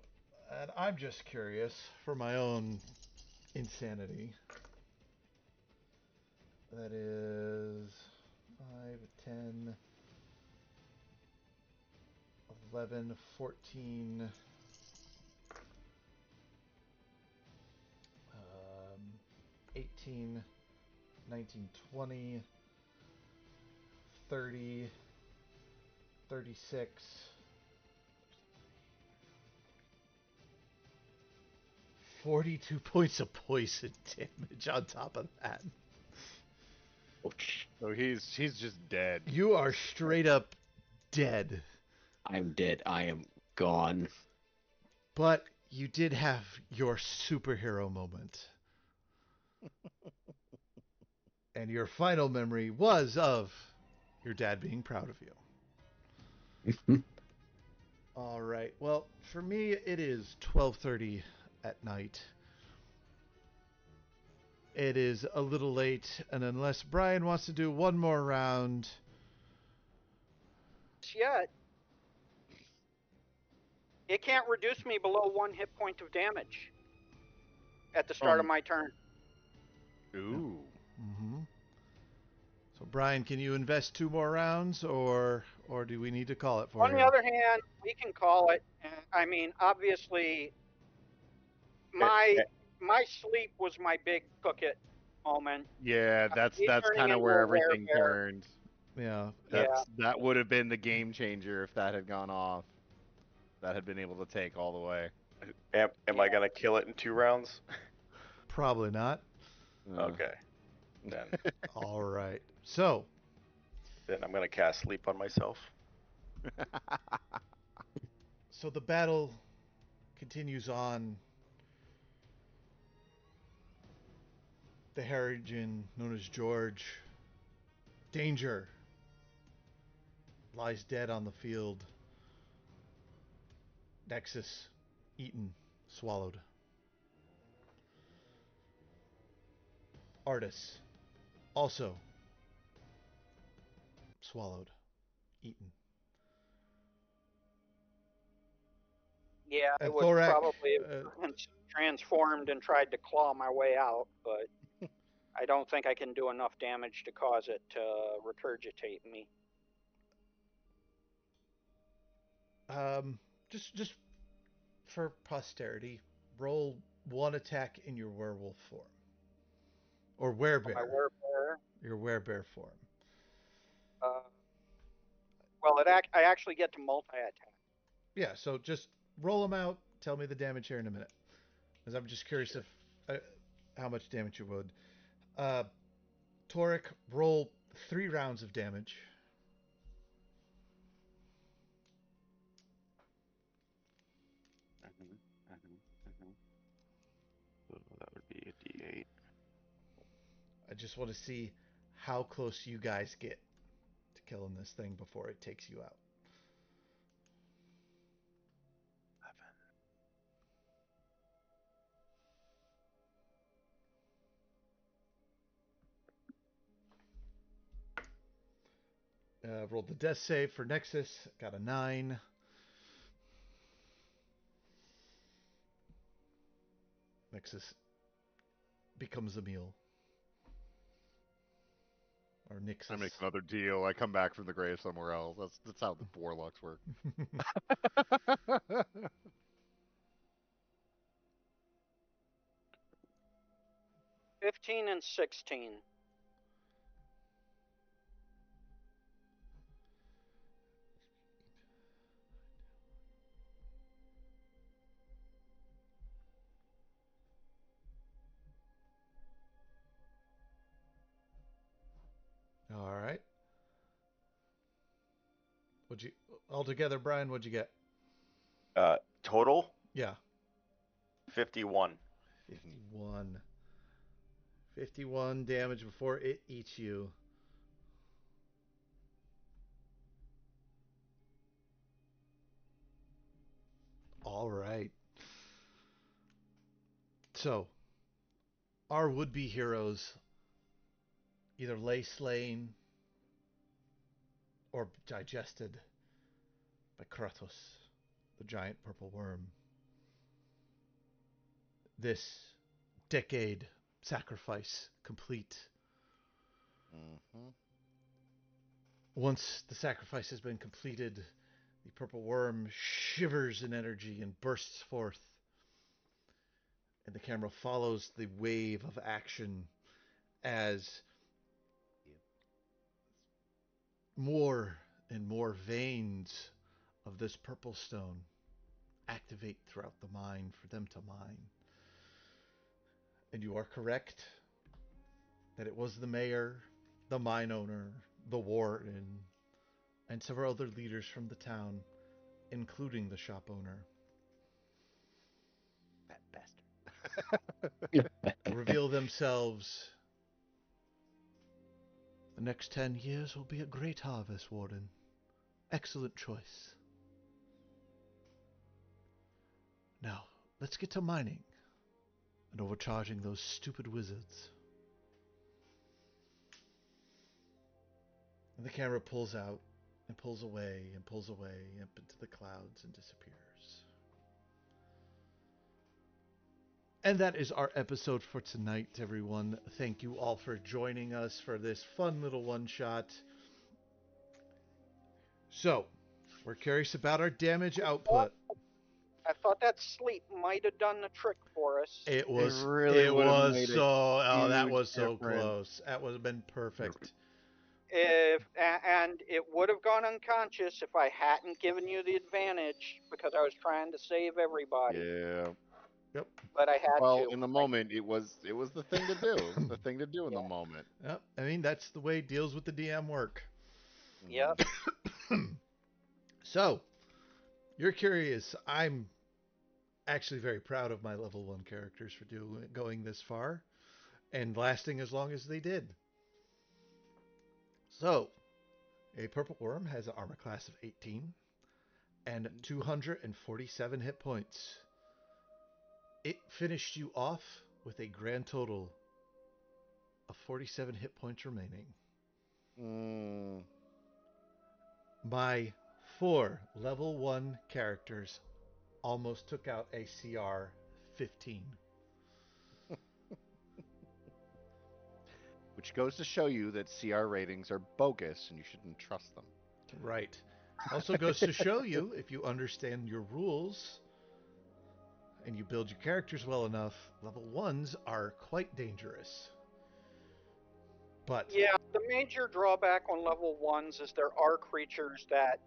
And I'm just curious for my own insanity. That is 5, 10, 11, 14, 18, 19, 20, 30, 36, 42 points of poison damage on top of that. Ouch. So he's just dead. You are straight up dead. I'm dead. I am gone. But you did have your superhero moment. And your final memory was of your dad being proud of you. All right. Well, for me, it is 12:30 at night. It is a little late, and unless Brian wants to do one more round... Yet. It can't reduce me below 1 hit point of damage at the start of my turn. Ooh. Mm-hmm. So, Brian, can you invest 2 more rounds, or do we need to call it for On you? the other hand, we can call it. I mean, obviously, my sleep was my big cook it moment. Yeah, that's turning kind of into where a everything werebear. turned. Yeah. That would have been the game changer if that had gone off. That had been able to take all the way. Am I gonna kill it in 2 rounds? Probably not. Okay. Then All right. So, I'm gonna cast sleep on myself. the battle continues on. The Harrigan, known as George, Danger, lies dead on the field. Nexus, eaten, swallowed. Artis, also swallowed, eaten. Yeah, I And would Thorak, probably have transformed and tried to claw my way out, but I don't think I can do enough damage to cause it to regurgitate me. just for posterity, roll one attack in your werewolf form. Or werebear. My werebear. Your werebear form. Well, I actually get to multi-attack. Yeah, so just roll them out. Tell me the damage here in a minute. Because I'm just curious if how much damage you would. Toric, roll 3 rounds of damage. So that would be a D8. I just want to see how close you guys get to killing this thing before it takes you out. 11. Rolled the death save for Nexus. Got a 9. Nexus becomes a meal. Or Nixus. I make another deal. I come back from the grave somewhere else. That's how the warlocks work. 15 and 16. All right. What'd you altogether, Brian? What'd you get? Total Yeah. 51. 51. 51 damage before it eats you. All right. So, our would-be heroes either lay slain or digested by Kratos, the giant purple worm. This decade sacrifice complete. Mm-hmm. Once the sacrifice has been completed, the purple worm shivers in energy and bursts forth. And the camera follows the wave of action as more and more veins of this purple stone activate throughout the mine for them to mine. And you are correct that it was the mayor, the mine owner, the warden, and several other leaders from the town, including the shop owner. That bastard. Reveal themselves. The next 10 years will be a great harvest, Warden. Excellent choice. Now, let's get to mining and overcharging those stupid wizards. And the camera pulls out and pulls away up into the clouds and disappears. And that is our episode for tonight, everyone. Thank you all for joining us for this fun little one-shot. So, we're curious about our damage output. I thought that sleep might have done the trick for us. It was really it would've was made a so that huge was so difference. close. That would have been perfect. And it would have gone unconscious if I hadn't given you the advantage because I was trying to save everybody. Yeah. Yep. but I had Well, to. in the moment, it was the thing to do. It was the thing to do in the Yeah. moment. Yep. I mean, that's the way deals with the DM work. Yep. So, you're curious. I'm actually very proud of my level 1 characters for going this far and lasting as long as they did. So, a purple worm has an armor class of 18 and 247 hit points. It finished you off with a grand total of 47 hit points remaining. Mm. My 4 level 1 characters almost took out a CR 15. Which goes to show you that CR ratings are bogus and you shouldn't trust them. Right. Also goes to show you, if you understand your rules and you build your characters well enough, level 1s are quite dangerous. But Yeah, the major drawback on level 1s is there are creatures that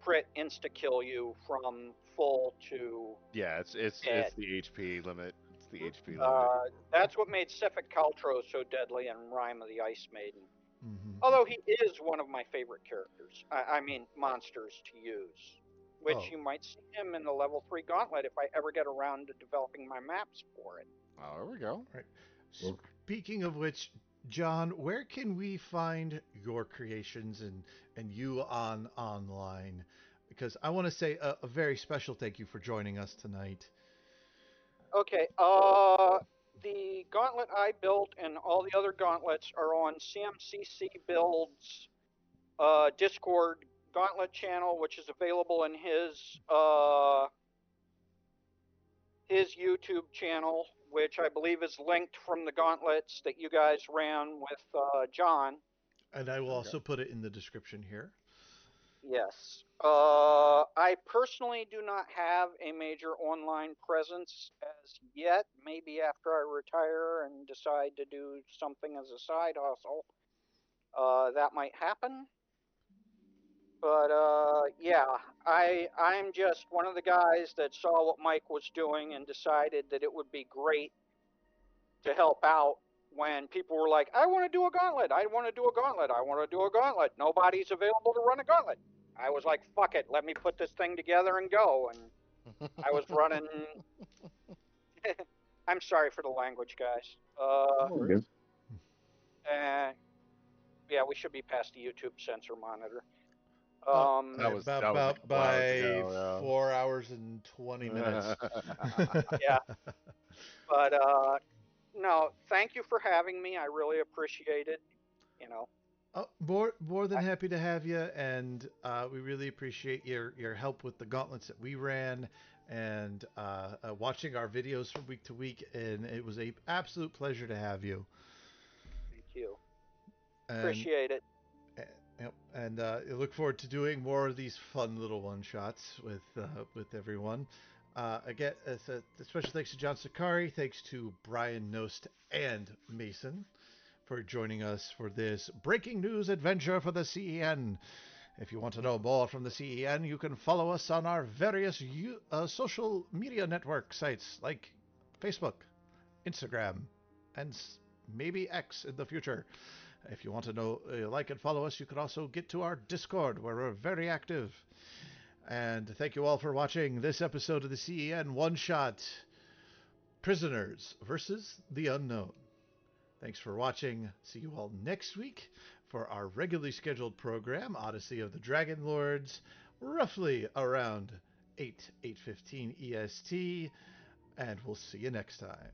crit insta kill you from full to Yeah, it's dead. the HP limit. It's the HP limit. That's what made Sifik Caltro so deadly in Rime of the Ice Maiden. mhm. Although he is one of my favorite characters. I mean, monsters to use. Which Oh. you might see him in the level 3 gauntlet if I ever get around to developing my maps for it. Oh, there we go. Right. Speaking of which, John, where can we find your creations and you on online? Because I want to say a very special thank you for joining us tonight. Okay, the gauntlet I built and all the other gauntlets are on CMCC Builds Discord gauntlet channel, which is available in his YouTube channel, which I believe is linked from the gauntlets that you guys ran with John. And I will Okay. also put it in the description here. Yes. I personally do not have a major online presence as yet. Maybe after I retire and decide to do something as a side hustle, that might happen. But yeah, I'm just one of the guys that saw what Mike was doing and decided that it would be great to help out when people were like, I want to do a gauntlet. I want to do a gauntlet. I want to do a gauntlet. Nobody's available to run a gauntlet. I was like, fuck it. Let me put this thing together and go. And I was running. I'm sorry for the language, guys. Yeah, we should be past the YouTube censor monitor. That was a About couple hours ago, yeah. 4 hours and 20 minutes. Yeah. But no, thank you for having me. I really appreciate it. You know. Oh, more than happy to have you, and we really appreciate your help with the gauntlets that we ran and watching our videos from week to week. And it was a absolute pleasure to have you. Thank you. And, Appreciate it. Yep, and I look forward to doing more of these fun little one shots with everyone. Again, special thanks to John Sakari. Thanks to Brian Nost and Mason for joining us for this breaking news adventure for the CEN. If you want to know more from the CEN, you can follow us on our various social media network sites like Facebook, Instagram, and maybe X in the future. If you want to know, like and follow us, you can also get to our Discord where we're very active. And thank you all for watching this episode of the CEN One Shot Prisoners versus the Unknown. Thanks for watching. See you all next week for our regularly scheduled program, Odyssey of the Dragon Lords, roughly around 8:15 EST, and we'll see you next time.